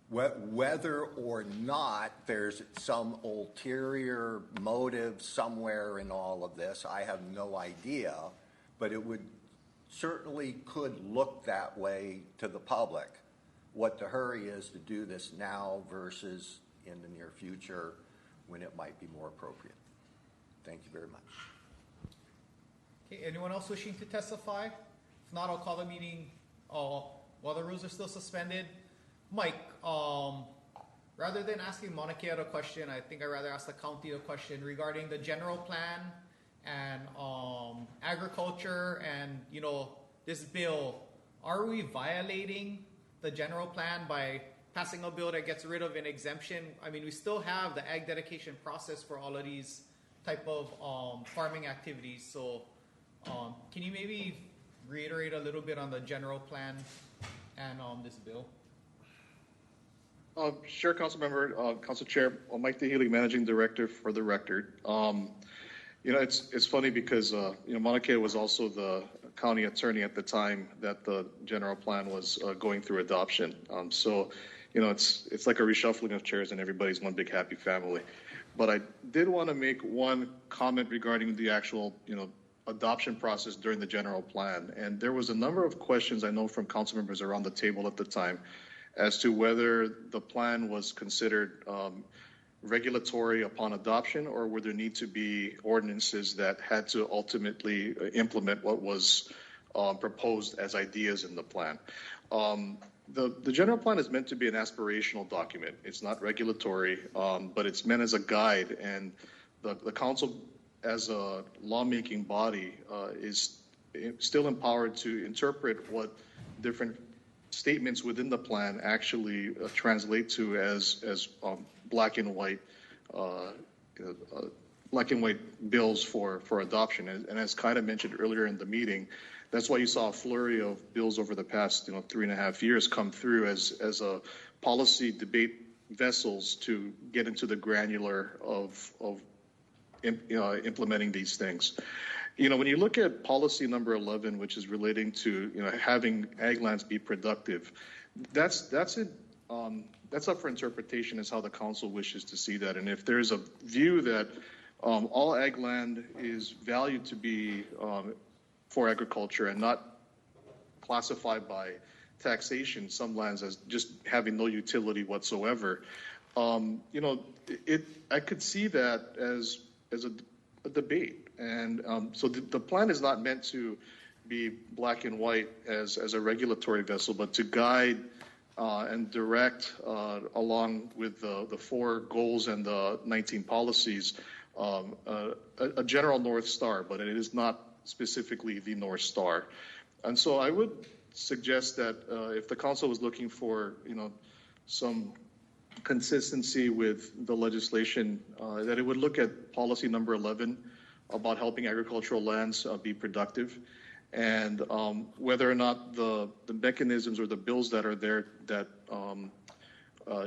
whether or not there's some ulterior motive somewhere in all of this, I have no idea, but it would certainly could look that way to the public, what the hurry is to do this now versus in the near future when it might be more appropriate. Thank you very much. Okay, anyone else wishing to testify? If not, I'll call the meeting while the rules are still suspended. Mike, rather than asking Mauna Kea a question, I think I'd rather ask the county a question regarding the general plan and agriculture and, you know, this bill. Are we violating the general plan by passing a bill that gets rid of an exemption? I mean, we still have the ag dedication process for all of these type of farming activities. So can you maybe reiterate a little bit on the general plan and this bill? Sure, Council Member, Council Chair, Mike DeHealy, Managing Director for the record. You know, it's funny because you know, Mauna Kea was also the county attorney at the time that the general plan was going through adoption. So, you know, it's like a reshuffling of chairs and everybody's one big happy family. But I did want to make one comment regarding the actual, you know, adoption process during the general plan. And there was a number of questions I know from council members around the table at the time as to whether the plan was considered regulatory upon adoption, or would there need to be ordinances that had to ultimately implement what was proposed as ideas in the plan. The general plan is meant to be an aspirational document. It's not regulatory, but it's meant as a guide, and the council as a lawmaking body is still empowered to interpret what different statements within the plan actually translate to as black and white bills for adoption. And as Kaida mentioned earlier in the meeting, that's why you saw a flurry of bills over the past 3.5 years come through as a policy debate vessels to get into the granular of implementing these things. When you look at policy number 11, which is relating to, having ag lands be productive, that's up for interpretation as how the council wishes to see that. And if there's a view that all ag land is valued to be for agriculture and not classified by taxation, some lands as just having no utility whatsoever, I could see that as a debate. And so the plan is not meant to be black and white as a regulatory vessel, but to guide and direct along with the 4 goals and the 19 policies, a general North Star, but it is not specifically the North Star. And so I would suggest that if the council was looking for, some consistency with the legislation, that it would look at policy number 11 about helping agricultural lands be productive, and whether or not the mechanisms or the bills that are there that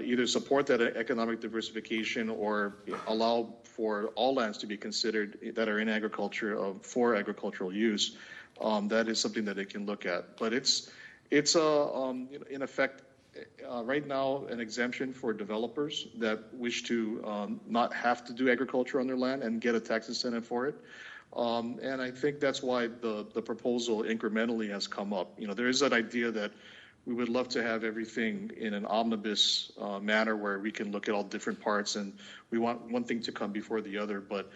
either support that economic diversification or allow for all lands to be considered that are in agriculture for agricultural use, that is something that it can look at. But it's in effect right now an exemption for developers that wish to not have to do agriculture on their land and get a tax incentive for it. And I think that's why the proposal incrementally has come up. There is an idea that we would love to have everything in an omnibus manner where we can look at all different parts, and we want one thing to come before the other. But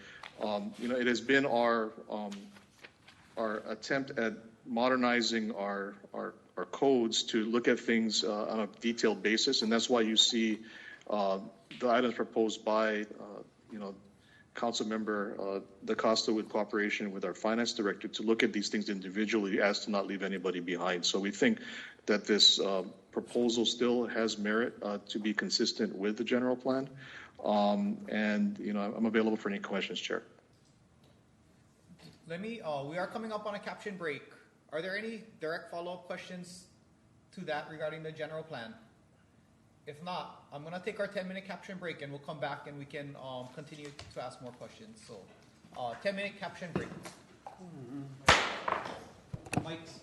it has been our attempt at modernizing our codes to look at things on a detailed basis, and that's why you see the items proposed by Councilmember DaCosta with cooperation with our finance director to look at these things individually as to not leave anybody behind. So we think that this proposal still has merit to be consistent with the general plan. And I'm available for any questions, Chair. We are coming up on a caption break. Are there any direct follow-up questions to that regarding the general plan? If not, I'm going to take our 10-minute caption break and we'll come back and we can continue to ask more questions. So, 10-minute caption break. Mics.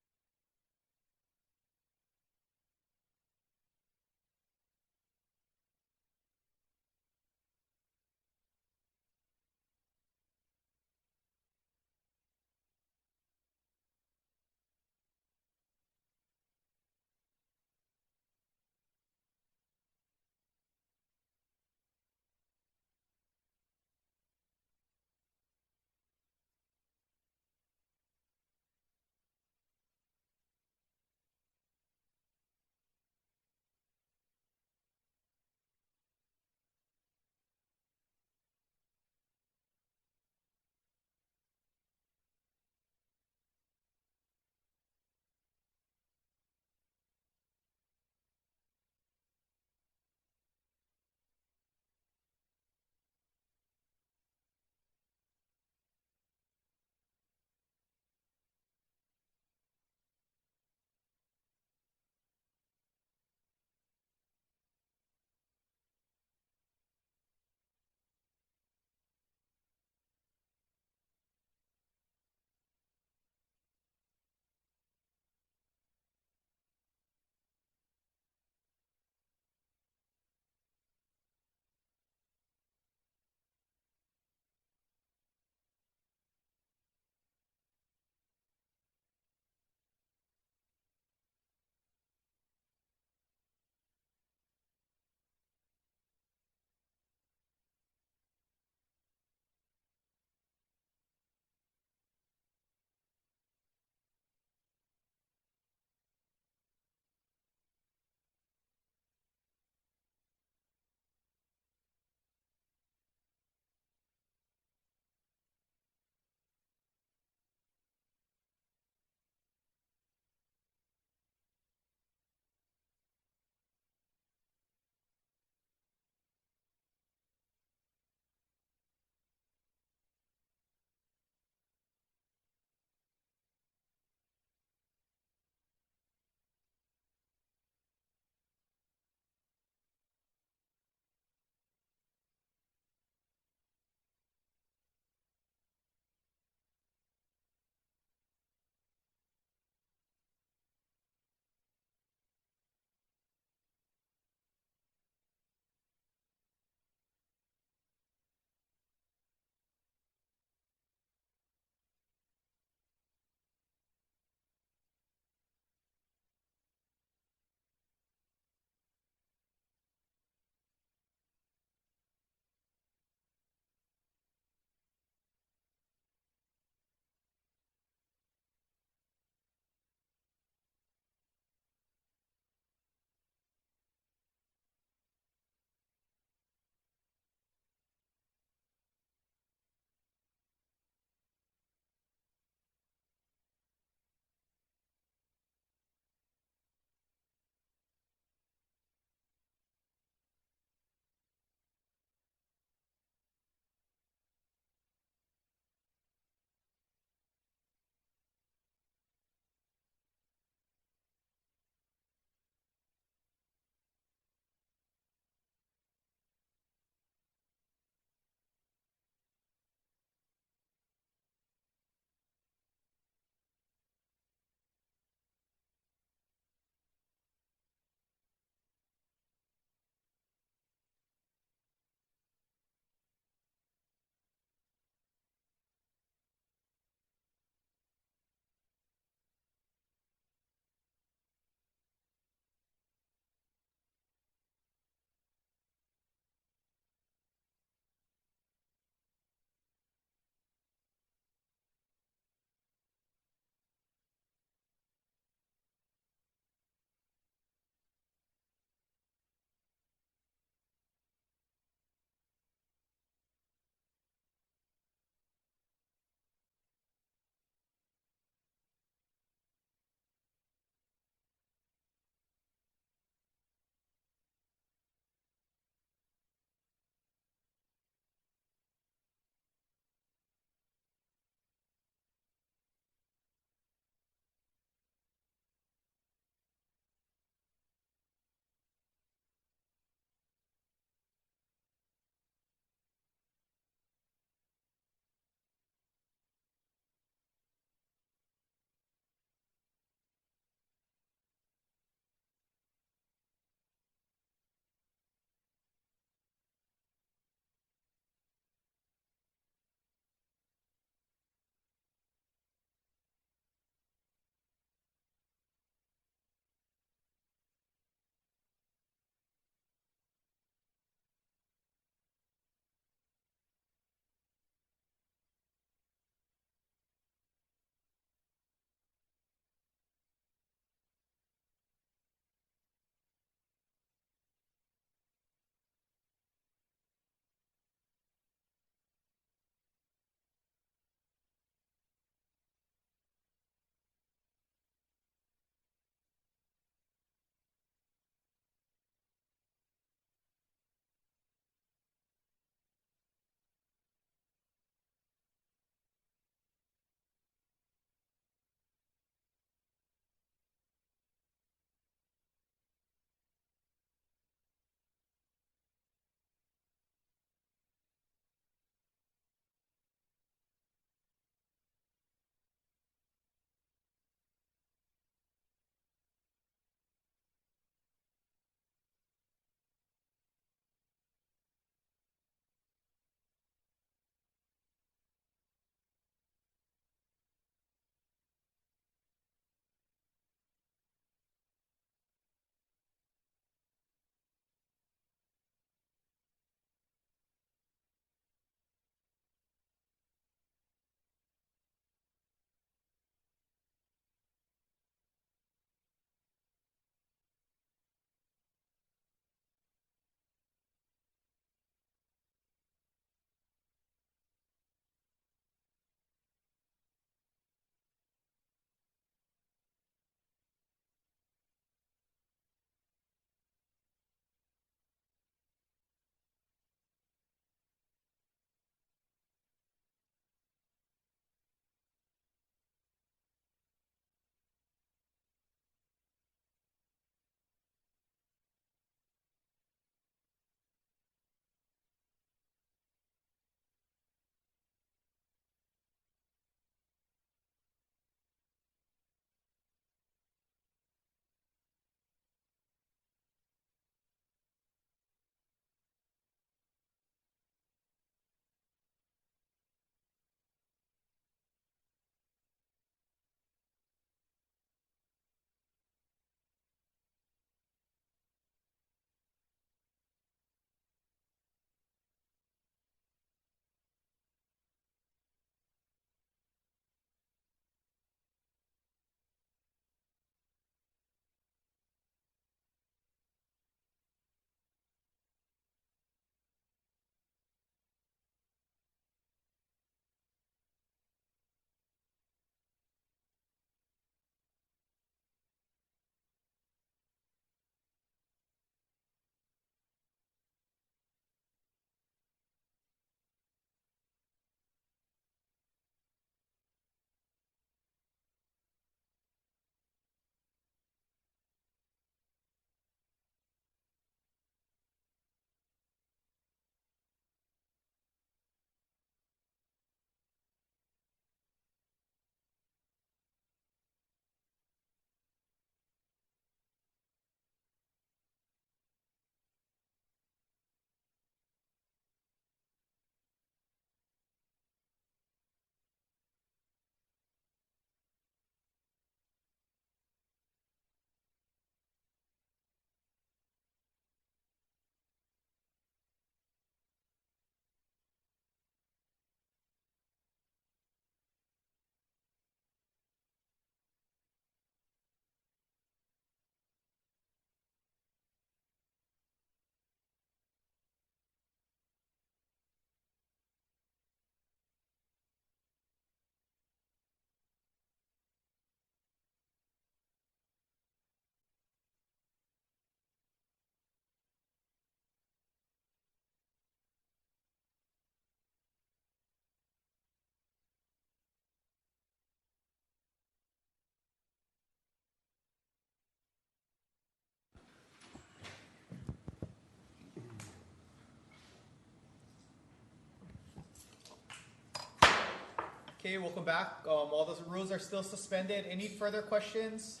Okay, welcome back. All the rules are still suspended. Any further questions?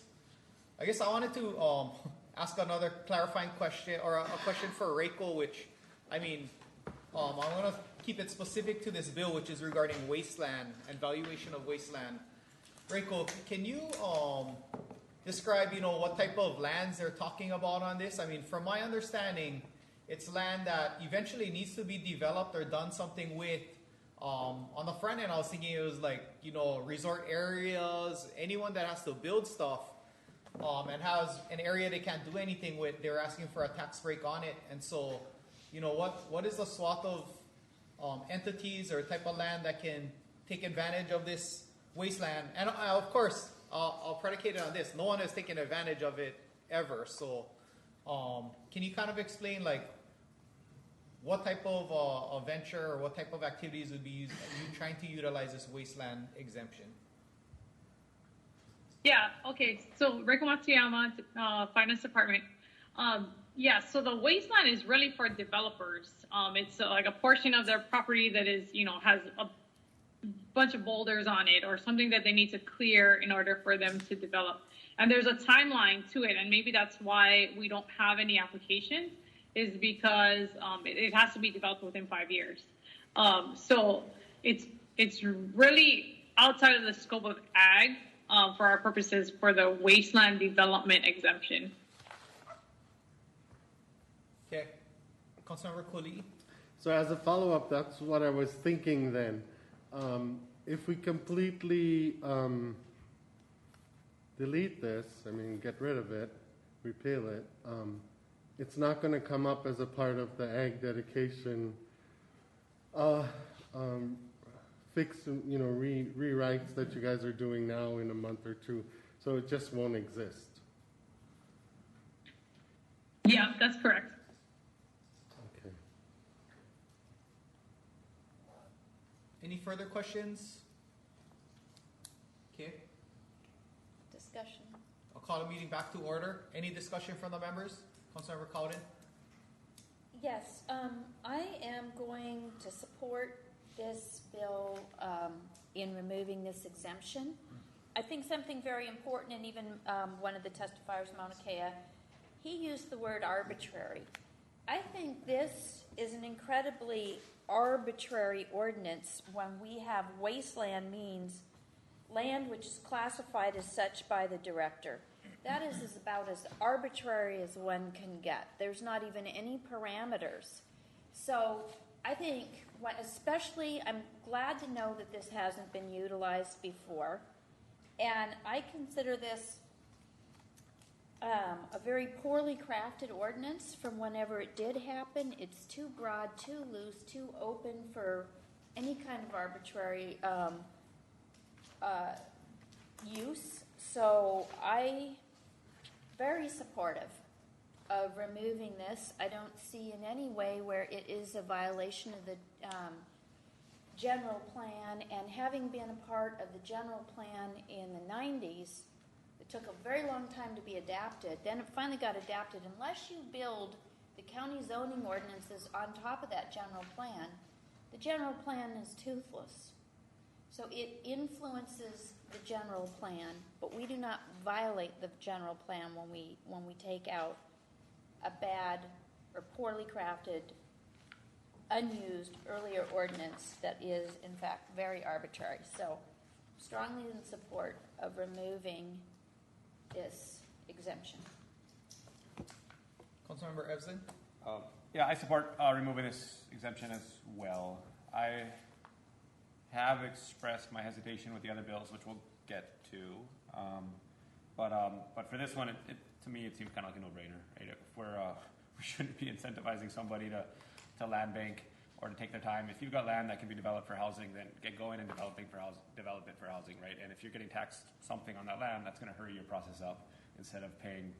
I guess I wanted to ask another clarifying question, or a question for Reiko, which, I mean, I'm going to keep it specific to this bill, which is regarding wasteland and valuation of wasteland. Reiko, can you describe, what type of lands they're talking about on this? I mean, from my understanding, it's land that eventually needs to be developed or done something with. On the front end, I was thinking it was like, resort areas, anyone that has to build stuff, and has an area they can't do anything with, they're asking for a tax break on it. And so, what is the swath of entities or type of land that can take advantage of this wasteland? And of course, I'll predicate it on this. No one has taken advantage of it ever. So, can you kind of explain, like, what type of a venture or what type of activities would be you trying to utilize this wasteland exemption? Yeah, okay. So Reiko Matsuyama, Finance Department. Yeah, so the wasteland is really for developers. It's like a portion of their property that is, has a bunch of boulders on it or something that they need to clear in order for them to develop. And there's a timeline to it, and maybe that's why we don't have any applications, is because it has to be developed within 5 years. So it's really outside of the scope of ag for our purposes for the wasteland development exemption. Okay, Councilmember Kuli. So as a follow-up, that's what I was thinking then. If we completely delete this, get rid of it, repeal it, it's not going to come up as a part of the ag dedication rewrites that you guys are doing now in a month or two. So it just won't exist. Yeah, that's correct. Okay. Any further questions? Okay. Discussion. I'll call the meeting back to order. Any discussion from the members? Councilmember Cowden? Yes, I am going to support this bill in removing this exemption. I think something very important, and even one of the testifiers, Mauna Kea, he used the word arbitrary. I think this is an incredibly arbitrary ordinance when we have wasteland means land which is classified as such by the director. That is about as arbitrary as one can get. There's not even any parameters. So I think, especially, I'm glad to know that this hasn't been utilized before. And I consider this a very poorly crafted ordinance from whenever it did happen. It's too broad, too loose, too open for any kind of arbitrary use. So I'm very supportive of removing this. I don't see in any way where it is a violation of the general plan, and having been a part of the general plan in the 90s, it took a very long time to be adapted. Then it finally got adapted. Unless you build the county zoning ordinances on top of that general plan, the general plan is toothless. So it influences the general plan, but we do not violate the general plan when we take out a bad or poorly crafted, unused earlier ordinance that is in fact very arbitrary. So strongly in support of removing this exemption. Councilmember Evson? Yeah, I support removing this exemption as well. I have expressed my hesitation with the other bills, which we'll get to. But for this one, to me, it seems kind of like a no-brainer. Right? We shouldn't be incentivizing somebody to land bank or to take their time. If you've got land that can be developed for housing, then get going and develop it for housing, right? And if you're getting taxed something on that land, that's going to hurry your process up instead of paying,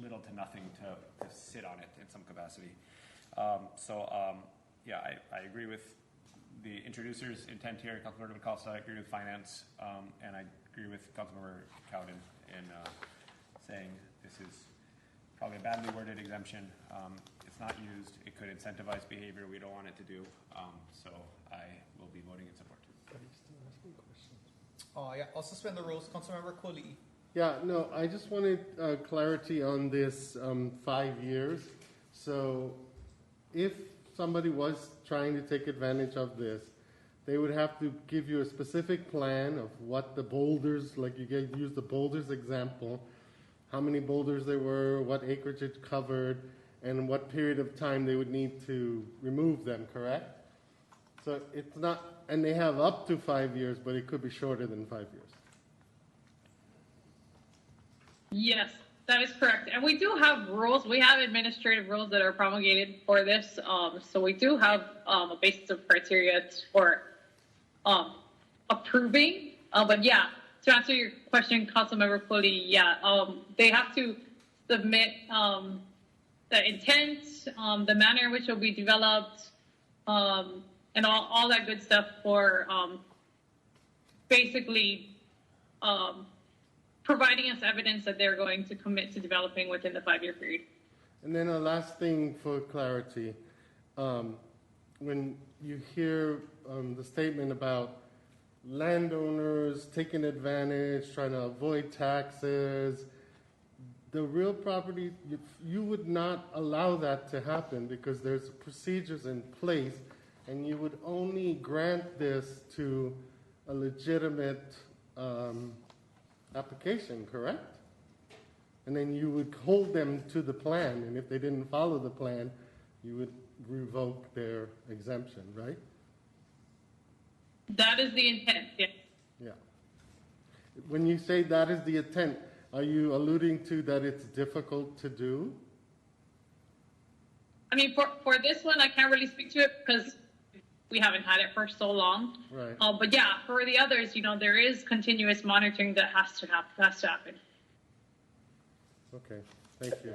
little to nothing to sit on it in some capacity. Yeah, I agree with the introducer's intent here, Councilmember Costa. I agree with finance, and I agree with Councilmember Cowden in saying this is probably a badly worded exemption. It's not used. It could incentivize behavior we don't want it to do. So I will be voting in support. Yeah, I'll suspend the rules. Councilmember Koli. Yeah, no, I just wanted clarity on this 5 years. So if somebody was trying to take advantage of this, they would have to give you a specific plan of what the boulders, like you used the boulders example, how many boulders there were, what acreage it covered, and what period of time they would need to remove them, correct? So it's not, and they have up to 5 years, but it could be shorter than 5 years. Yes, that is correct. And we do have rules. We have administrative rules that are promulgated for this. So we do have a basis of criteria for approving. But yeah, to answer your question, Councilmember Pulley, yeah, they have to submit the intent, the manner in which it will be developed, and all that good stuff for basically providing us evidence that they're going to commit to developing within the 5-year period. And then a last thing for clarity. When you hear the statement about landowners taking advantage, trying to avoid taxes, the real property, you would not allow that to happen because there's procedures in place, and you would only grant this to a legitimate application, correct? And then you would hold them to the plan, and if they didn't follow the plan, you would revoke their exemption, right? That is the intent, yes. Yeah. When you say that is the intent, are you alluding to that it's difficult to do? I mean, for this one, I can't really speak to it because we haven't had it for so long. Right. But yeah, for the others, there is continuous monitoring that has to happen. Okay, thank you.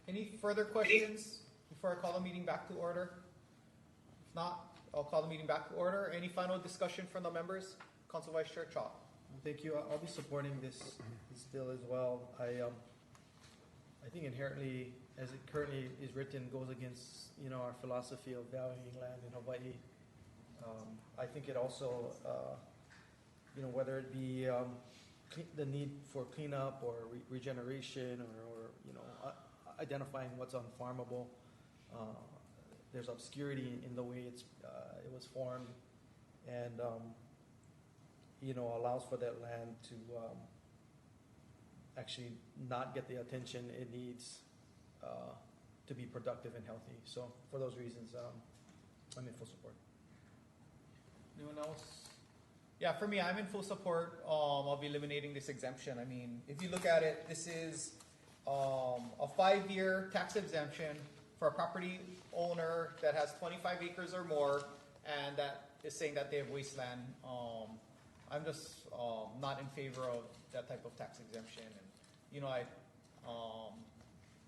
Any further questions before I call the meeting back to order? If not, I'll call the meeting back to order. Any final discussion from the members? Council Vice Chair Chalk. Thank you. I'll be supporting this bill as well. I think inherently, as it currently is written, goes against our philosophy of valuing land in Hawaii. I think it also, whether it be the need for cleanup or regeneration or identifying what's unfarmable, there's obscurity in the way it was formed, and allows for that land to actually not get the attention it needs to be productive and healthy. So for those reasons, I'm in full support. Anyone else? Yeah, for me, I'm in full support of eliminating this exemption. I mean, if you look at it, this is a 5-year tax exemption for a property owner that has 25 acres or more, and that is saying that they have wasteland. I'm just not in favor of that type of tax exemption, and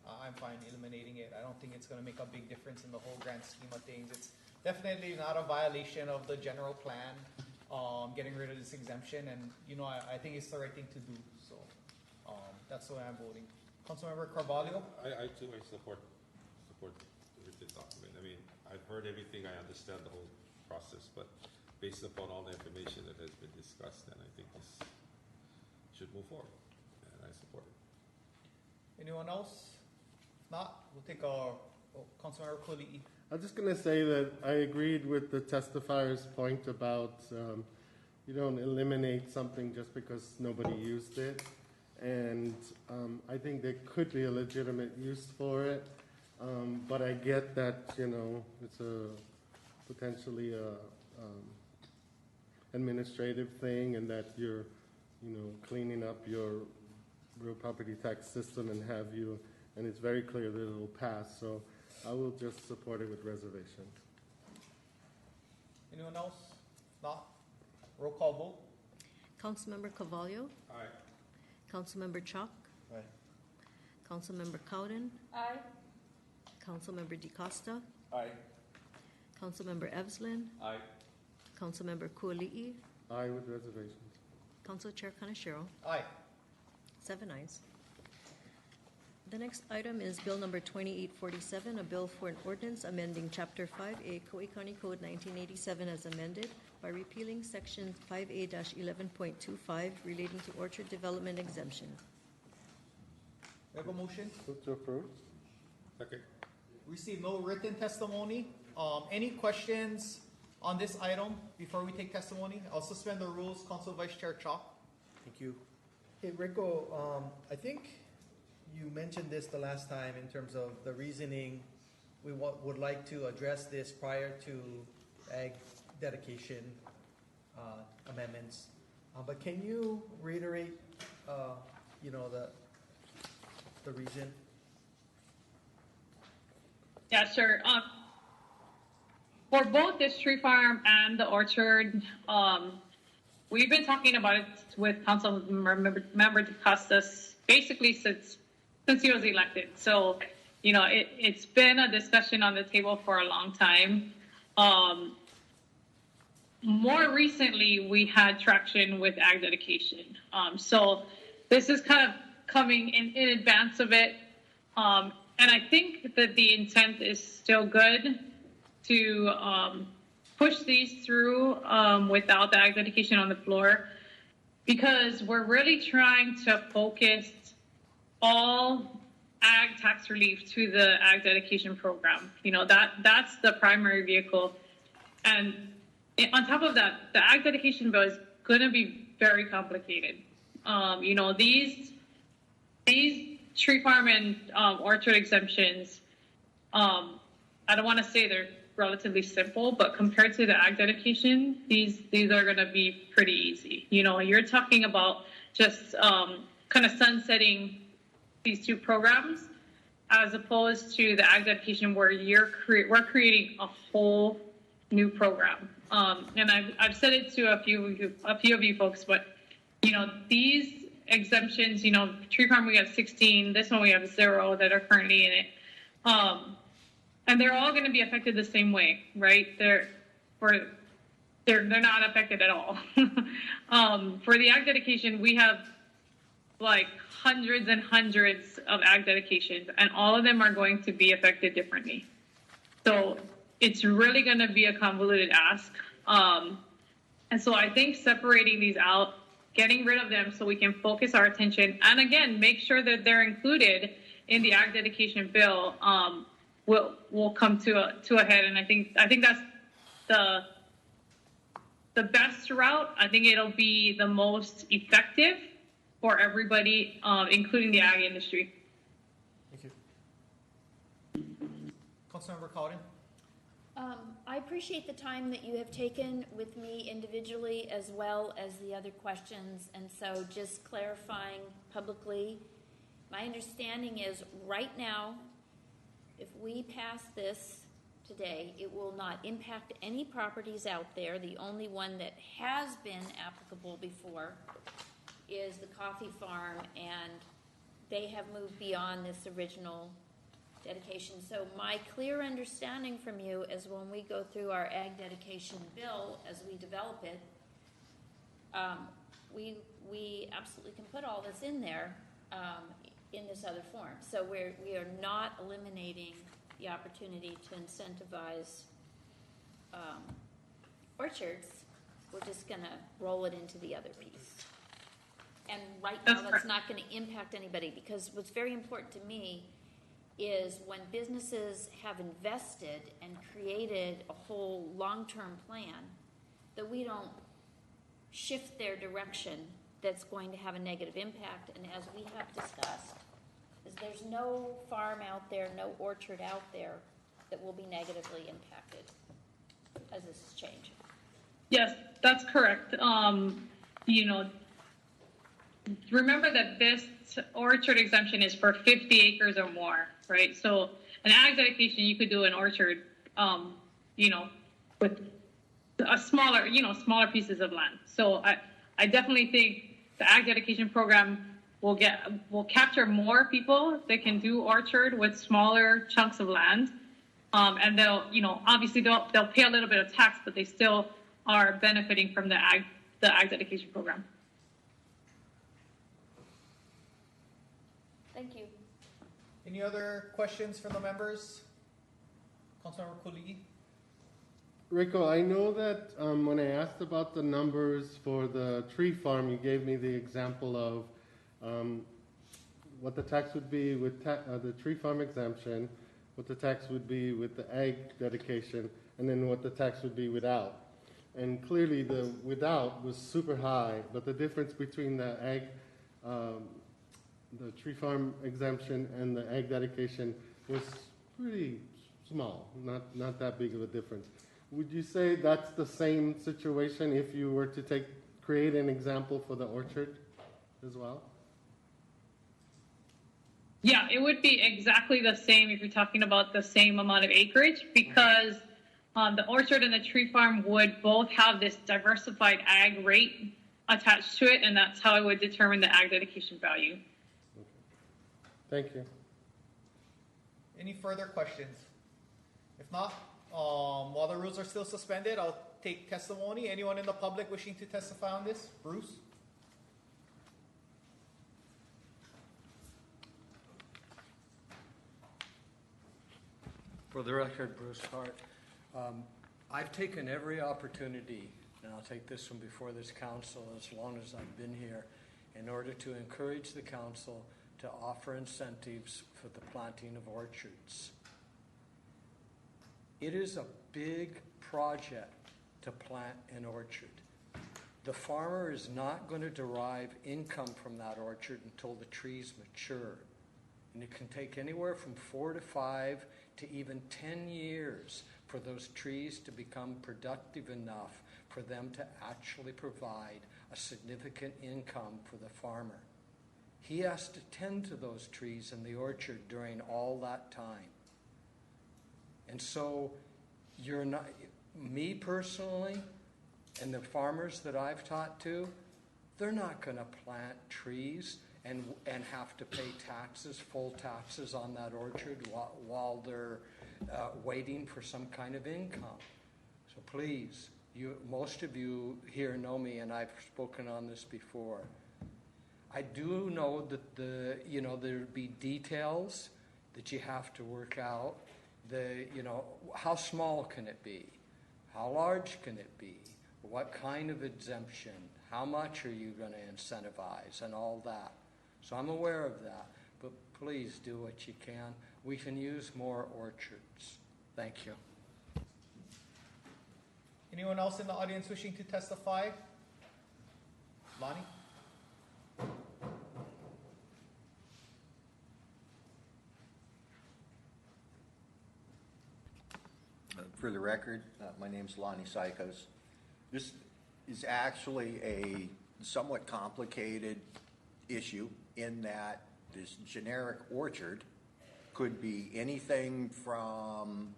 I'm fine eliminating it. I don't think it's going to make a big difference in the whole grand scheme of things. It's definitely not a violation of the general plan, getting rid of this exemption, and I think it's the right thing to do. So that's the way I'm voting. Councilmember Carvalho. I too support the written document. I mean, I've heard everything. I understand the whole process, but based upon all the information that has been discussed, then I think this should move forward, and I support it. Anyone else? If not, we'll take Councilmember Kuli. I'm just going to say that I agreed with the testifier's point about you don't eliminate something just because nobody used it. And I think there could be a legitimate use for it. But I get that, it's potentially a administrative thing, and that you're, cleaning up your real property tax system and and it's very clear that it'll pass. So I will just support it with reservation. Anyone else? Not? Roll call vote. Councilmember Carvalho. Aye. Councilmember Chalk. Aye. Councilmember Cowden. Aye. Councilmember DeCosta. Aye. Councilmember Evslin. Aye. Councilmember Kuali'i. Aye with reservations. Council Chair Kaneshiro. Aye. 7 ayes. The next item is Bill number 2847, a bill for an ordinance amending Chapter 5A Kauai County Code 1987 as amended by repealing Section 5A-11.25 relating to orchard development exemption. We have a motion. Move to approve. Okay. Receive no written testimony. Any questions on this item before we take testimony? I'll suspend the rules. Council Vice Chair Chalk. Thank you. Hey, Rico, I think you mentioned this the last time in terms of the reasoning. We would like to address this prior to ag dedication amendments. But can you reiterate, you know, the reason? Yeah, sure. For both this tree farm and the orchard, we've been talking about it with Council Member DeCostas basically since he was elected. So, you know, it's been a discussion on the table for a long time. More recently, we had traction with ag dedication. So this is kind of coming in advance of it. And I think that the intent is still good to push these through without the ag dedication on the floor, because we're really trying to focus all ag tax relief to the ag dedication program. You know, that's the primary vehicle. And on top of that, the ag dedication bill is going to be very complicated. You know, these tree farm and orchard exemptions, I don't want to say they're relatively simple, but compared to the ag dedication, these are going to be pretty easy. You know, you're talking about just kind of sunsetting these two programs, as opposed to the ag dedication where we're creating a whole new program. And I've said it to a few of you folks, but you know, these exemptions, you know, tree farm we have 16, this one we have 0 that are currently in it. And they're all going to be affected the same way, right? They're not affected at all. For the ag dedication, we have like hundreds and hundreds of ag dedications, and all of them are going to be affected differently. So it's really going to be a convoluted ask. And so I think separating these out, getting rid of them so we can focus our attention, and again, make sure that they're included in the ag dedication bill, will come to a head. And I think that's the best route. I think it'll be the most effective for everybody, including the ag industry. Thank you. Councilmember Cowden. I appreciate the time that you have taken with me individually as well as the other questions. And so just clarifying publicly, my understanding is right now, if we pass this today, it will not impact any properties out there. The only one that has been applicable before is the coffee farm, and they have moved beyond this original dedication. So my clear understanding from you is when we go through our ag dedication bill, as we develop it, we absolutely can put all this in there in this other form. So we are not eliminating the opportunity to incentivize orchards. We're just going to roll it into the other piece. And right now, that's not going to impact anybody, because what's very important to me is when businesses have invested and created a whole long-term plan, that we don't shift their direction that's going to have a negative impact. And as we have discussed, is there's no farm out there, no orchard out there that will be negatively impacted as this is changing. Yes, that's correct. You know, remember that this orchard exemption is for 50 acres or more, right? So an ag dedication, you could do an orchard, you know, with a smaller pieces of land. So I definitely think the ag dedication program will capture more people that can do orchard with smaller chunks of land. And they'll, you know, obviously they'll pay a little bit of tax, but they still are benefiting from the ag dedication program. Thank you. Any other questions from the members? Councilmember Kuli? Rico, I know that when I asked about the numbers for the tree farm, you gave me the example of what the tax would be with the tree farm exemption, what the tax would be with the ag dedication, and then what the tax would be without. And clearly the without was super high, but the difference between the ag, the tree farm exemption and the ag dedication was pretty small, not that big of a difference. Would you say that's the same situation if you were to create an example for the orchard as well? Yeah, it would be exactly the same if you're talking about the same amount of acreage, because the orchard and the tree farm would both have this diversified ag rate attached to it, and that's how I would determine the ag dedication value. Okay. Thank you. Any further questions? If not, while the rules are still suspended, I'll take testimony. Anyone in the public wishing to testify on this? Bruce? For the record, Bruce Hart, I've taken every opportunity, and I'll take this from before this council as long as I've been here, in order to encourage the council to offer incentives for the planting of orchards. It is a big project to plant an orchard. The farmer is not going to derive income from that orchard until the trees mature. And it can take anywhere from 4 to 5 to even 10 years for those trees to become productive enough for them to actually provide a significant income for the farmer. He has to tend to those trees in the orchard during all that time. And so you're not, me personally, and the farmers that I've taught to, they're not going to plant trees and have to pay taxes, full taxes on that orchard while they're waiting for some kind of income. So please, most of you here know me, and I've spoken on this before. I do know that there'd be details that you have to work out. How small can it be? How large can it be? What kind of exemption? How much are you going to incentivize and all that? So I'm aware of that, but please do what you can. We can use more orchards. Thank you. Anyone else in the audience wishing to testify? Lonnie? For the record, my name's Lonnie Psychos. This is actually a somewhat complicated issue in that this generic orchard could be anything from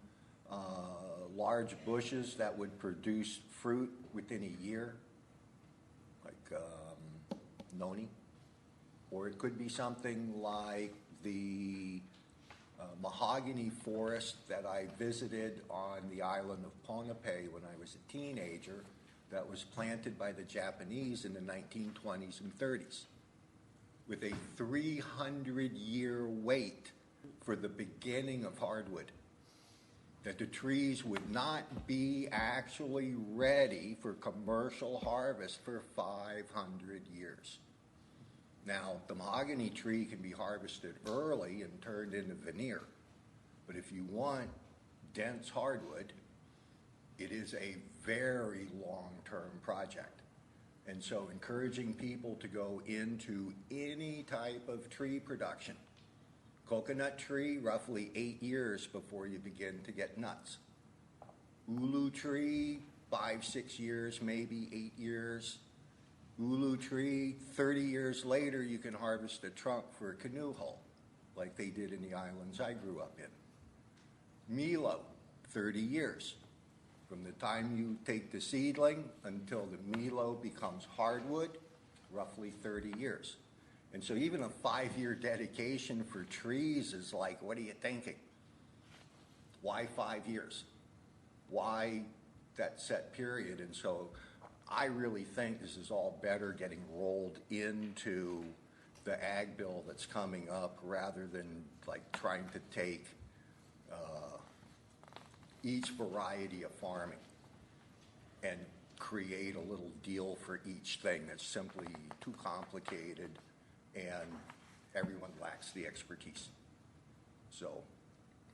large bushes that would produce fruit within a year, like noni, or it could be something like the mahogany forest that I visited on the island of Ponape when I was a teenager that was planted by the Japanese in the 1920s and 30s with a 300-year wait for the beginning of hardwood, that the trees would not be actually ready for commercial harvest for 500 years. Now, the mahogany tree can be harvested early and turned into veneer, but if you want dense hardwood, it is a very long-term project. And so encouraging people to go into any type of tree production. Coconut tree, roughly 8 years before you begin to get nuts. Ulu tree, 5-6 years, maybe 8 years. Ulu tree, 30 years later, you can harvest a trunk for a canoe hull, like they did in the islands I grew up in. Milo, 30 years. From the time you take the seedling until the Milo becomes hardwood, roughly 30 years. And so even a 5-year dedication for trees is like, what are you thinking? Why 5 years? Why that set period? And so I really think this is all better getting rolled into the ag bill that's coming up, rather than like trying to take each variety of farming and create a little deal for each thing that's simply too complicated and everyone lacks the expertise. So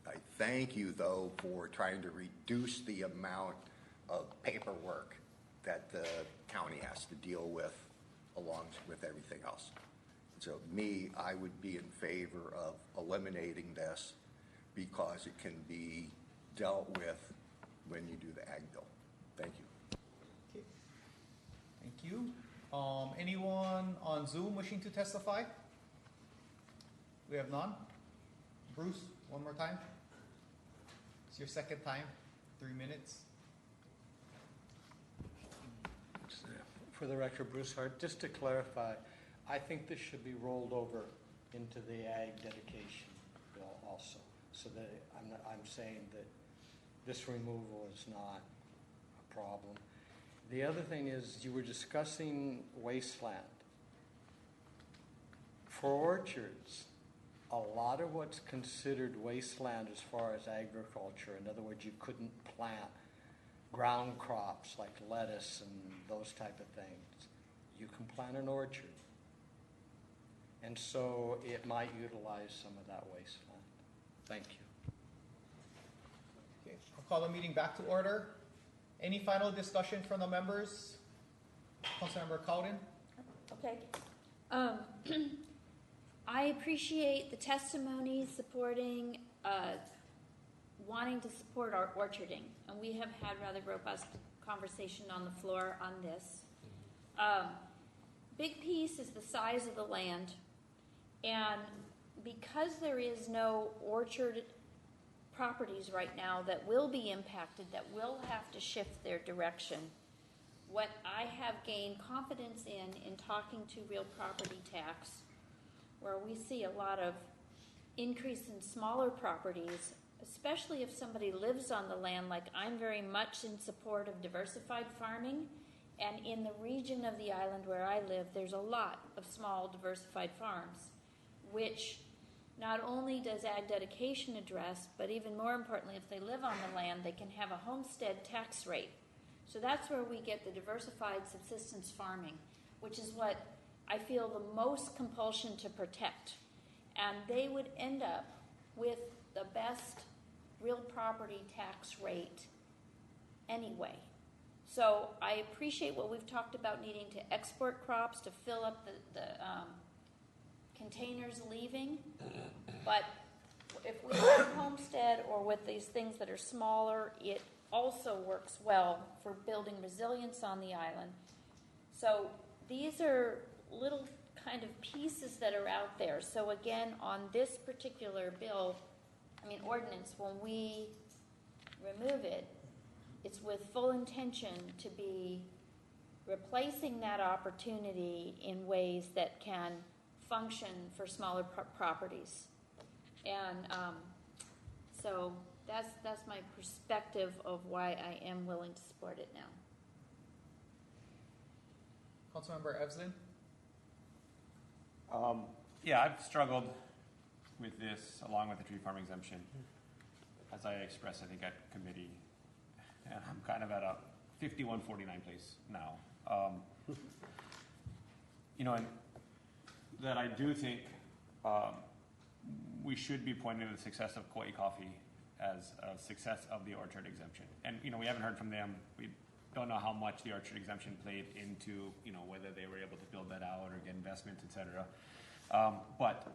I thank you, though, for trying to reduce the amount of paperwork that the county has to deal with along with everything else. So me, I would be in favor of eliminating this because it can be dealt with when you do the ag bill. Thank you. Okay. Thank you. Anyone on Zoom wishing to testify? We have none. Bruce, one more time. It's your second time. 3 minutes. For the record, Bruce Hart, just to clarify, I think this should be rolled over into the ag dedication bill also. So that I'm saying that this removal is not a problem. The other thing is you were discussing wasteland. For orchards, a lot of what's considered wasteland as far as agriculture, in other words, you couldn't plant ground crops like lettuce and those type of things. You can plant an orchard. And so it might utilize some of that wasteland. Thank you. Okay, I'll call the meeting back to order. Any final discussion from the members? Councilmember Cowden? Okay. I appreciate the testimony supporting, wanting to support our orcharding. And we have had rather robust conversation on the floor on this. Big piece is the size of the land. And because there is no orchard properties right now that will be impacted, that will have to shift their direction, what I have gained confidence in talking to real property tax, where we see a lot of increase in smaller properties, especially if somebody lives on the land, like I'm very much in support of diversified farming. And in the region of the island where I live, there's a lot of small diversified farms, which not only does ag dedication address, but even more importantly, if they live on the land, they can have a homestead tax rate. So that's where we get the diversified subsistence farming, which is what I feel the most compulsion to protect. And they would end up with the best real property tax rate anyway. So I appreciate what we've talked about, needing to export crops to fill up the containers leaving. But if we have homestead or with these things that are smaller, it also works well for building resilience on the island. So these are little kind of pieces that are out there. So again, on this particular bill, ordinance, when we remove it, it's with full intention to be replacing that opportunity in ways that can function for smaller properties. And so that's my perspective of why I am willing to support it now. Councilmember Evslin? Yeah, I've struggled with this along with the tree farm exemption, as I expressed, I think, at committee. And I'm kind of at a 51-49 place now. And that I do think we should be pointing to the success of Kauai coffee as a success of the orchard exemption. And, we haven't heard from them. We don't know how much the orchard exemption played into, whether they were able to build that out or get investments, et cetera. But,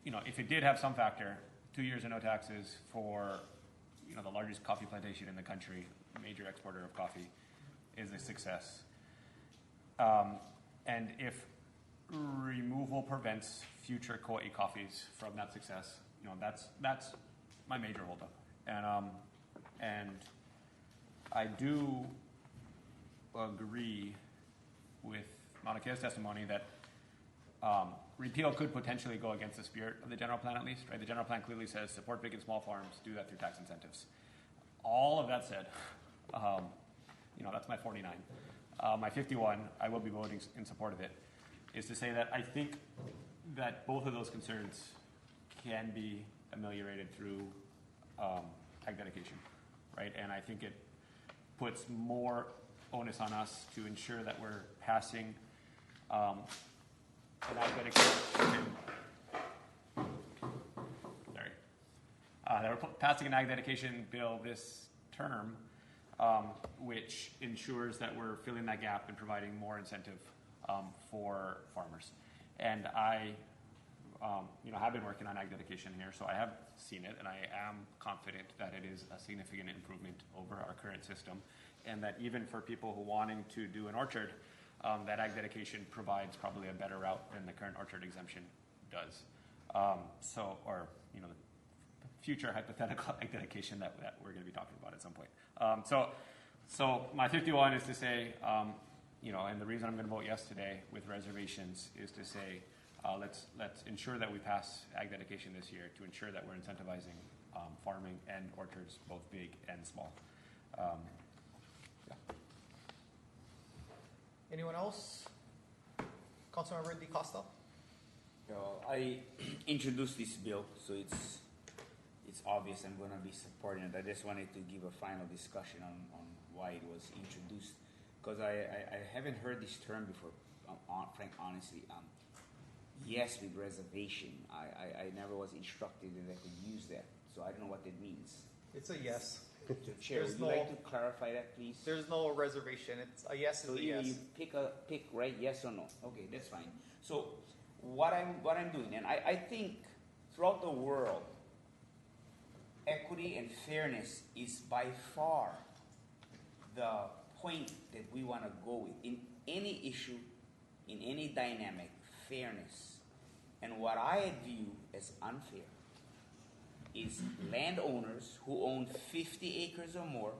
if it did have some factor, 2 years of no taxes for, the largest coffee plantation in the country, major exporter of coffee, is a success. And if removal prevents future Kauai coffees from that success, that's my major holdup. And I do agree with Mauna Kea's testimony that repeal could potentially go against the spirit of the general plan, at least, right? The general plan clearly says support big and small farms, do that through tax incentives. All of that said, that's my 49. My 51, I will be voting in support of it. is to say that I think that both of those concerns can be ameliorated through ag dedication, right? And I think it puts more onus on us to ensure that we're passing an ag dedication. That we're passing an ag dedication bill this term, which ensures that we're filling that gap and providing more incentive for farmers. And I, have been working on ag dedication here, so I have seen it, and I am confident that it is a significant improvement over our current system, and that even for people who wanting to do an orchard, that ag dedication provides probably a better route than the current orchard exemption does. The future hypothetical ag dedication that we're going to be talking about at some point. So my 51 is to say, and the reason I'm going to vote yes today with reservations is to say, let's ensure that we pass ag dedication this year to ensure that we're incentivizing farming and orchards, both big and small. Anyone else? Councilmember DeCosta? I introduced this bill, so it's obvious I'm going to be supporting it. I just wanted to give a final discussion on why it was introduced, because I haven't heard this term before, honestly. Yes, with reservation. I never was instructed that I could use that, so I don't know what it means. It's a yes. So, Chair, would you like to clarify that, please? There's no reservation. It's a yes. So is a yes. You pick right, yes or no. Okay, that's fine. So what I'm doing, and I think throughout the world, equity and fairness is by far the point that we want to go with in any issue, in any dynamic. Fairness. And what I view as unfair is landowners who own 50 acres or more.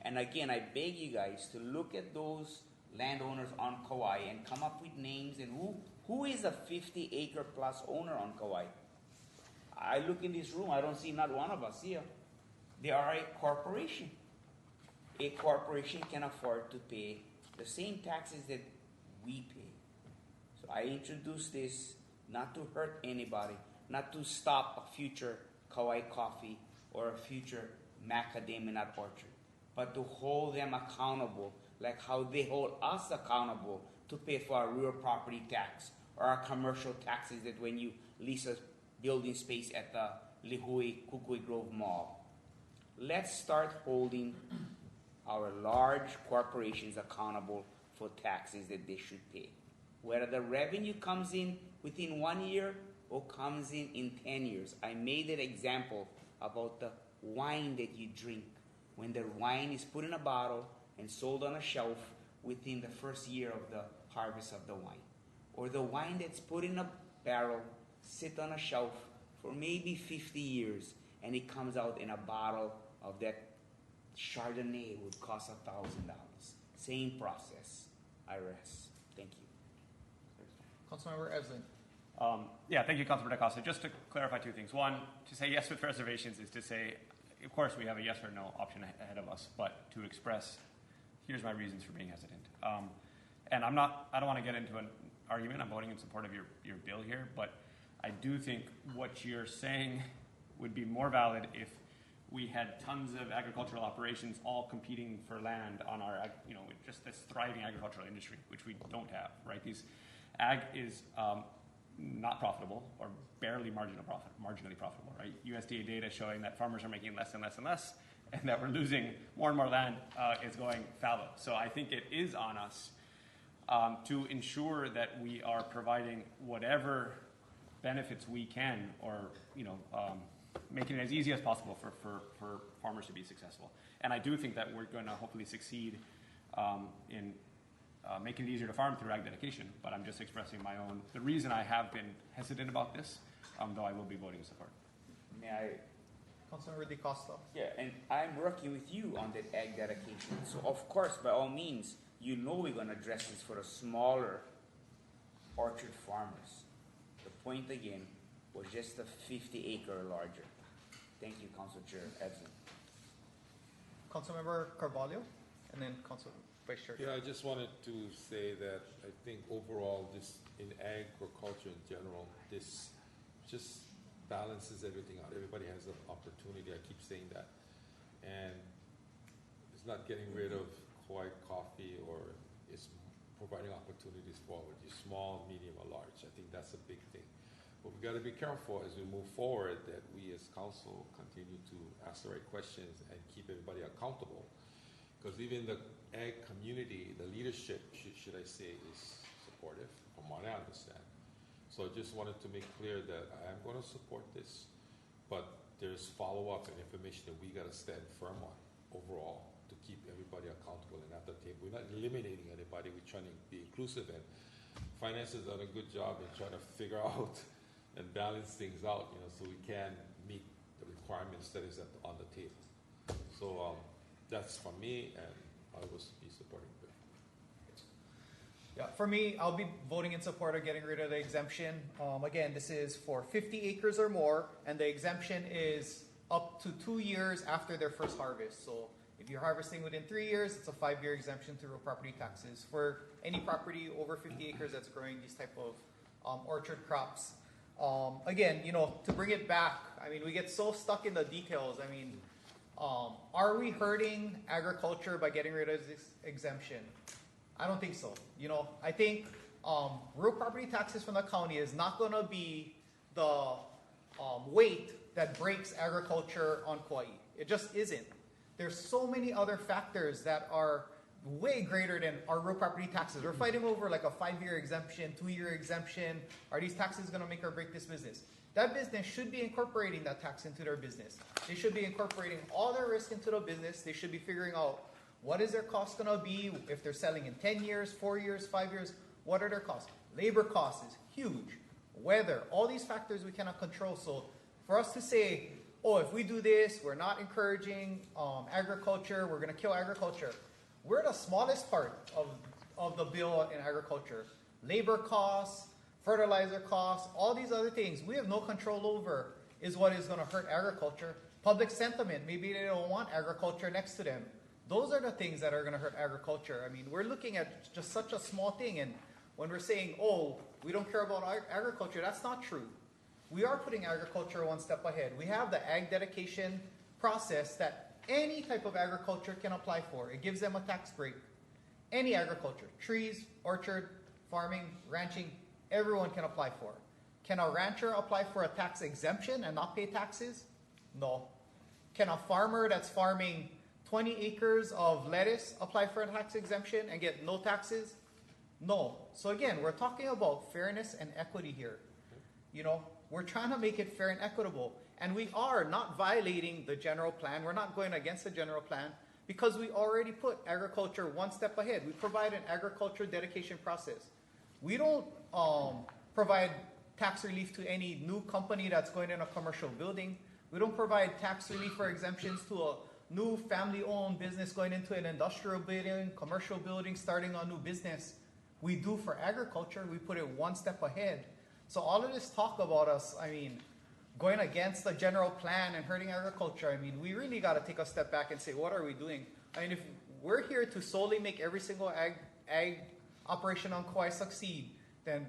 And again, I beg you guys to look at those landowners on Kauai and come up with names and who is a 50 acre plus owner on Kauai. I look in this room, I don't see not one of us here. They are a corporation. A corporation can afford to pay the same taxes that we pay. So I introduced this not to hurt anybody, not to stop a future Kauai coffee or a future macadamia nut orchard, but to hold them accountable like how they hold us accountable to pay for our real property tax or our commercial taxes that when you lease a building space at the Lihui Kukui Grove Mall. Let's start holding our large corporations accountable for taxes that they should pay. Whether the revenue comes in within 1 year or comes in 10 years. I made an example about the wine that you drink. When the wine is put in a bottle and sold on a shelf within the first year of the harvest of the wine. Or the wine that's put in a barrel, sit on a shelf for maybe 50 years, and it comes out in a bottle of that Chardonnay would cost $1,000. Same process. I rest. Thank you. Councilmember Evelyn. Thank you, Councilmember DaCosta. Just to clarify two things. One, to say yes with reservations is to say, of course, we have a yes or no option ahead of us, but to express, here's my reasons for being hesitant. And I don't want to get into an argument. I'm voting in support of your bill here, but I do think what you're saying would be more valid if we had tons of agricultural operations all competing for land on our, just this thriving agricultural industry, which we don't have, right? Ag is not profitable or barely marginally profitable, right? USDA data showing that farmers are making less and less and less, and that we're losing more and more land is going fallow. So I think it is on us to ensure that we are providing whatever benefits we can, or making it as easy as possible for farmers to be successful. And I do think that we're going to hopefully succeed in making it easier to farm through ag dedication, but I'm just expressing my own, the reason I have been hesitant about this, though I will be voting in support. May I? Councilmember DeCosta. Yeah, and I'm working with you on that ag dedication. So of course, by all means, we're going to address this for the smaller orchard farmers. The point again was just the 50 acre or larger. Thank you, Council Chair Edson. Councilmember Carvalho, and then Vice Chair. Yeah, I just wanted to say that I think overall, this in agriculture in general, this just balances everything out. Everybody has an opportunity. I keep saying that, and it's not getting rid of Kauai coffee, or it's providing opportunities for whether small, medium, or large. I think that's a big thing. But we got to be careful as we move forward that we as council continue to ask the right questions and keep everybody accountable. Because even the ag community, the leadership, should I say, is supportive, from what I understand. So I just wanted to make clear that I am going to support this, but there's follow-up and information that we got to stand firm on overall to keep everybody accountable and at the table. We're not eliminating anybody. We're trying to be inclusive, and finance has done a good job in trying to figure out and balance things out, so we can meet the requirements that is on the table. So that's from me, and I will be supporting it. Yeah, for me, I'll be voting in support of getting rid of the exemption. Again, this is for 50 acres or more, and the exemption is up to 2 years after their first harvest. So if you're harvesting within 3 years, it's a 5-year exemption to real property taxes. For any property over 50 acres that's growing these type of orchard crops. Again, to bring it back, I mean, we get so stuck in the details. I mean, are we hurting agriculture by getting rid of this exemption? I don't think so. I think real property taxes from the county is not going to be the weight that breaks agriculture on Kauai. It just isn't. There's so many other factors that are way greater than our real property taxes. We're fighting over like a 5-year exemption, 2-year exemption. Are these taxes going to make or break this business? That business should be incorporating that tax into their business. They should be incorporating all their risk into the business. They should be figuring out what is their cost going to be if they're selling in 10 years, 4 years, 5 years. What are their costs? Labor costs is huge. Weather, all these factors we cannot control. So for us to say, oh, if we do this, we're not encouraging agriculture, we're going to kill agriculture. We're the smallest part of the bill in agriculture. Labor costs, fertilizer costs, all these other things we have no control over is what is going to hurt agriculture. Public sentiment, maybe they don't want agriculture next to them. Those are the things that are going to hurt agriculture. I mean, we're looking at just such a small thing, and when we're saying, oh, we don't care about agriculture, that's not true. We are putting agriculture one step ahead. We have the ag dedication process that any type of agriculture can apply for. It gives them a tax break. Any agriculture, trees, orchard, farming, ranching, everyone can apply for. Can a rancher apply for a tax exemption and not pay taxes? No. Can a farmer that's farming 20 acres of lettuce apply for a tax exemption and get no taxes? No. So again, we're talking about fairness and equity here. We're trying to make it fair and equitable. And we are not violating the general plan. We're not going against the general plan because we already put agriculture one step ahead. We provide an agriculture dedication process. We don't provide tax relief to any new company that's going in a commercial building. We don't provide tax relief or exemptions to a new family-owned business going into an industrial building, commercial building, starting a new business. We do for agriculture. We put it one step ahead. So all of this talk about us, I mean, going against the general plan and hurting agriculture, I mean, we really got to take a step back and say, what are we doing? I mean, if we're here to solely make every single ag operation on Kauai succeed, then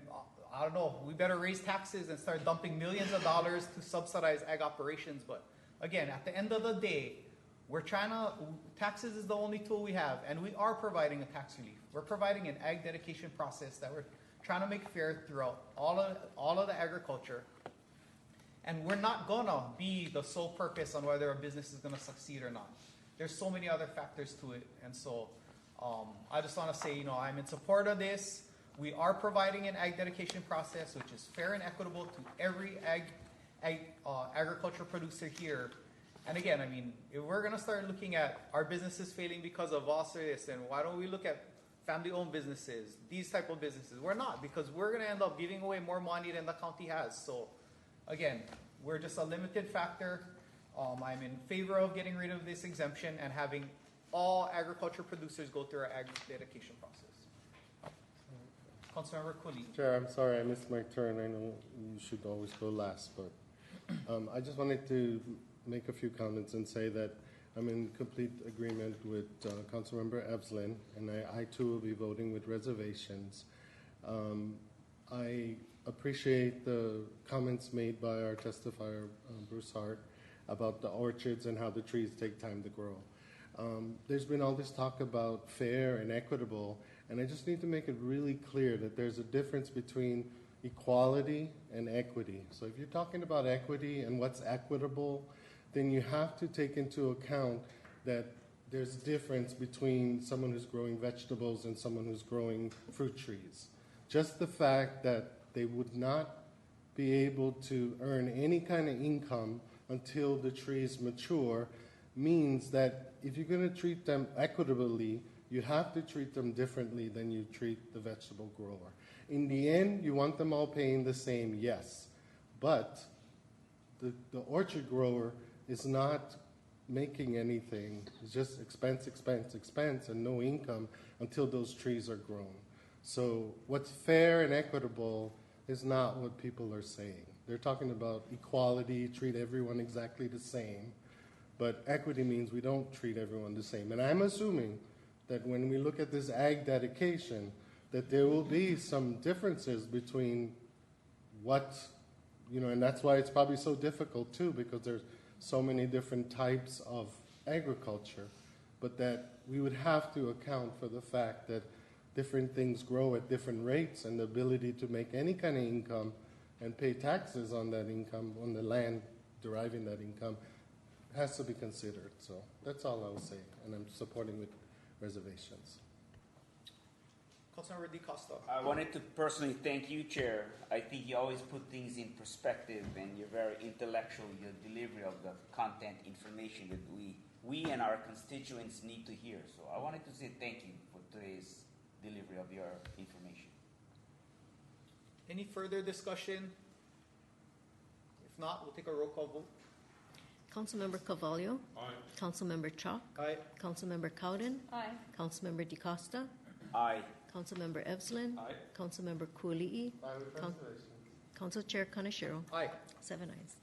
I don't know, we better raise taxes and start dumping millions of dollars to subsidize ag operations. But again, at the end of the day, taxes is the only tool we have, and we are providing a tax relief. We're providing an ag dedication process that we're trying to make fair throughout all of the agriculture. And we're not gonna be the sole purpose on whether a business is gonna succeed or not. There's so many other factors to it. And so I just wanna say, I'm in support of this. We are providing an ag dedication process, which is fair and equitable to every agriculture producer here. And again, I mean, if we're gonna start looking at our businesses failing because of us or this, then why don't we look at family-owned businesses, these type of businesses? We're not, because we're gonna end up giving away more money than the county has. So again, we're just a limited factor. I'm in favor of getting rid of this exemption and having all agriculture producers go through our ag dedication process. Councilmember Cooley. Chair, I'm sorry I missed my turn. I know you should always go last, but I just wanted to make a few comments and say that I'm in complete agreement with Councilmember Evslin, and I too will be voting with reservations. I appreciate the comments made by our testifier, Bruce Hart, about the orchards and how the trees take time to grow. There's been all this talk about fair and equitable, and I just need to make it really clear that there's a difference between equality and equity. So if you're talking about equity and what's equitable, then you have to take into account that there's a difference between someone who's growing vegetables and someone who's growing fruit trees. Just the fact that they would not be able to earn any kind of income until the trees mature means that if you're going to treat them equitably, you have to treat them differently than you treat the vegetable grower. In the end, you want them all paying the same, yes, but the orchard grower is not making anything. It's just expense, expense, expense, and no income until those trees are grown. So what's fair and equitable is not what people are saying. They're talking about equality, treat everyone exactly the same, but equity means we don't treat everyone the same. And I'm assuming that when we look at this ag dedication, that there will be some differences between what, and that's why it's probably so difficult too, because there's so many different types of agriculture, but that we would have to account for the fact that different things grow at different rates, and the ability to make any kind of income and pay taxes on that income, on the land deriving that income, has to be considered. So that's all I'll say, and I'm supporting with reservations. Councilmember DeCosta. I wanted to personally thank you, Chair. I think you always put things in perspective, and you're very intellectual in your delivery of the content information that we and our constituents need to hear. So I wanted to say thank you for today's delivery of your information. Any further discussion? If not, we'll take a roll call vote. Councilmember Carvalho. Aye. Councilmember Chalk. Aye. Councilmember Cowden. Aye. Councilmember DeCosta. Aye. Councilmember Evslin. Aye. Councilmember Kuali'i. Council Chair Kaneshiro. Aye. 7 ayes.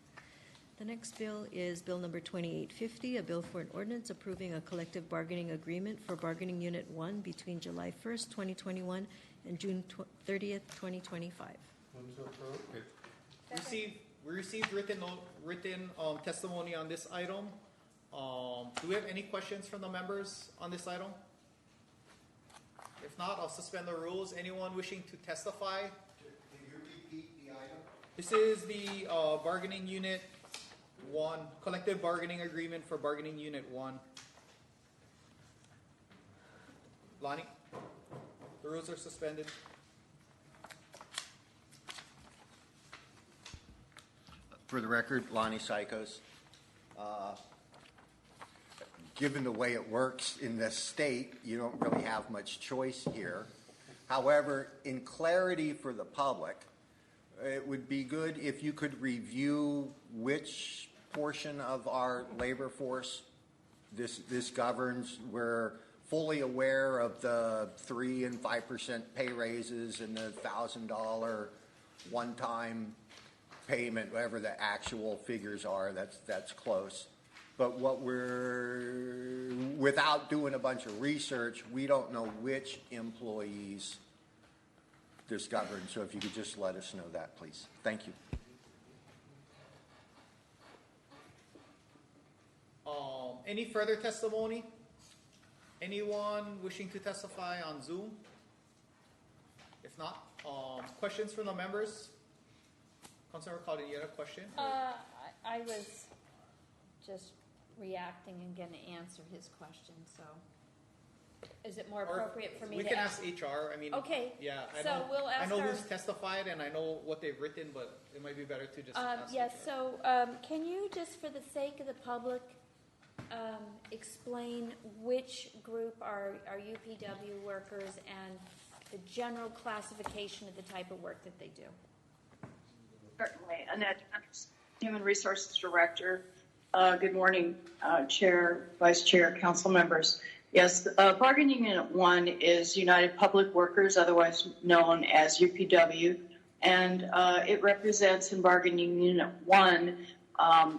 The next bill is Bill Number 2850, a bill for an ordinance approving a collective bargaining agreement for Bargaining Unit 1 between July 1st, 2021 and June 30th, 2025. We received written testimony on this item. Do we have any questions from the members on this item? If not, I'll suspend the rules. Anyone wishing to testify? Can you repeat the item? This is the Bargaining Unit 1, Collective Bargaining Agreement for Bargaining Unit 1. Lonnie, the rules are suspended. For the record, Lonnie Psychos. Given the way it works in this state, you don't really have much choice here. However, in clarity for the public, it would be good if you could review which portion of our labor force this governs. We're fully aware of the 3% and 5% pay raises and the $1,000 one-time payment, whatever the actual figures are. That's close. But what we're, without doing a bunch of research, we don't know which employees this governs. So if you could just let us know that, please. Thank you. Any further testimony? Anyone wishing to testify on Zoom? If not, questions from the members? Councilmember Cowden, you had a question? I was just reacting and going to answer his question, so is it more appropriate for me to We can ask HR. I mean, okay. Yeah, So we'll ask I know our, who's testified and I know what they've written, but it might be better to just ask yes, HR. so can you just for the sake of the public explain which group are UPW workers and the general classification of the type of work that they do? Certainly. Annette, Human Resources Director. Good morning, Chair, Vice Chair, Council members. Yes, Bargaining Unit 1 is United Public Workers, otherwise known as UPW, and it represents in Bargaining Unit 1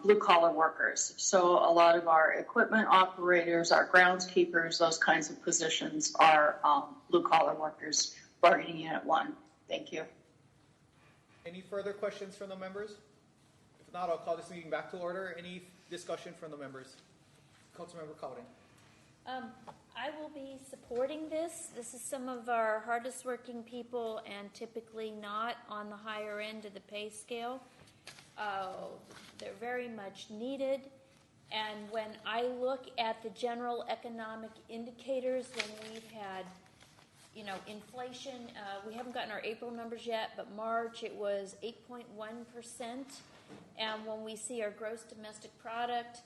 blue collar workers. So a lot of our equipment operators, our groundskeepers, those kinds of positions are blue collar workers bargaining in at one. Thank you. Any further questions from the members? If not, I'll call this meeting back to order. Any discussion from the members? Councilmember Cowden. I will be supporting this. This is some of our hardest working people and typically not on the higher end of the pay scale. They're very much needed. And when I look at the general economic indicators, when we've had, inflation, we haven't gotten our April numbers yet, but March it was 8.1%. And when we see our gross domestic product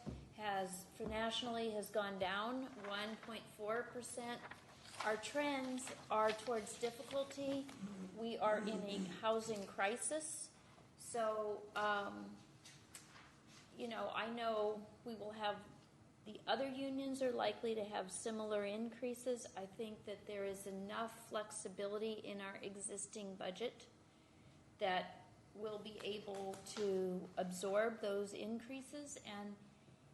nationally has gone down 1.4%. Our trends are towards difficulty. We are in a housing crisis. So, I know we will have, the other unions are likely to have similar increases. I think that there is enough flexibility in our existing budget that we'll be able to absorb those increases. And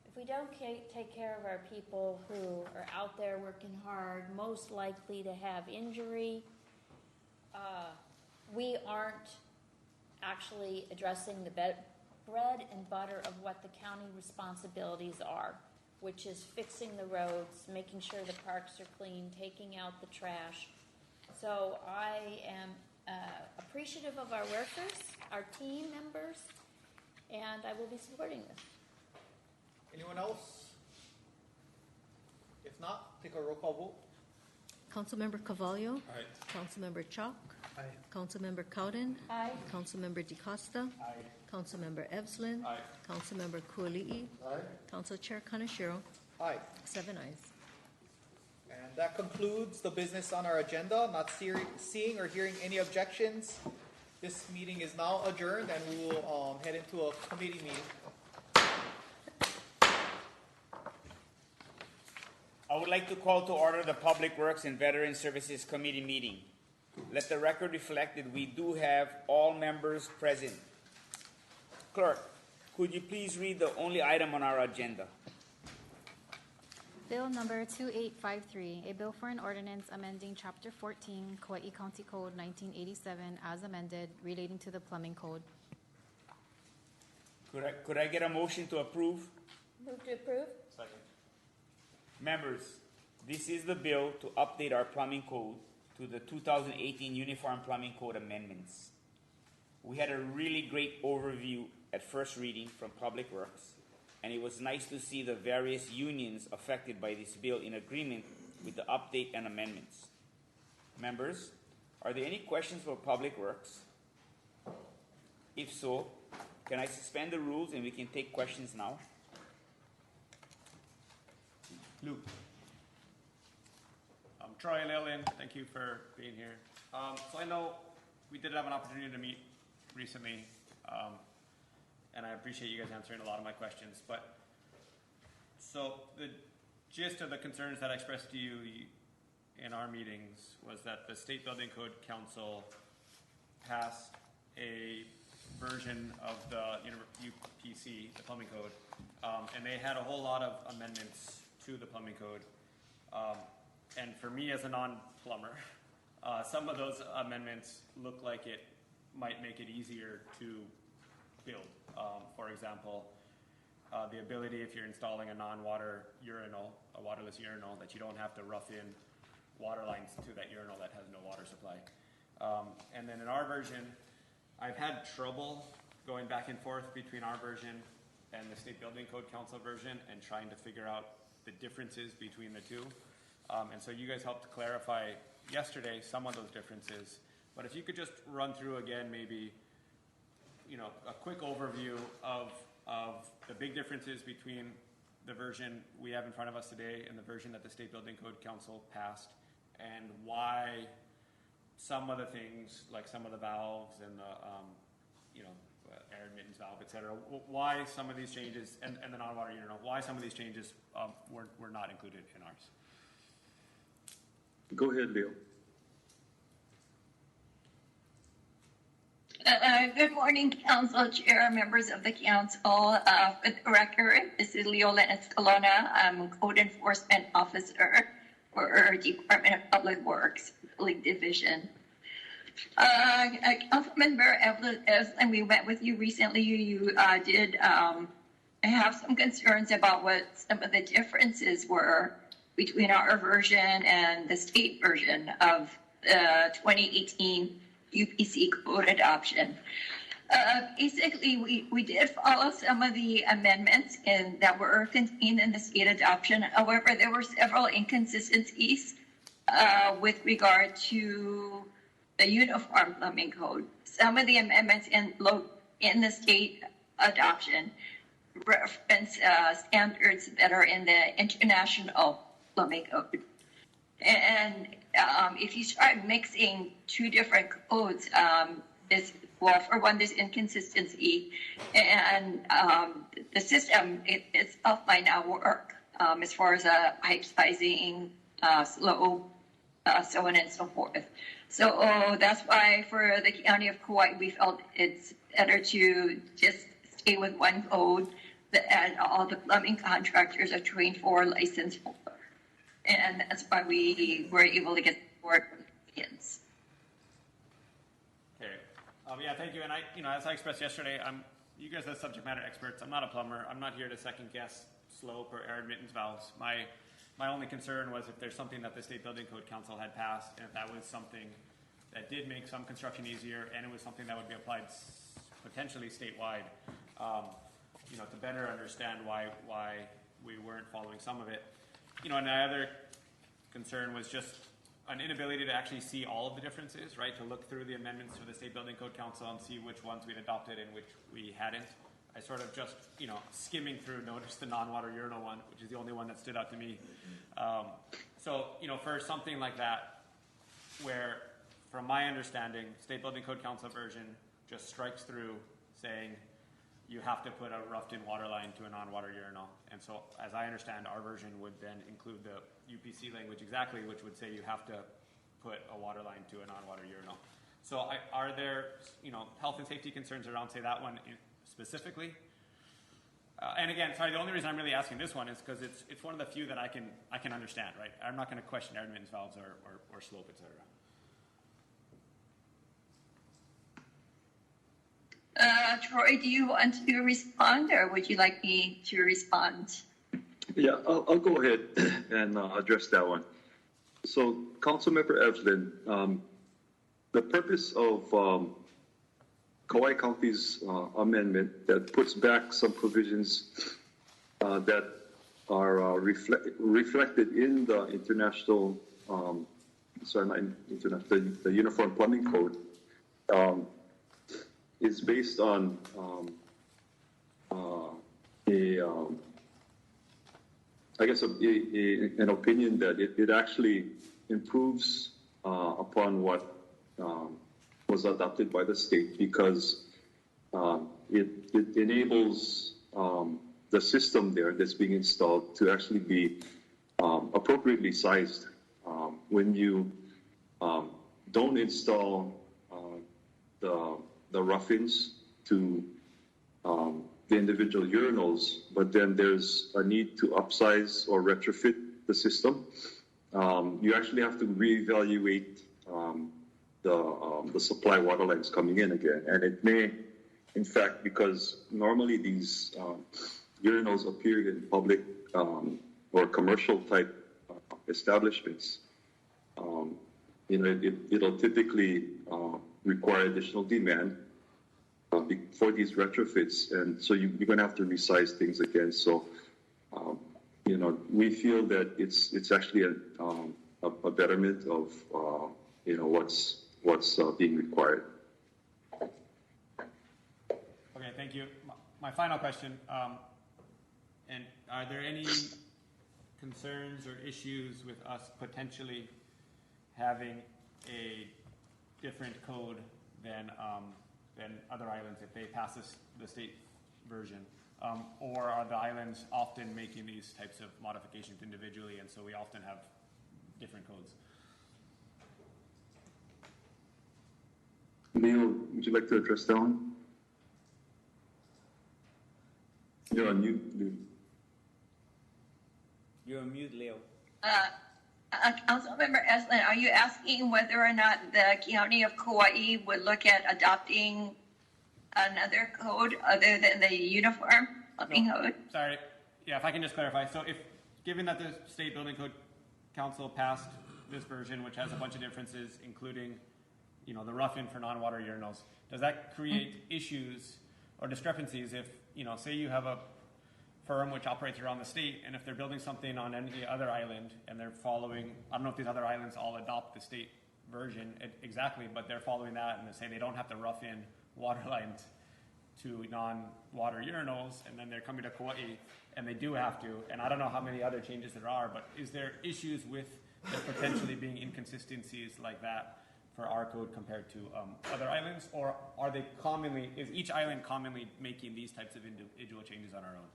if we don't take care of our people who are out there working hard, most likely to have injury, we aren't actually addressing the bread and butter of what the county responsibilities are, which is fixing the roads, making sure the parks are clean, taking out the trash. So I am appreciative of our workers, our team members, and I will be supporting this. Anyone else? If not, take a roll call vote. Councilmember Carvalho. Aye. Councilmember Chalk. Aye. Councilmember Cowden. Aye. Councilmember DeCosta. Aye. Councilmember Evslin. Aye. Councilmember Kuali'i. Aye. Council Chair Kaneshiro. Aye. 7 ayes. And that concludes the business on our agenda. Not seeing or hearing any objections, this meeting is now adjourned and we will head into a committee meeting. I would like to call to order the Public Works and Veteran Services Committee meeting. Let the record reflect that we do have all members present. Clerk, could you please read the only item on our agenda? Bill number 2853, a bill for an ordinance amending Chapter 14, Kauai County Code 1987 as amended relating to the plumbing code. Could I get a motion to approve? Move to approve. Second. Members, this is the bill to update our plumbing code to the 2018 Uniform Plumbing Code amendments. We had a really great overview at first reading from Public Works, and it was nice to see the various unions affected by this bill in agreement with the update and amendments. Members, are there any questions for Public Works? If so, can I suspend the rules and we can take questions now? Luke. Troy Lillian, thank you for being here. So I know we did have an opportunity to meet recently, and I appreciate you guys answering a lot of my questions. But so the gist of the concerns that I expressed to you in our meetings was that the State Building Code Council passed a version of the UPC, the plumbing code, and they had a whole lot of amendments to the plumbing code. And for me as a non-plumber, some of those amendments look like it might make it easier to build. For example, the ability, if you're installing a non-water urinal, a waterless urinal, that you don't have to rough in water lines to that urinal that has no water supply. And then in our version, I've had trouble going back and forth between our version and the State Building Code Council version and trying to figure out the differences between the two. And so you guys helped clarify yesterday some of those differences. But if you could just run through again, maybe, a quick overview of the big differences between the version we have in front of us today and the version that the State Building Code Council passed, and why some of the things, like some of the valves and the, air admittance valve, et cetera, why some of these changes, and the non-water urinal, why some of these changes were not included in ours. Go ahead, Leo. I Good morning, Council Chair, members of the Council. For the record, this is Leola Escalona. I'm Code Enforcement Officer for Department of Public Works, Building Division. Councilmember Evelyn, we met with you recently. You did have some concerns about what some of the differences were between our version and the state version of the 2018 UPC code adoption. Basically, we did follow some of the amendments that were contained in the state adoption. However, there were several inconsistencies with regard to the Uniform Plumbing Code. Some of the amendments in the state adoption reference standards that are in the International Plumbing Code. And if you start mixing two different codes, for one, there's inconsistency, and the system itself might not work as far as pipe sizing, slope, so on and so forth. So that's why for the County of Kauai, we felt it's better to just stay with one code that all the plumbing contractors are trained for, licensed for. And that's why we were able to get support from the kids. Okay. Yeah, thank you. And as I expressed yesterday, you guys are subject matter experts. I'm not a plumber. I'm not here to second guess slope or air admittance valves. My only concern was if there's something that the State Building Code Council had passed, and if that was something that did make some construction easier, and it was something that would be applied potentially statewide, to better understand why we weren't following some of it. And the other concern was just an inability to actually see all of the differences, right? To look through the amendments to the State Building Code Council and see which ones we'd adopted and which we hadn't. I sort of just, skimming through, noticed the non-water urinal one, which is the only one that stood out to me. So, for something like that, where, from my understanding, State Building Code Council version just strikes through saying you have to put a roughed-in water line to a non-water urinal. And so, as I understand, our version would then include the UPC language exactly, which would say you have to put a water line to a non-water urinal. So, are there, health and safety concerns around, say, that one specifically? And again, sorry, the only reason I'm really asking this one is because it's one of the few that I can understand, right? I'm not going to question air admittance valves or slope, et cetera. Troy, do you want to respond, or would you like me to respond? Yeah, I'll go ahead and address that one. So, Councilmember Evelyn, the purpose of Kauai County's amendment that puts back some provisions that are reflected in the international, the Uniform Plumbing Code, is based on an opinion that it actually improves upon what was adopted by the state, because it enables the system there that's being installed to actually be appropriately sized. When you don't install the rough-ins to the individual urinals, but then there's a need to upsize or retrofit the system, you actually have to reevaluate the supply water lines coming in again. And it may, in fact, because normally these urinals appear in public or commercial type establishments, it'll typically require additional demand for these retrofits, and so you're going to have to resize things again. So, we feel that it's actually a betterment of what's being required. Okay, thank you. My final question, and are there any concerns or issues with us potentially having a different code than other islands if they pass the state version? Or are the islands often making these types of modifications individually, and so we often have different codes? Leo, would you like to address that one? You're on mute, Leo. You're on mute, Leo. Councilmember Eslin, are you asking whether or not the county of Kauai would look at adopting another code other than the uniform plumbing code? Sorry. Yeah, if I can just clarify. So if, given that the State Building Code Council passed this version, which has a bunch of differences, including, you know, the rough-in for non-water urinals, does that create issues or discrepancies if, you know, say you have a firm which operates around the state, and if they're building something on any other island and they're following, I don't know if these other islands all adopt the state version exactly, but they're following that and they say they don't have to rough in water lines to non-water urinals, and then they're coming to Kauai and they do have to, and I don't know how many other changes there are, but is there issues with there potentially being inconsistencies like that for our code compared to other islands, or are they commonly, is each island commonly making these types of individual changes on our own?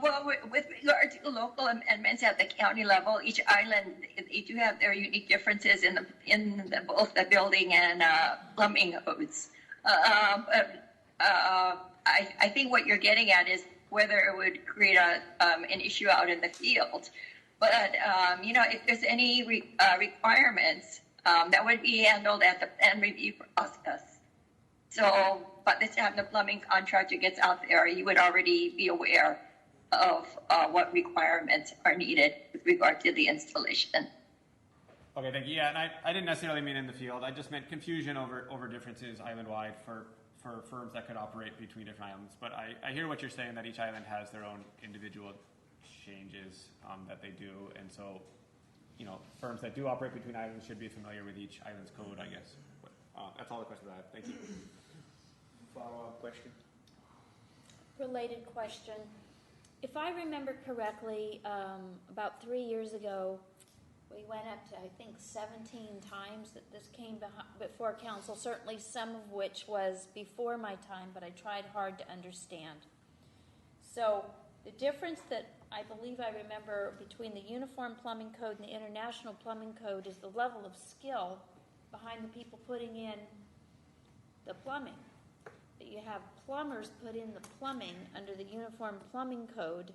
Well, with regard to local amendments at the county level, each island, they do have their unique differences in both the building and plumbing codes. I think what you're getting at is whether it would create an issue out in the field. But, you know, if there's any requirements, that would be handled at the plan review process. So by the time the plumbing contractor gets out there, you would already be aware of what requirements are needed with regard to the installation. Okay, thank you. Yeah, and I didn't necessarily mean in the field. I just meant confusion over differences island-wide for firms that could operate between different islands. But I hear what you're saying, that each island has their own individual changes that they do. And so, you know, firms that do operate between islands should be familiar with each island's code, I guess. But that's all the questions I have. Thank you. Follow-up question? Related question. If I remember correctly, about 3 years ago, we went up to, I think, 17 times that this came before council, certainly some of which was before my time, but I tried hard to understand. So the difference that I believe I remember between the Uniform Plumbing Code and the International Plumbing Code is the level of skill behind the people putting in the plumbing. You have plumbers put in the plumbing under the Uniform Plumbing Code,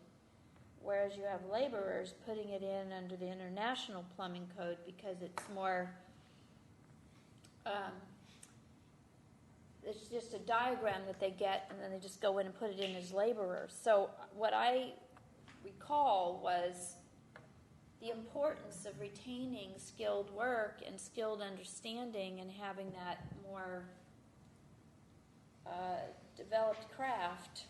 whereas you have laborers putting it in under the International Plumbing Code because it's more, it's just a diagram that they get and then they just go in and put it in as laborers. So what I recall was the importance of retaining skilled work and skilled understanding and having that more developed craft,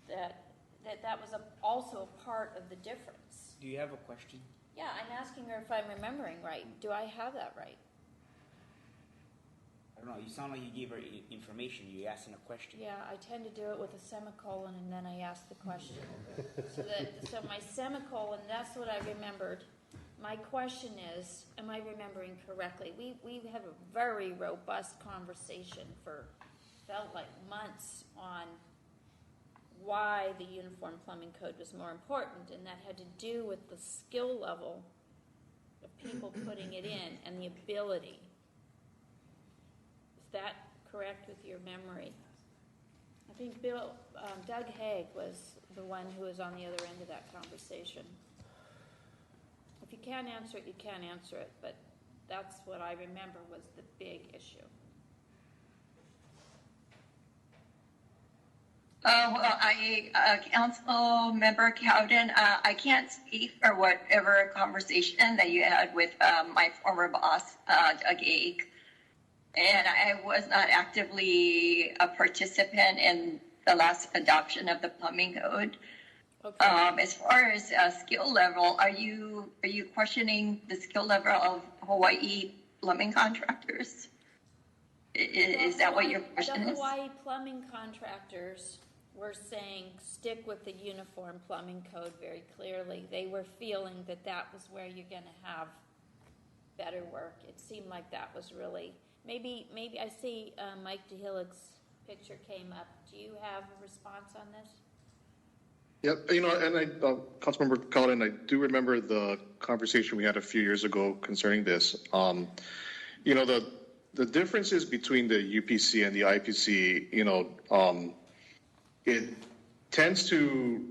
that was also a part of the difference. Do you have a question? Yeah, I'm asking her if I'm remembering right. Do I have that right? I don't know. You sound like you gave her information. You're asking a question. Yeah, I tend to do it with a semicolon and then I ask the question. So my semicolon, that's what I remembered. My question is, am I remembering correctly? We have a very robust conversation felt like months on why the Uniform Plumbing Code was more important, and that had to do with the skill level of people putting it in and the ability. Is that correct with your memory? I think Doug Haig was the one who was on the other end of that conversation. If you can't answer it, you can't answer it, but that's what I remember was the big issue. Council Member Cowden, I can't speak for whatever conversation that you had with my former boss, Doug Haig. And I was not actively a participant in the last adoption of the plumbing code. Okay. As far as skill level, are you questioning the skill level of Hawaii plumbing contractors? Is that what your question is? The Hawaii plumbing contractors were saying stick with the Uniform Plumbing Code very clearly. They were feeling that that was where you're going to have better work. It seemed like that was really, maybe I see Mike DeHillig's picture came up. Do you have a response on this? Yep, you know, and Councilmember Collin, I do remember the conversation we had a few years ago concerning this. you know, the differences between the UPC and the IPC, you know, it tends to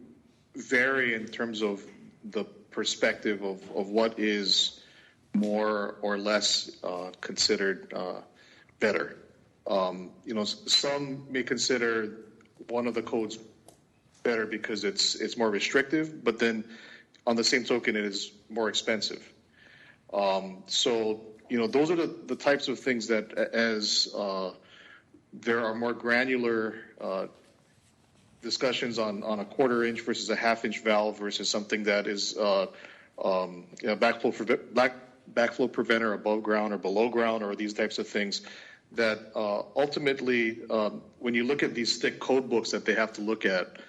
vary in terms of the perspective of what is more or less considered better. You know, some may consider one of the codes better because it's more restrictive, but then on the same token, it is more expensive. So, you know, those are the types of things that as there are more granular discussions on a 1/4 inch versus a 1/2 inch valve versus something that is backflow preventer above ground or below ground or these types of things that ultimately, when you look at these thick code books that they have to look at,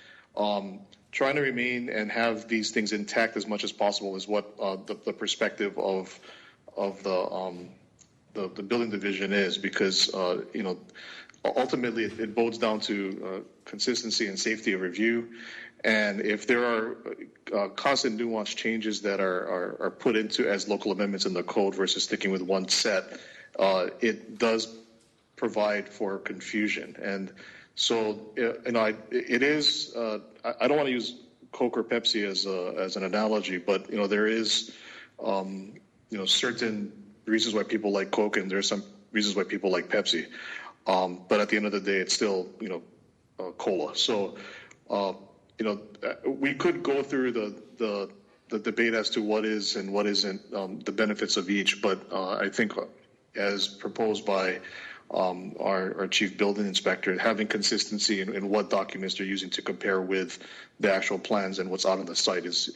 trying to remain and have these things intact as much as possible is what the perspective of the building division is, because you know, ultimately it boils down to consistency and safety of review. And if there are constant nuanced changes that are put into as local amendments in the code versus sticking with one set, it does provide for confusion. And so, you know, it is, I don't want to use Coke or Pepsi as an analogy, but, you know, there is, you know, certain reasons why people like Coke and there are some reasons why people like Pepsi. But at the end of the day, it's still, you know, cola. So, you know, we could go through the debate as to what is and what isn't the benefits of each, but I think as proposed by our chief building inspector, having consistency in what documents they're using to compare with the actual plans and what's out on the site is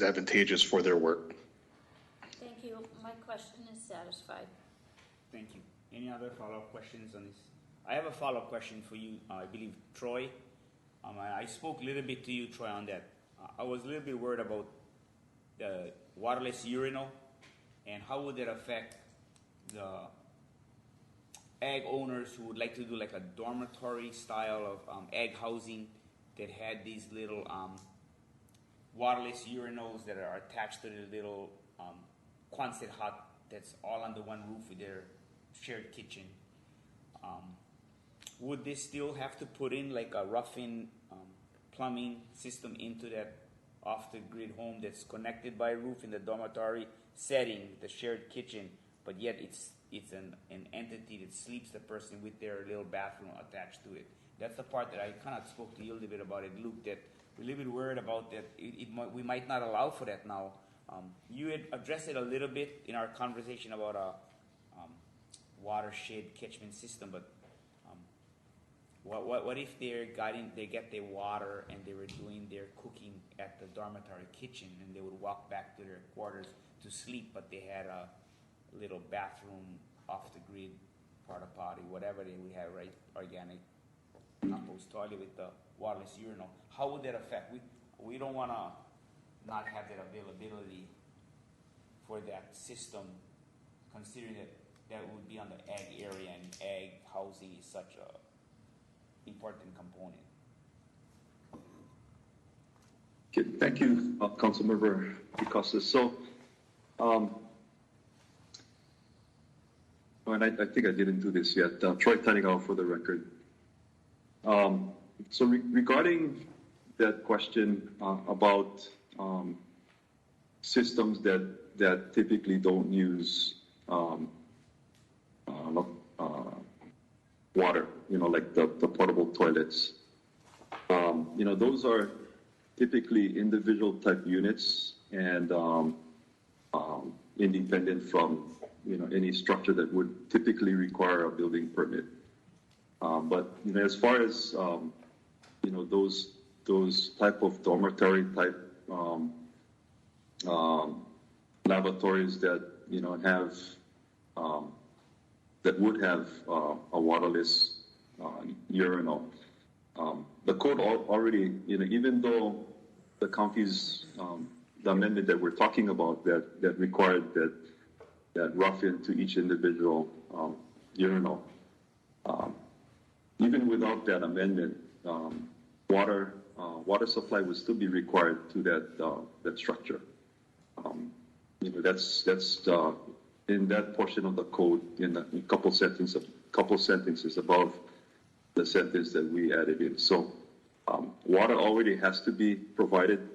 advantageous for their work. Thank you. My question is satisfied. Thank you. Any other follow-up questions on this? I have a follow-up question for you, I believe, Troy. I spoke a little bit to you, Troy, on that. I was a little bit worried about the waterless urinal and how would it affect the ag owners who would like to do like a dormitory style of ag housing that had these little waterless urinals that are attached to the little Quonset hut that's all under one roof with their shared kitchen. Would they still have to put in like a rough-in plumbing system into that off-the-grid home that's connected by a roof in the dormitory setting, the shared kitchen, but yet it's an entity that sleeps the person with their little bathroom attached to it? That's the part that I kind of spoke to you a little bit about it, Luke, that we're a little bit worried about that we might not allow for that now. You had addressed it a little bit in our conversation about a watershed catchment system, but what if they get their water and they were doing their cooking at the dormitory kitchen and they would walk back to their quarters to sleep, but they had a little bathroom off the grid, porta potty, whatever they would have, right? Organic compost toilet with the waterless urinal. How would that affect? We don't want to not have that availability for that system, considering that would be on the ag area, and ag housing is such a important component. Okay, thank you, Councilmember Picasso. So, and I think I didn't do this yet. Troy Tanigao for the record. So regarding that question about systems that typically don't use water, you know, like the portable toilets. You know, those are typically individual type units and independent from, you know, any structure that would typically require a building permit. But, you know, as far as, you know, those type of dormitory type lavatories that, you know, have that would have a waterless urinal. The code already, you know, even though the county's, the amendment that we're talking about that required that rough-in to each individual urinal, even without that amendment, water supply would still be required to that structure. You know, that's in that portion of the code, in a couple sentences above the sentence that we added in. So water already has to be provided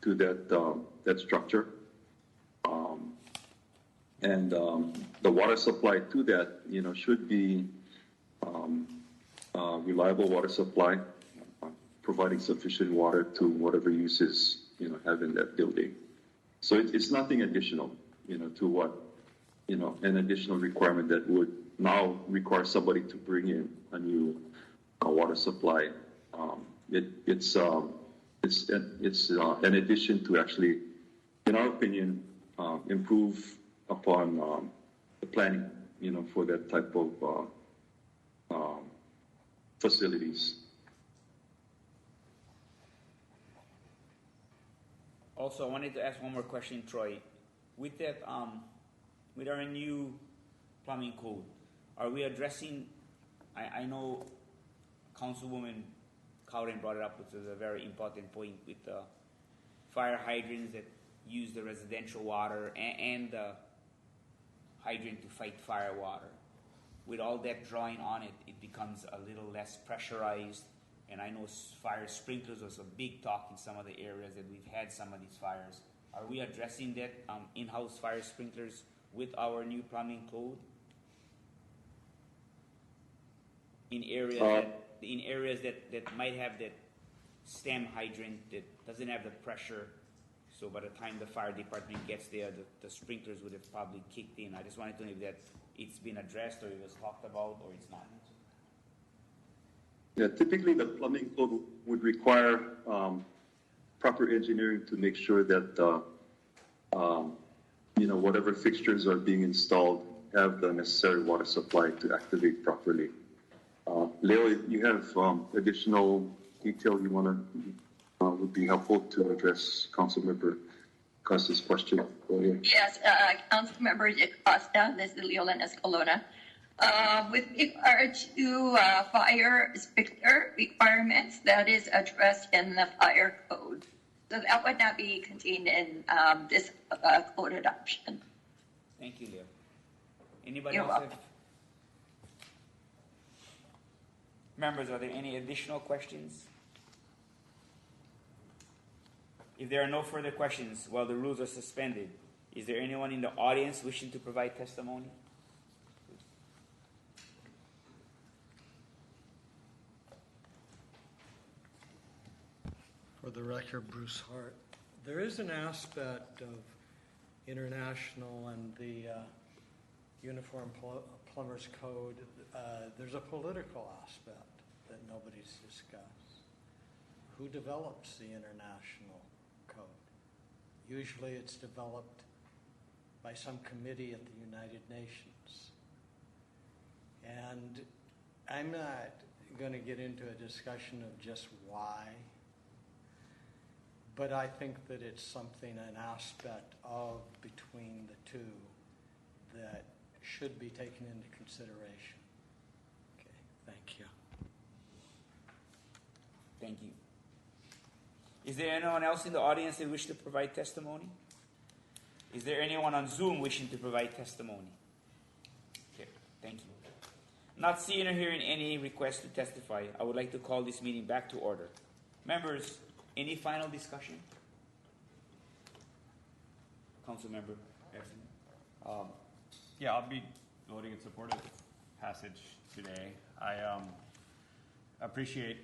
to that structure. And the water supply to that, should be reliable water supply, providing sufficient water to whatever uses, have in that building. So it's nothing additional, to what, an additional requirement that would now require somebody to bring in a new water supply. It's an addition to actually, in our opinion, improve upon the planning, for that type of facilities. Also, I wanted to ask one more question, Troy. With that, with our new plumbing code, are we addressing? I know Councilwoman Cowden brought it up, which is a very important point with the fire hydrants that use the residential water and the hydrant to fight fire water. With all that drawing on it, it becomes a little less pressurized. And I know fire sprinklers was a big talk in some of the areas that we've had some of these fires. Are we addressing that in-house fire sprinklers with our new plumbing code? In areas that might have that stem hydrant that doesn't have the pressure, so by the time the fire department gets there, the sprinklers would have probably kicked in. I just wanted to know if that it's been addressed or it was talked about or it's not. Yeah, typically the plumbing code would require proper engineering to make sure that whatever fixtures are being installed have the necessary water supply to activate properly. Leo, you have additional detail you want to would be helpful to address Councilmember Costa's question earlier. Yes, Councilmember Costa, this is Leolyn Escalona. With regard to fire sprinkler requirements, that is addressed in the fire code. So that would not be contained in this code adoption. Thank you, Leo. Anybody You're else welcome. have? Members, are there any additional questions? If there are no further questions while the rules are suspended, is there anyone in the audience wishing to provide testimony? For the record, Bruce Hart. There is an aspect of international and the Uniform Plumbers Code. There's a political aspect that nobody's discussed. Who develops the international code? Usually it's developed by some committee at the United Nations. And I'm not going to get into a discussion of just why, but I think that it's something, an aspect of between the two that should be taken into consideration. Okay, thank you. Thank you. Is there anyone else in the audience that wish to provide testimony? Is there anyone on Zoom wishing to provide testimony? Okay, thank you. Not seeing or hearing any requests to testify, I would like to call this meeting back to order. Members, any final discussion? Councilmember Edson. Yeah, I'll be voting in support of passage today. I appreciate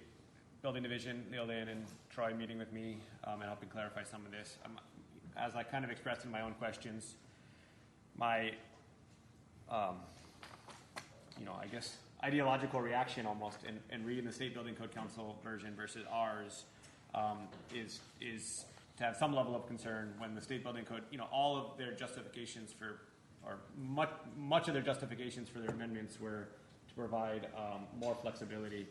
Building Division, Leolyn, and Troy meeting with me and helping clarify some of this. As I kind of expressed in my own questions, my, I guess, ideological reaction almost in reading the State Building Code Council version versus ours is to have some level of concern when the State Building Code, all of their justifications for, or much of their justifications for their amendments were to provide more flexibility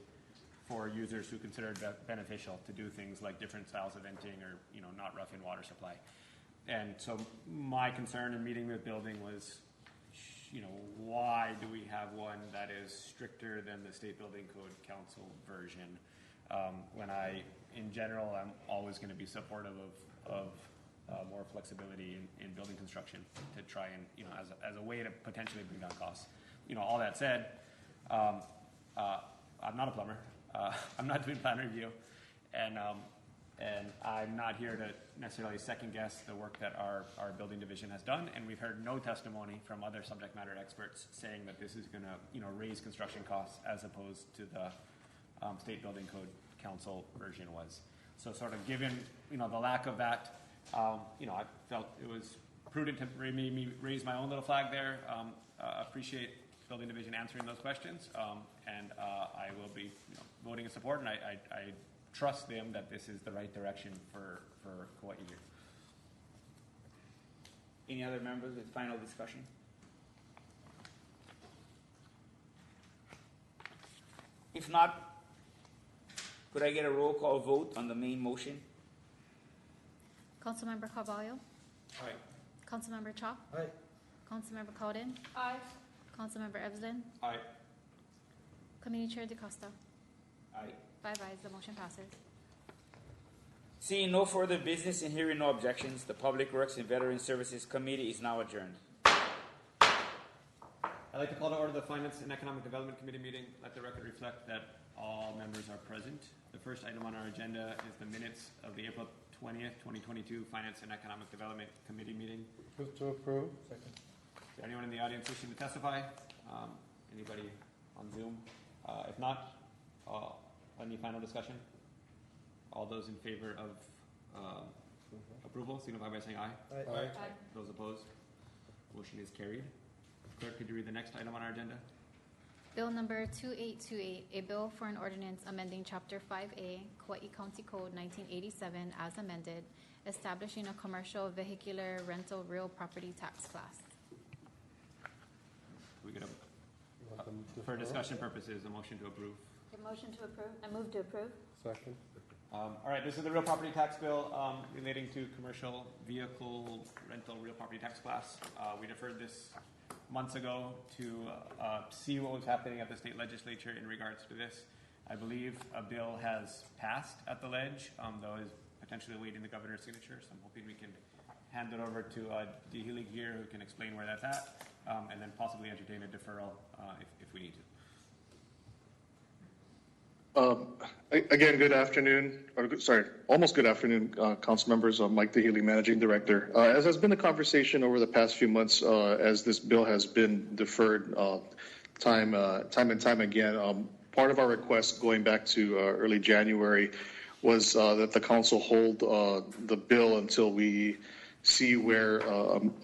for users who consider it beneficial to do things like different styles of venting or, not rough in water supply. And so my concern in meeting with building was, why do we have one that is stricter than the State Building Code Council version? When in general, I'm always going to be supportive of more flexibility in building construction to try and, as a way to potentially bring down costs. All that said, I'm not a plumber. I'm not doing plan review, and I'm not here to necessarily second guess the work that our building division has done. And we've heard no testimony from other subject matter experts saying that this is going to, raise construction costs as opposed to the State Building Code Council version was. So sort of given, the lack of that, I felt it was prudent to maybe raise my own little flag there. Appreciate Building Division answering those questions, and I will be voting in support, and I trust them that this is the right direction for Kauai here. Any other members with final discussion? If not, could I get a roll call vote on the main motion? Councilmember Carvalho? Aye. Councilmember Chop? Aye. Councilmember Cowden? Aye. Councilmember Ebslin? Aye. Committee Chair DeCosta? Aye. 5 ayes, the motion passes. Seeing no further business and hearing no objections, the Public Works and Veteran Services Committee is now adjourned. I'd like to call to order the Finance and Economic Development Committee meeting. Let the record reflect that all members are present. The first item on our agenda is the minutes of the April 20th, 2022 Finance and Economic Development Committee meeting. Move to approve. Second. Is there anyone in the audience wishing to testify? Anybody on Zoom? If not, any final discussion? All those in favor of approval signify by saying aye. Aye. Aye. Those opposed? Motion is carried. Clerk, could you read the next item on our agenda? Bill number 2828, a bill for an ordinance amending Chapter 5A, Kauai County Code 1987 as amended, establishing a commercial vehicular rental real property tax class. We could for discussion purposes, a motion to approve. A motion to approve. I move to approve. Second. All right, this is the real property tax bill relating to commercial vehicle rental real property tax class. We deferred this months ago to see what was happening at the state legislature in regards to this. I believe a bill has passed at the ledge, though is potentially awaiting the governor's signature, so I'm hoping we can hand it over to DeHealy here, who can explain where that's at, and then possibly entertain a deferral if we need to. Again, good afternoon, almost good afternoon, council members. Mike DeHealy, Managing Director. As has been the conversation over the past few months, as this bill has been deferred time and time again, part of our request going back to early January was that the council hold the bill until we see where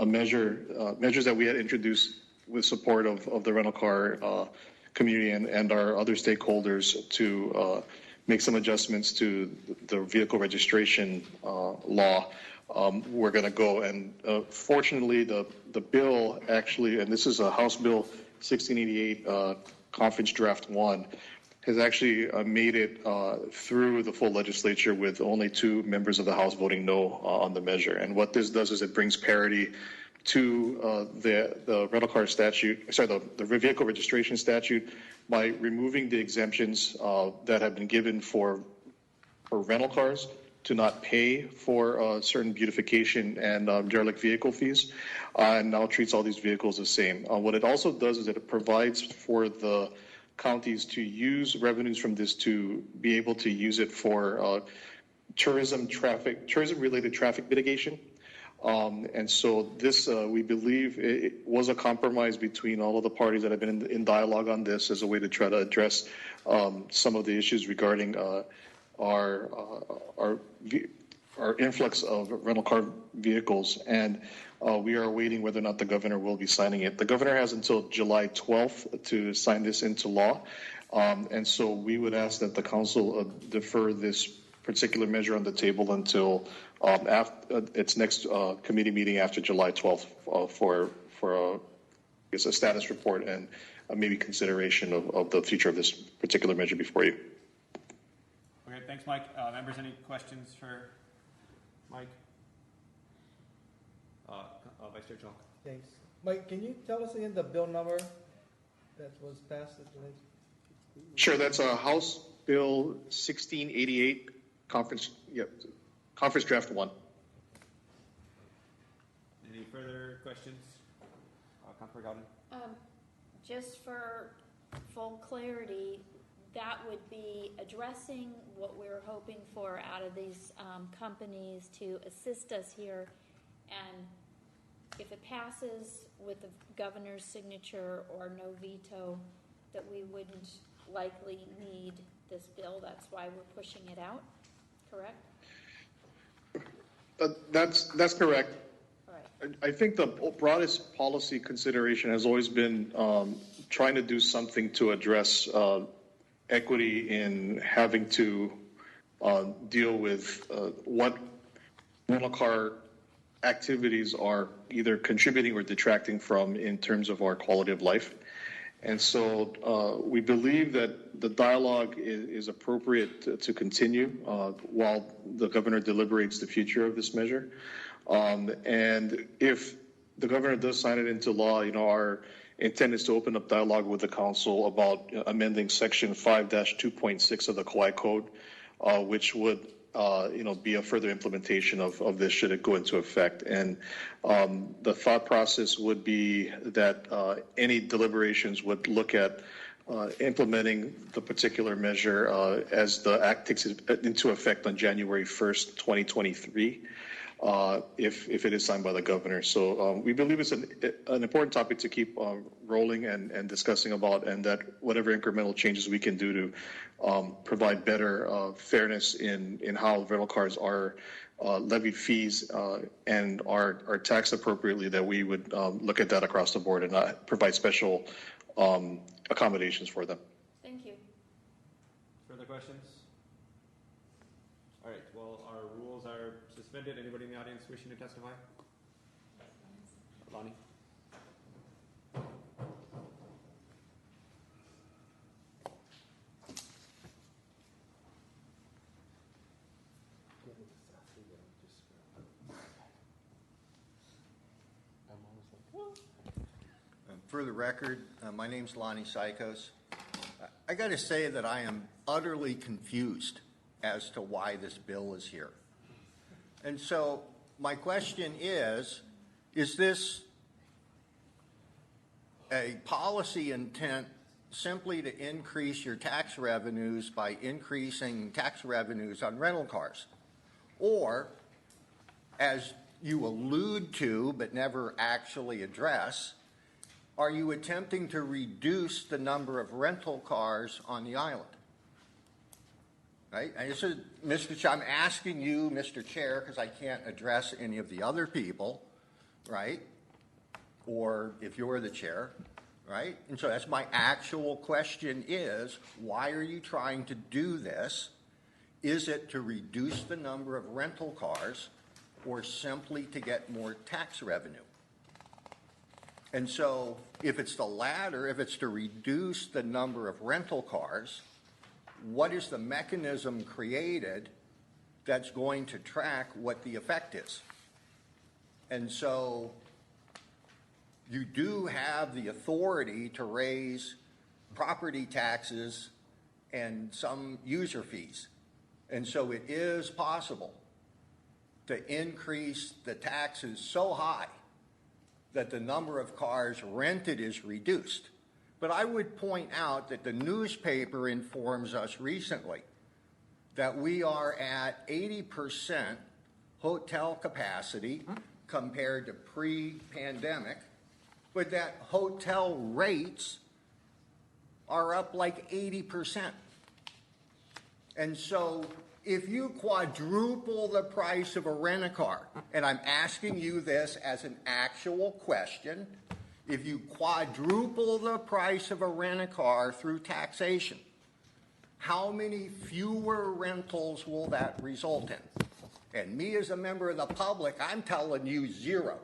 measures that we had introduced with support of the rental car community and our other stakeholders to make some adjustments to the vehicle registration law. We're going to go, and fortunately the bill actually, and this is a House Bill 1688 Conference Draft 1, has actually made it through the full legislature with only 2 members of the House voting no on the measure. And what this does is it brings parity to the rental car statute, the vehicle registration statute, by removing the exemptions that have been given for rental cars to not pay for certain beautification and derelict vehicle fees, and now treats all these vehicles the same. What it also does is that it provides for the counties to use revenues from this to be able to use it for tourism-related traffic mitigation. And so this, we believe, it was a compromise between all of the parties that have been in dialogue on this as a way to try to address some of the issues regarding our influx of rental car vehicles. And we are awaiting whether or not the governor will be signing it. The governor has until July 12th to sign this into law. And so we would ask that the council defer this particular measure on the table until after its next committee meeting after July 12th for a status report and maybe consideration of the future of this particular measure before you. Okay, thanks, Mike. Members, any questions for Mike? Vice Chair Chalk. Thanks. Mike, can you tell us again the bill number that was passed at the next? Sure, that's House Bill 1688, Conference Draft 1. further questions? Councilor Gowden? Just for full clarity, that would be addressing what we're hoping for out of these companies to assist us here. And if it passes with the governor's signature or no veto, that we wouldn't likely need this bill. That's why we're pushing it out, correct? That's correct. All right. I think the broadest policy consideration has always been trying to do something to address equity in having to deal with what rental car activities are either contributing or detracting from in terms of our quality of life. And so we believe that the dialogue is appropriate to continue while the governor deliberates the future of this measure. And if the governor does sign it into law, our intent is to open up dialogue with the council about amending section 5-2.6 of the Kauai Code, which would be a further implementation of this should it go into effect. And the thought process would be that any deliberations would look at implementing the particular measure as the act takes into effect on January 1st, 2023. If it is signed by the governor. So we believe it's an important topic to keep rolling and discussing about, and that whatever incremental changes we can do to provide better fairness in how rental cars are levied fees and are taxed appropriately, that we would look at that across the board and not provide special accommodations for them. Thank you. Further questions? All right, well, our rules are suspended. Anybody in the audience wishing to testify? Lonnie? For the record, my name's Lonnie Psychos. I got to say that I am utterly confused as to why this bill is here. And so my question is this a policy intent simply to increase your tax revenues by increasing tax revenues on rental cars? Or, as you allude to but never actually address, are you attempting to reduce the number of rental cars on the island? Right? And this is, Mr. Chair, I'm asking you, Mr. Chair, because I can't address any of the other people, right? Or if you're the chair, right? And so that's my actual question is, why are you trying to do this? Is it to reduce the number of rental cars or simply to get more tax revenue? And so if it's the latter, if it's to reduce the number of rental cars, what is the mechanism created that's going to track what the effect is? And so you do have the authority to raise property taxes and some user fees. And so it is possible to increase the taxes so high that the number of cars rented is reduced. But I would point out that the newspaper informs us recently that we are at 80% hotel capacity compared to pre-pandemic, but that hotel rates are up like 80%. And so if you quadruple the price of a rent-a-car, and I'm asking you this as an actual question, if you quadruple the price of a rent-a-car through taxation, how many fewer rentals will that result in? And me as a member of the public, I'm telling you zero.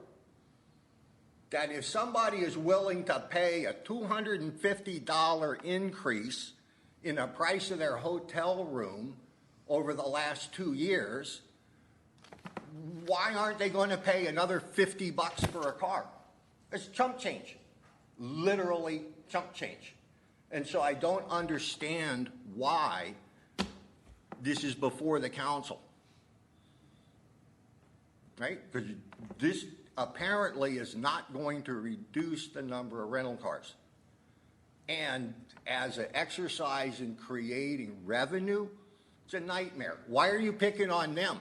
That if somebody is willing to pay a $250 increase in the price of their hotel room over the last 2 years, why aren't they going to pay another $50 for a car? It's chump change, literally chump change. And so I don't understand why this is before the council, right? Because this, apparently is not going to reduce the number of rental cars. And as an exercise in creating revenue, it's a nightmare. Why are you picking on them?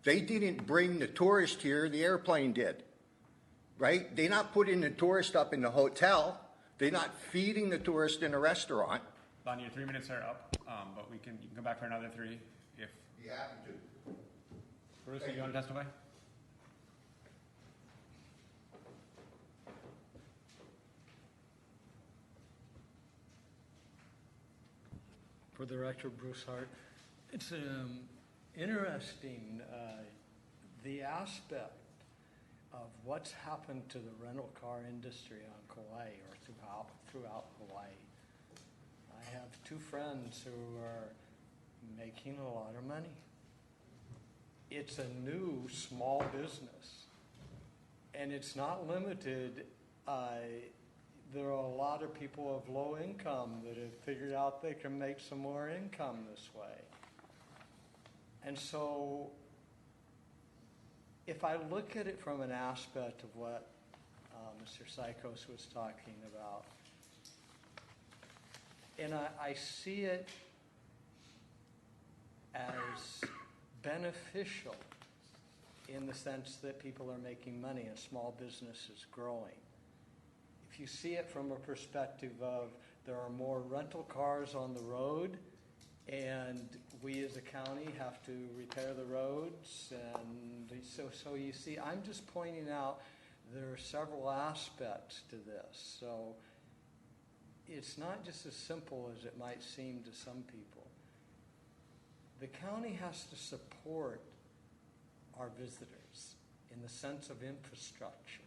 They didn't bring the tourist here, the airplane did, right? They're not putting the tourist up in the hotel. They're not feeding the tourist in a restaurant. Lonnie, your 3 minutes are up, but you can come back for another 3 if. You have to. Bruce, do you want to testify? For the director, Bruce Hart. It's interesting, the aspect of what's happened to the rental car industry on Kauai or throughout Hawaii. I have 2 friends who are making a lot of money. It's a new small business, and it's not limited. There are a lot of people of low income that have figured out they can make some more income this way. And so if I look at it from an aspect of what Mr. Psychos was talking about, and I see it as beneficial in the sense that people are making money and small business is growing. If you see it from a perspective of there are more rental cars on the road and we as a county have to repair the roads, and so you see, I'm just pointing out there are several aspects to this. So it's not just as simple as it might seem to some people. The county has to support our visitors in the sense of infrastructure.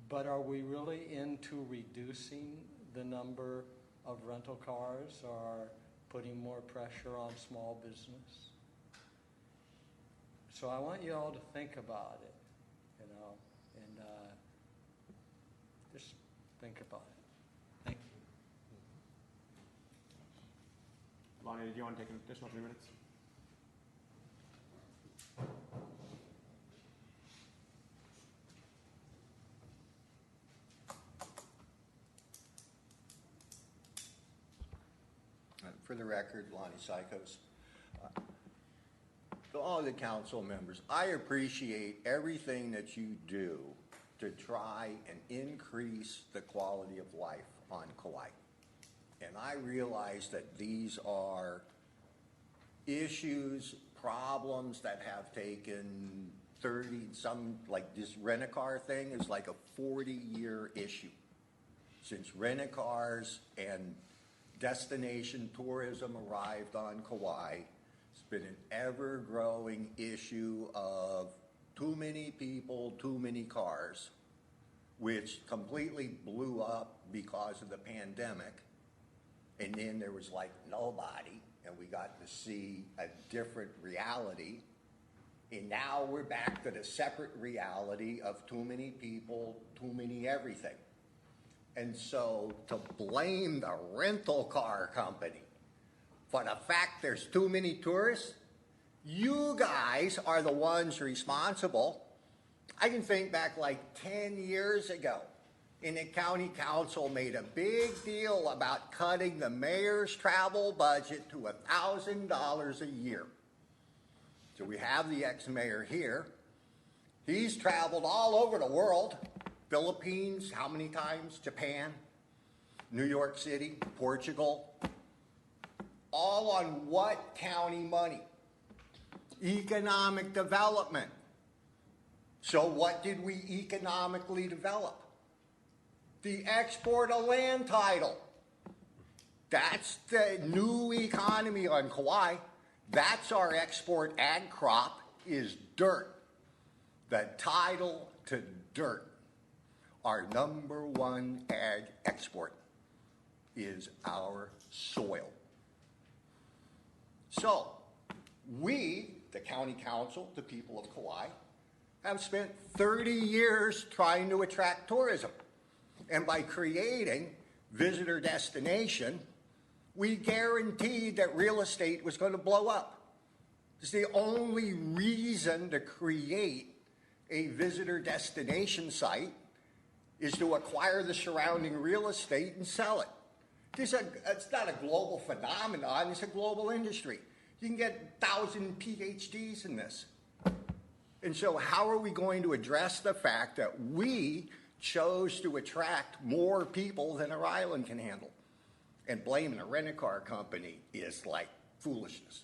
But are we really into reducing the number of rental cars or putting more pressure on small business? So I want you all to think about it, and just think about it. Thank you. Lonnie, do you want to take an additional 3 minutes? For the record, Lonnie Psychos. To all the council members, I appreciate everything that you do to try and increase the quality of life on Kauai. And I realize that these are issues, problems that have taken 30, some, like this rent-a-car thing is like a 40-year issue. Since rent-a-cars and destination tourism arrived on Kauai, it's been an ever-growing issue of too many people, too many cars, which completely blew up because of the pandemic. And then there was like nobody, and we got to see a different reality. And now we're back to the separate reality of too many people, too many everything. And so to blame the rental car company for the fact there's too many tourists, you guys are the ones responsible. I can think back like 10 years ago, and the county council made a big deal about cutting the mayor's travel budget to $1,000 a year. So we have the ex-mayor here. He's traveled all over the world. Philippines, how many times? Japan, New York City, Portugal. All on what county money? Economic development. So what did we economically develop? The export of land title. That's the new economy on Kauai. That's our export ag crop is dirt. The title to dirt. Our #1 ag export is our soil. So we, the county council, the people of Kauai, have spent 30 years trying to attract tourism. And by creating visitor destination, we guaranteed that real estate was going to blow up. It's the only reason to create a visitor destination site is to acquire the surrounding real estate and sell it. It's not a global phenomenon, it's a global industry. You can get 1,000 PhDs in this. And so how are we going to address the fact that we chose to attract more people than our island can handle? And blaming a rent-a-car company is like foolishness.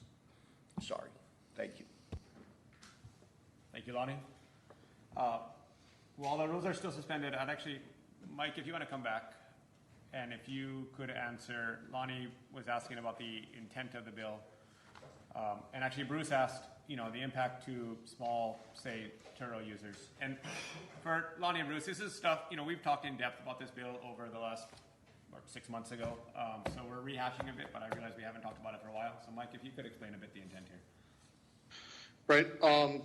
Sorry. Thank you. Thank you, Lonnie. While the rules are still suspended, I'd actually, Mike, if you want to come back, and if you could answer, Lonnie was asking about the intent of the bill. And actually Bruce asked, the impact to small, say, Turo users. And for Lonnie and Bruce, this is stuff, we've talked in depth about this bill over the last 6 months ago. So we're rehashing a bit, but I realize we haven't talked about it for a while. So Mike, if you could explain a bit the intent here. Right.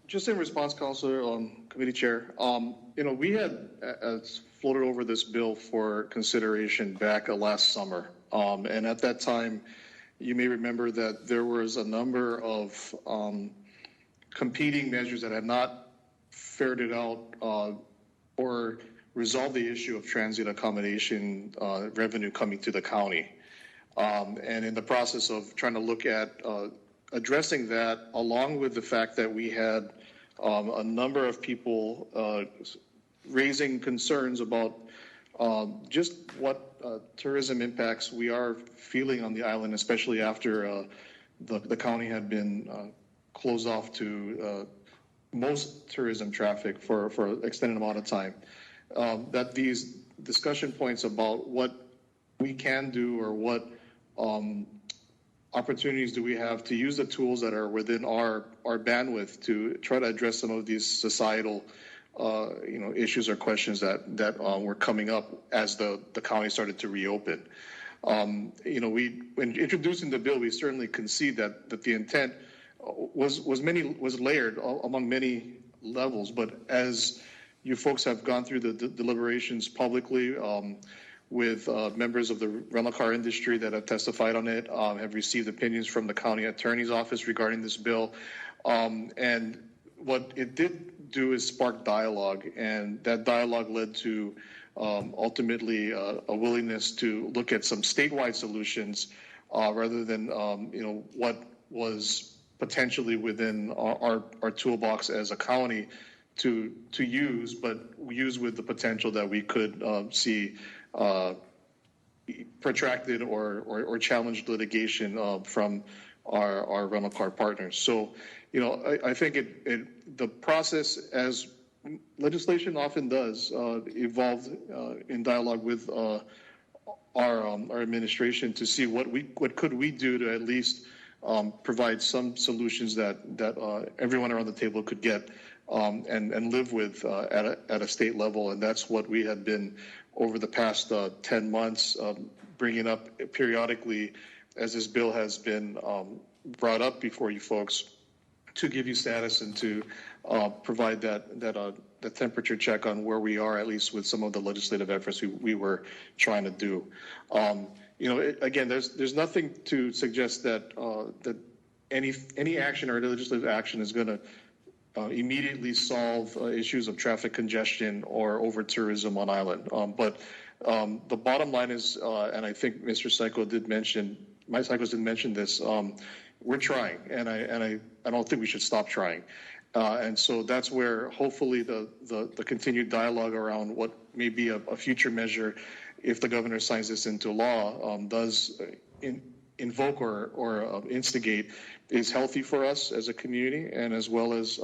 Just in response, Councilor, Committee Chair, we had floated over this bill for consideration back last summer. And at that time, you may remember that there was a number of competing measures that had not fared it out or resolved the issue of transient accommodation revenue coming to the county. And in the process of trying to look at addressing that, along with the fact that we had a number of people raising concerns about just what tourism impacts we are feeling on the island, especially after the county had been closed off to most tourism traffic for an extended amount of time. That these discussion points about what we can do or what opportunities do we have to use the tools that are within our bandwidth to try to address some of these societal issues or questions that were coming up as the county started to reopen. When introducing the bill, we certainly concede that the intent was layered among many levels. But as you folks have gone through the deliberations publicly with members of the rental car industry that have testified on it, have received opinions from the county attorney's office regarding this bill, and what it did do is spark dialogue, and that dialogue led to ultimately a willingness to look at some statewide solutions rather than what was potentially within our toolbox as a county to use, but use with the potential that we could see protracted or challenged litigation from our rental car partners. So, I think the process, as legislation often does, evolved in dialogue with our administration to see what could we do to at least provide some solutions that everyone around the table could get and live with at a state level. And that's what we had been over the past 10 months bringing up periodically as this bill has been brought up before you folks, to give you status and to provide that temperature check on where we are, at least with some of the legislative efforts we were trying to do. Again, there's nothing to suggest that any action or legislative action is going to immediately solve issues of traffic congestion or over tourism on island. But the bottom line is, and I think Mr. Psycho did mention, Mike Psycho did mention this. We're trying, and I don't think we should stop trying. And so that's where hopefully the continued dialogue around what may be a future measure, if the governor signs this into law, does invoke or instigate, is healthy for us as a community, and as well as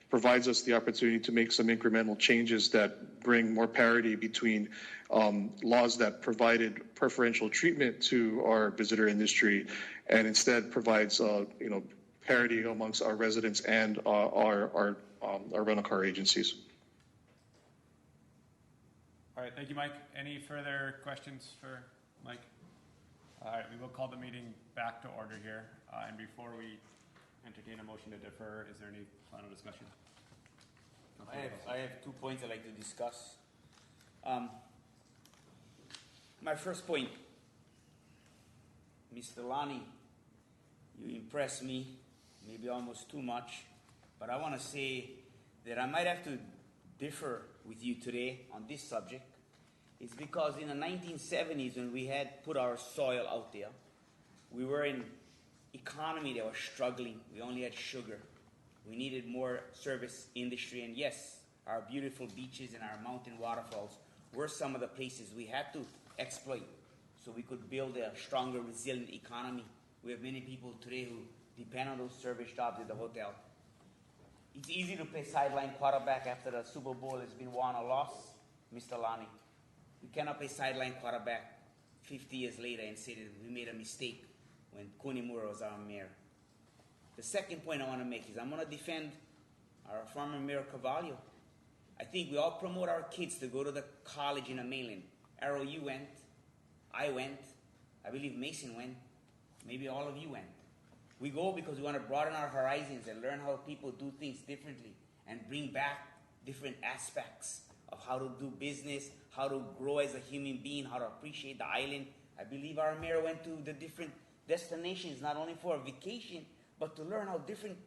provides us the opportunity to make some incremental changes that bring more parity between laws that provided preferential treatment to our visitor industry, and instead provides parity amongst our residents and our rental car agencies. All right, thank you, Mike. Any further questions for Mike? All right, we will call the meeting back to order here. And before we entertain a motion to defer, is there any final discussion? I have 2 points I'd like to discuss. My first point, Mr. Lonnie, you impressed me, maybe almost too much, But I want to say that I might have to differ with you today on this subject. It's because in the 1970s, when we had put our soil out there, we were in economy that was struggling. We only had sugar. We needed more service industry. And yes, our beautiful beaches and our mountain waterfalls were some of the places we had to exploit so we could build a stronger, resilient economy. We have many people today who depend on those service jobs at the hotel. It's easy to play sideline quarterback after the Super Bowl has been won or lost, Mr. Lonnie. We cannot play sideline quarterback 50 years later and say that we made a mistake when Kunimura was our mayor. The second point I want to make is I'm going to defend our former Mayor Carvalho. I think we all promote our kids to go to the college in the mainland. Arrow, you went. I went. I believe Mason went. Maybe all of you went. We go because we want to broaden our horizons and learn how people do things differently and bring back different aspects of how to do business, how to grow as a human being, how to appreciate the island. I believe our mayor went to the different destinations, not only for a vacation, but to learn how different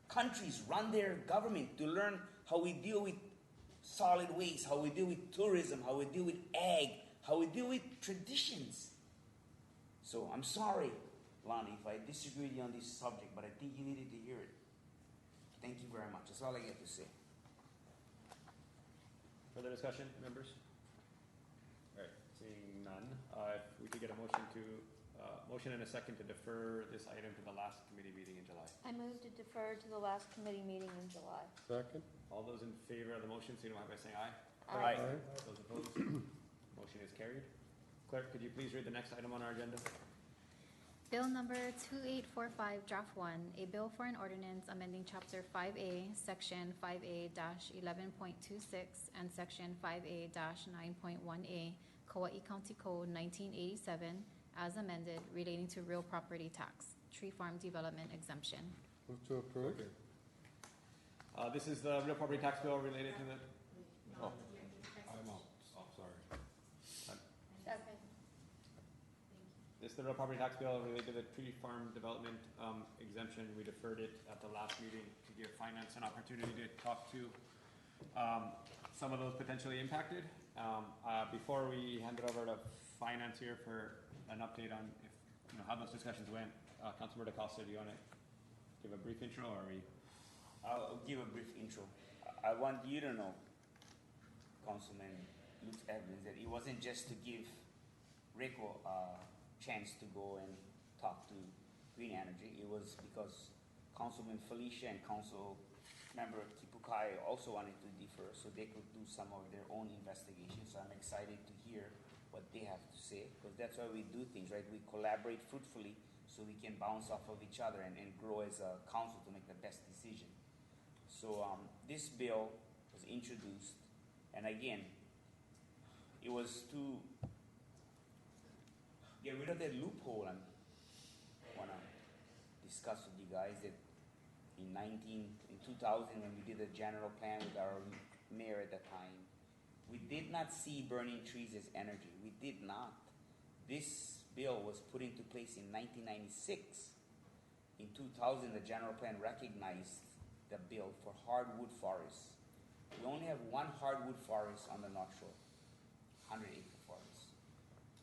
countries run their government, to learn how we deal with solid waste, how we deal with tourism, how we deal with ag, how we deal with traditions. So I'm sorry, Lonnie, if I disagree with you on this subject, but I think you needed to hear it. Thank you very much. That's all I get to say. Further discussion, members? All right, seeing none, if we could get a motion and a second to defer this item to the last committee meeting in July. I move to defer to the last committee meeting in July. Second. All those in favor of the motion, signify by saying aye. Aye. Aye. Those opposed? Motion is carried. Clerk, could you please read the next item on our agenda? Bill number 2845, draft 1, a bill for an ordinance amending Chapter 5A, Section 5A-11.26 and Section 5A-9.1A, Kauai County Code 1987, as amended, relating to real property tax, tree farm development exemption. Move to approve. This is the real property tax bill related to the. Oh, I'm out. Oh, sorry. Second. This is the real property tax bill related to the tree farm development exemption. We deferred it at the last meeting to give finance an opportunity to talk to some of those potentially impacted. Before we hand it over to finance here for an update on if how those discussions went, Councilor DaCosta, do you want to give a brief intro, or are we? I'll give a brief intro. I want you to know, Councilman Luke Evans, that it wasn't just to give Rico a chance to go and talk to Green Energy. It was because Councilman Felicia and Council Member Kipukai also wanted to defer so they could do some of their own investigations. So I'm excited to hear what they have to say, because that's why we do things, right? We collaborate fruitfully so we can bounce off of each other and grow as a council to make the best decision. So this bill was introduced, and again, it was to get rid of that loophole. I want to discuss with you guys that in 2000, when we did the general plan with our mayor at the time, we did not see burning trees as energy. We did not. This bill was put into place in 1996. In 2000, the general plan recognized the bill for hardwood forests. We only have one hardwood forest on the North Shore, 100-acre forest.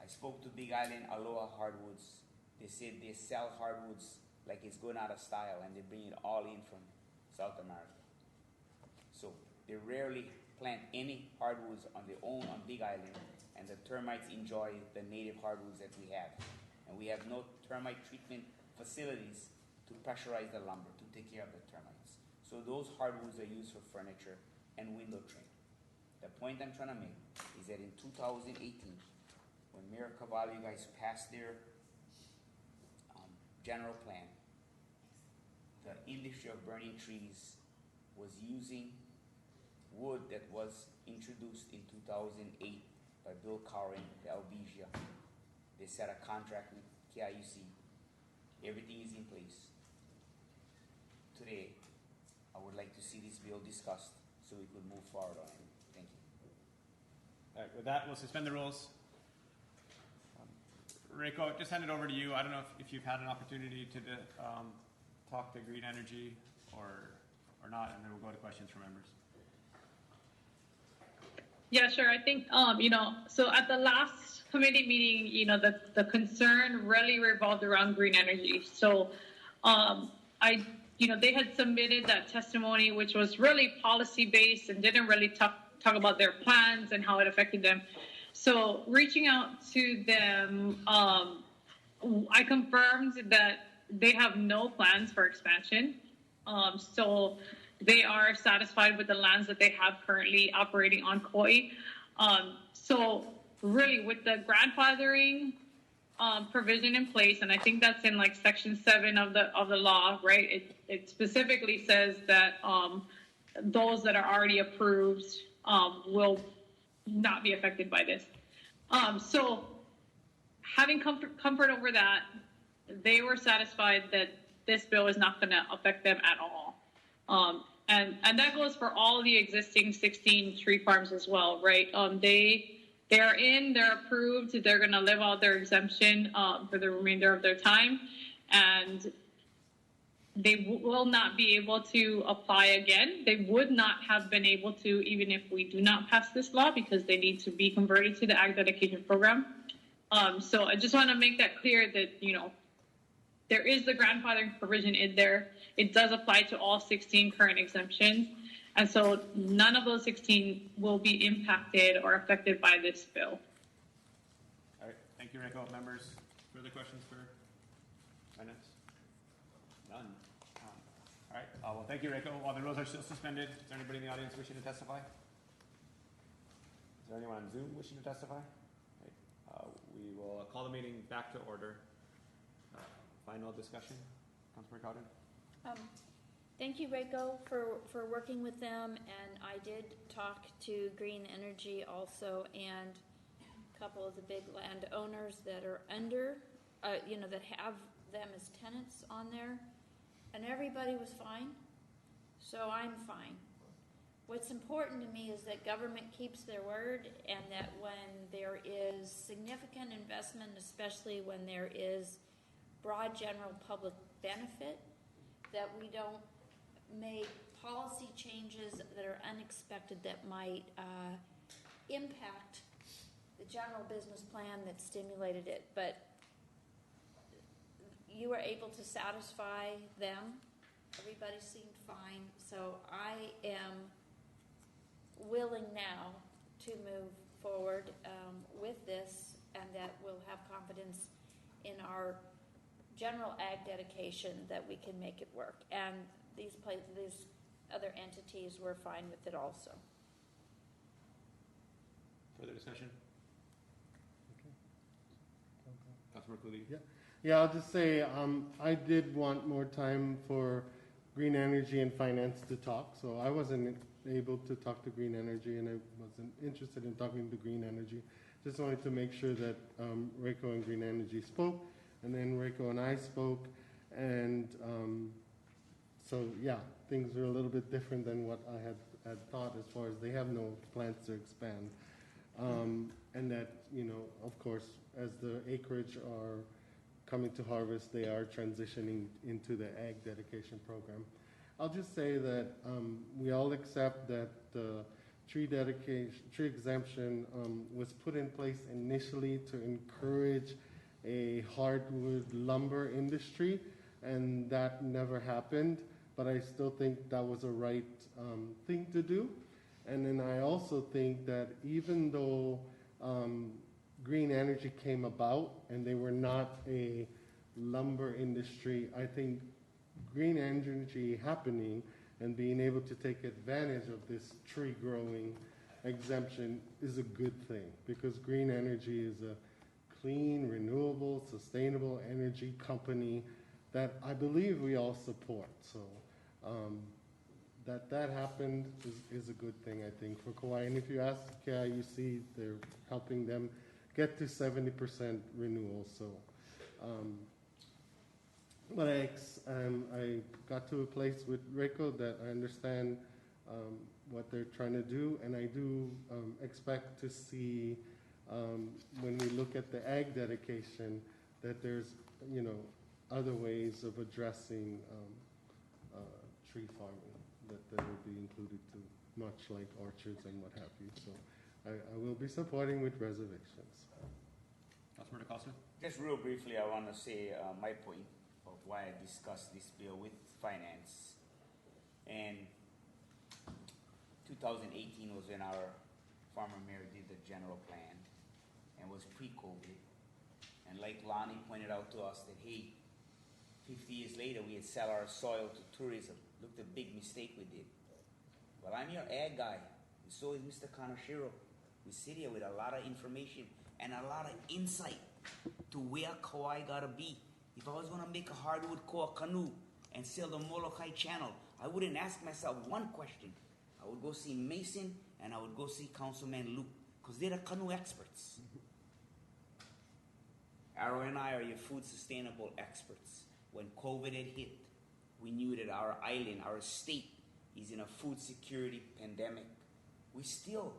I spoke to Big Island Aloha Hardwoods. They said they sell hardwoods like it's going out of style, and they bring it all in from South America. So they rarely plant any hardwoods on their own on Big Island, and the termites enjoy the native hardwoods that we have. And we have no termite treatment facilities to pressurize the lumber, to take care of the termites. So those hardwoods are used for furniture and window trim. The point I'm trying to make is that in 2018, when Mayor Carvalho, you guys passed their general plan, the industry of burning trees was using wood that was introduced in 2008 by Bill Cowring, the Albesia. They set a contract with KIUC. Everything is in place. Today, I would like to see this bill discussed so we could move forward on it. Thank you. All right, with that, we'll suspend the rules. Reiko, just hand it over to you. I don't know if you've had an opportunity to talk to Green Energy or or not, and then we'll go to questions from members. Yeah, sure. I think, so at the last committee meeting, the concern really revolved around green energy. So, they had submitted that testimony, which was really policy based and didn't really talk about their plans and how it affected them. So reaching out to them, I confirmed that they have no plans for expansion. So they are satisfied with the lands that they have currently operating on Kauai. So really with the grandfathering provision in place, and I think that's in like section 7 of the law, right? It specifically says that those that are already approved will not be affected by this. So having comfort over that, they were satisfied that this bill is not going to affect them at all. And that goes for all the existing 16 tree farms as well, right? They're approved, they're going to live out their exemption for the remainder of their time, and they will not be able to apply again. They would not have been able to, even if we do not pass this law, because they need to be converted to the Ag Dedication Program. So I just want to make that clear that, there is the grandfathering provision in there. It does apply to all 16 current exemptions. And so none of those 16 will be impacted or affected by this bill. All right, thank you, Reiko. Members, further questions for finance? None. All right, well, thank you, Reiko. While the rules are still suspended, is there anybody in the audience wishing to testify? Is there anyone on Zoom wishing to testify? Okay. We will call the meeting back to order. Final discussion, Councilor Cowden? Thank you, Reiko, for working with them, and I did talk to Green Energy also, and a couple of the big landowners that are under, that have them as tenants on there, and everybody was fine, so I'm fine. What's important to me is that government keeps their word, and that when there is significant investment, especially when there is broad general public benefit, that we don't make policy changes that are unexpected that might impact the general business plan that stimulated it. But you were able to satisfy them. Everybody seemed fine. So I am willing now to move forward with this, and that we'll have confidence in our general ag dedication that we can make it work. And these other entities were fine with it also. Further discussion? Okay. Councilor Cooley? Yeah, I'll just say I did want more time for Green Energy and Finance to talk, so I wasn't able to talk to Green Energy, and I wasn't interested in talking to Green Energy. Just wanted to make sure that Reiko and Green Energy spoke, and then Reiko and I spoke, and so yeah, things are a little bit different than what I had thought, as far as they have no plans to expand, and that, of course, as the acreage are coming to harvest, they are transitioning into the ag dedication program. I'll just say that we all accept that the tree exemption was put in place initially to encourage a hardwood lumber industry, and that never happened, but I still think that was a right thing to do. And then I also think that even though Green Energy came about and they were not a lumber industry, I think Green Energy happening and being able to take advantage of this tree growing exemption is a good thing, because Green Energy is a clean, renewable, sustainable energy company that I believe we all support. So that happened is a good thing, I think, for Kauai. And if you ask KIUC, they're helping them get to 70% renewal. So, but I got to a place with Reiko that I understand what they're trying to do, and I do expect to see when we look at the ag dedication that there's other ways of addressing tree farming that they will be included too, much like orchards and what have you. So I will be supporting with reservations. Councilmember DaCosta? Just real briefly, I want to say my point of why I discussed this bill with finance. And 2018 was when our former mayor did the general plan and was pre-COVID. And like Lonnie pointed out to us that, hey, 50 years later, we had sell our soil to tourism. Look the big mistake we did. Well, I'm your ag guy, and so is Mr. Kanashiro. We sit here with a lot of information and a lot of insight to where Kauai gotta be. If I was gonna make a hardwood core canoe and sail the Molokai Channel, I wouldn't ask myself one question. I would go see Mason and I would go see Councilman Luke, because they're the canoe experts. Arrow and I are your food sustainable experts. When COVID had hit, we knew that our island, our state, is in a food security pandemic. We're still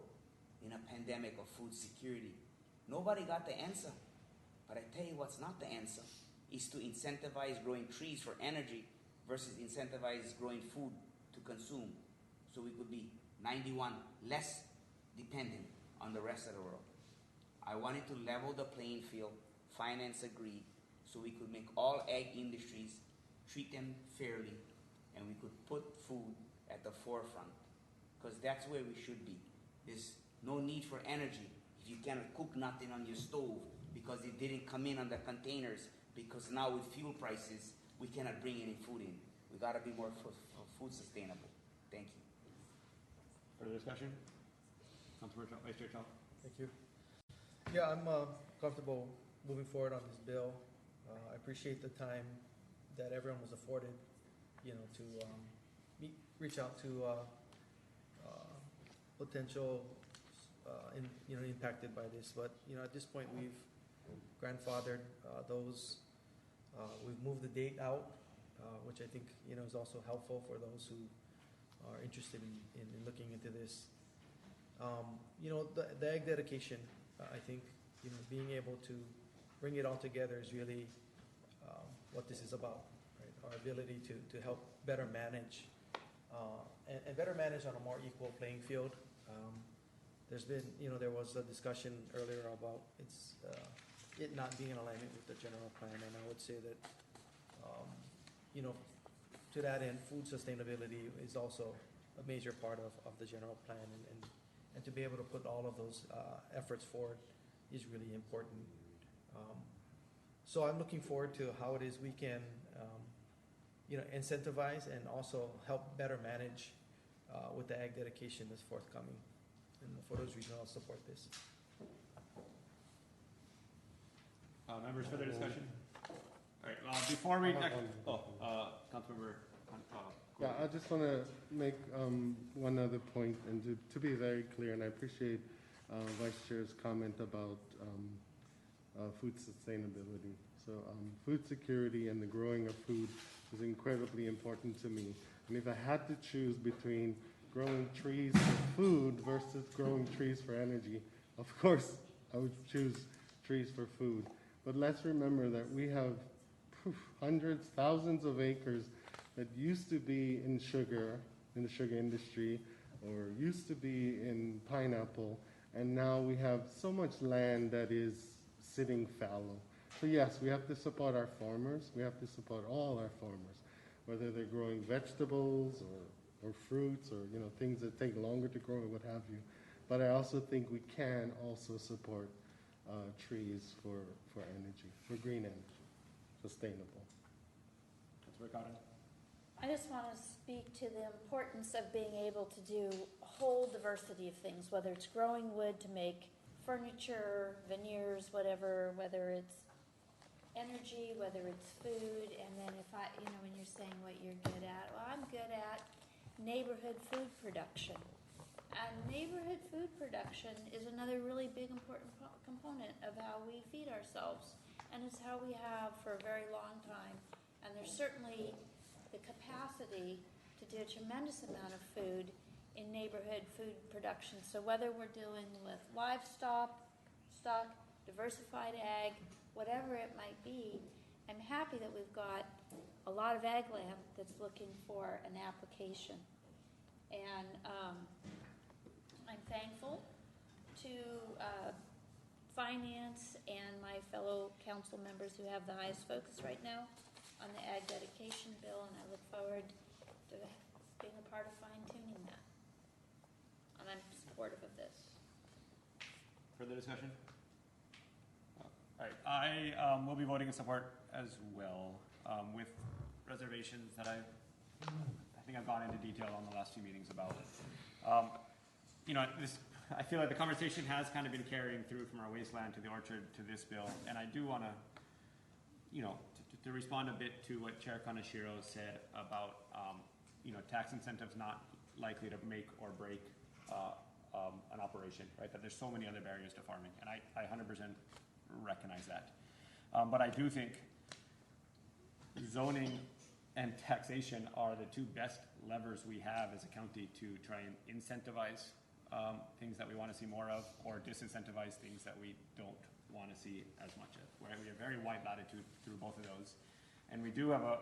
in a pandemic of food security. Nobody got the answer. But I tell you what's not the answer, is to incentivize growing trees for energy versus incentivize growing food to consume. So we could be 91 less dependent on the rest of the world. I wanted to level the playing field. Finance agreed, so we could make all ag industries, treat them fairly, and we could put food at the forefront, because that's where we should be. There's no need for energy if you cannot cook nothing on your stove because it didn't come in on the containers, because now with fuel prices, we cannot bring any food in. We gotta be more food sustainable. Thank you. Further discussion? Councilmember Vice Chair Chao. Thank you. Yeah, I'm comfortable moving forward on this bill. I appreciate the time that everyone was afforded, to reach out to potential impacted by this. But at this point, we've grandfathered those. We've moved the date out, which I think is also helpful for those who are interested in looking into this. The ag dedication, I think being able to bring it all together is really what this is about, right? Our ability to help better manage and better manage on a more equal playing field. There's been, there was a discussion earlier about it not being in alignment with the general plan, and I would say that, to that end, food sustainability is also a major part of the general plan, and to be able to put all of those efforts forward is really important. So I'm looking forward to how it is we can, incentivize and also help better manage with the ag dedication that's forthcoming. And for those reasons, I'll support this. Members, further discussion? All right, before we, Councilmember. Yeah, I just want to make one other point, and to be very clear, and I appreciate Vice Chair's comment about food sustainability. So food security and the growing of food is incredibly important to me. And if I had to choose between growing trees for food versus growing trees for energy, of course I would choose trees for food. But let's remember that we have hundreds, thousands of acres that used to be in the sugar industry, or used to be in pineapple, and now we have so much land that is sitting fallow. So yes, we have to support our farmers. We have to support all our farmers, whether they're growing vegetables or fruits, or things that take longer to grow or what have you. But I also think we can also support trees for energy, for green energy, sustainable. I just want to speak to the importance of being able to do a whole diversity of things, whether it's growing wood to make furniture, veneers, whatever, whether it's energy, whether it's food, and then if when you're saying what you're good at, well, I'm good at neighborhood food production. And neighborhood food production is another really big important component of how we feed ourselves, and it's how we have for a very long time. And there's certainly the capacity to do a tremendous amount of food in neighborhood food production. So whether we're dealing with livestock, diversified ag, whatever it might be, I'm happy that we've got a lot of ag land that's looking for an application. And I'm thankful to Finance and my fellow council members who have the highest focus right now on the ag dedication bill, and I look forward to being a part of fine-tuning that. And I'm supportive of this. Further discussion? All right, I will be voting in support as well, with reservations that I think I've gone into detail on the last few meetings about. You know, I feel like the conversation has kind of been carrying through from our wasteland to the orchard to this bill, and I do want to, you know, to respond a bit to what Chair Kaneshiro said about, you know, tax incentives not likely to make or break an operation, right? That there's so many other barriers to farming, and I 100% recognize that. But I do think zoning and taxation are the two best levers we have as a county to try and incentivize things that we want to see more of, or disincentivize things that we don't want to see as much of. Right? We have very wide latitude through both of those. And we do have a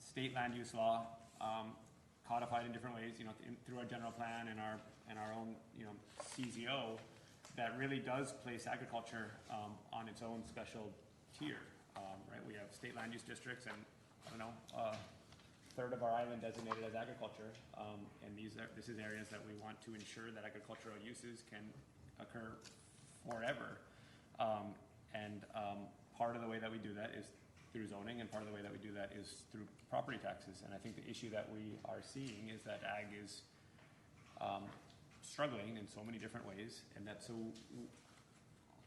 state land use law codified in different ways, you know, through our general plan and our own, you know, CZO, that really does place agriculture on its own special tier. Right? We have state land use districts, and I don't know, third of our island designated as agriculture, and this is areas that we want to ensure that agricultural uses can occur forever. And part of the way that we do that is through zoning, and part of the way that we do that is through property taxes. And I think the issue that we are seeing is that ag is struggling in so many different ways, and that so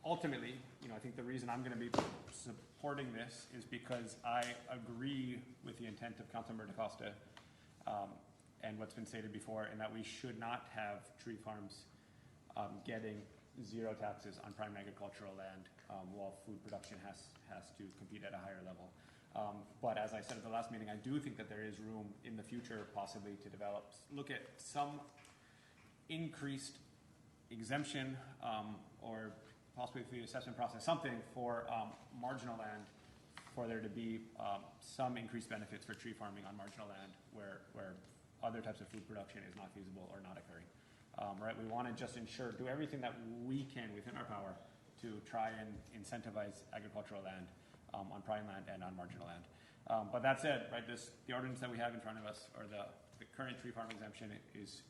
ultimately, you know, I think the reason I'm going to be supporting this is because I agree with the intent of Councilmember DaCosta and what's been stated before, and that we should not have tree farms getting zero taxes on prime agricultural land while food production has to compete at a higher level. But as I said at the last meeting, I do think that there is room in the future possibly to look at some increased exemption or possibly through the assessment process, something for marginal land, for there to be some increased benefits for tree farming on marginal land where other types of food production is not feasible or not occurring. Right? We want to just do everything that we can within our power to try and incentivize agricultural land on prime land and on marginal land. But that said, right, the ordinance that we have in front of us, or the current tree farm exemption, is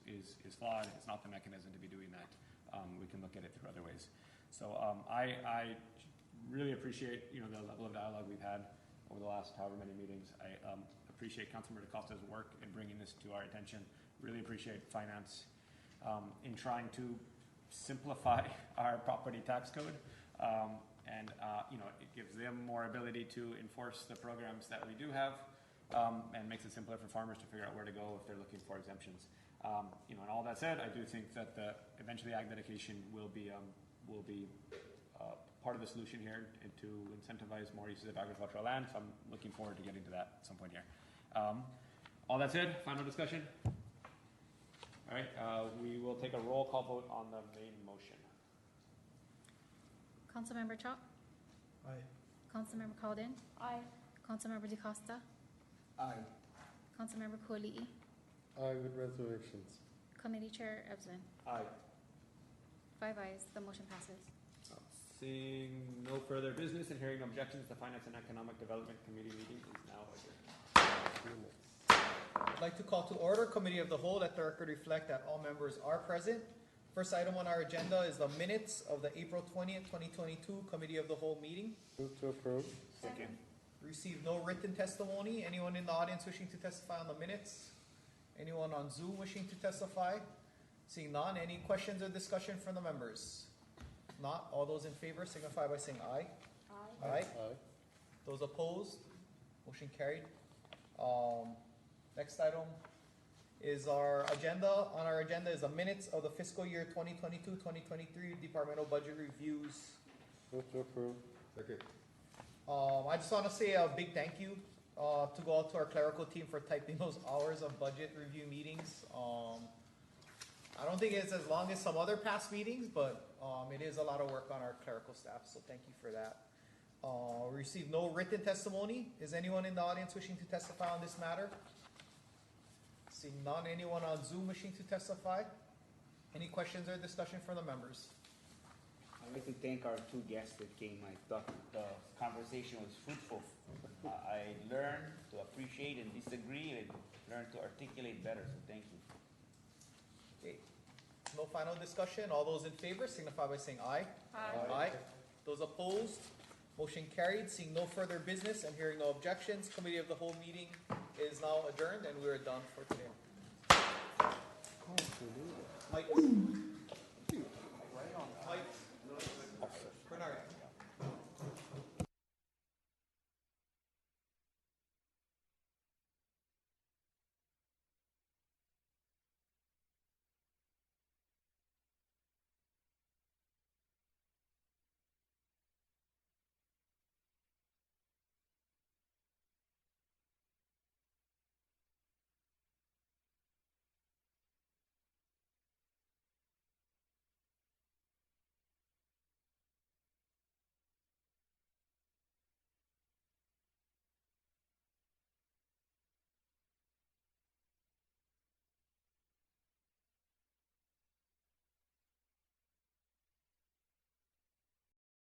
flawed. It's not the mechanism to be doing that. We can look at it through other ways. So I really appreciate, you know, the level of dialogue we've had over the last however many meetings. I appreciate Councilmember DaCosta's work in bringing this to our attention. Really appreciate Finance in trying to simplify our property tax code, and you know, it gives them more ability to enforce the programs that we do have, and makes it simpler for farmers to figure out where to go if they're looking for exemptions. You know, and all that said, I do think that eventually ag dedication will be part of the solution here to incentivize more uses of agricultural land. So I'm looking forward to getting to that at some point here. All that said, final discussion. All right, we will take a roll call vote on the main motion. Councilmember Chop? Aye. Councilmember Caldin? Aye. Councilmember DaCosta? Aye. Councilmember Kuali'i? Aye with reservations. Committee Chair Ebsen? Aye. 5 ayes, the motion passes. Seeing no further business and hearing no objections, the Finance and Economic Development Committee meeting is now adjourned. I'd like to call to order Committee of the Whole. Let the record reflect that all members are present. First item on our agenda is the minutes of the April 20th, 2022 Committee of the Whole meeting. Move to approve. Second. Received no written testimony. Anyone in the audience wishing to testify on the minutes? Anyone on Zoom wishing to testify? Seeing none, any questions or discussion from the members? If not, all those in favor signify by saying aye. Aye. Aye. Aye. Those opposed? Motion carried. Next item is our agenda. On our agenda is the minutes of the fiscal year 2022-2023 departmental budget reviews. Move to approve. Second. I just want to say a big thank you to go out to our clerical team for typing those hours of budget review meetings. I don't think it's as long as some other past meetings, but it is a lot of work on our clerical staff, so thank you for that. We received no written testimony. Is anyone in the audience wishing to testify on this matter? Seeing none, anyone on Zoom wishing to testify? Any questions or discussion from the members? I'd like to thank our two guests that came. I thought the conversation was fruitful. I learned to appreciate and disagree and learned to articulate better, so thank you. Okay. No final discussion. All those in favor signify by saying aye. Aye. Aye. Those opposed, motion carried. Seeing no further business and hearing no objections, Committee of the Whole meeting is now adjourned and we are done for today. Mike.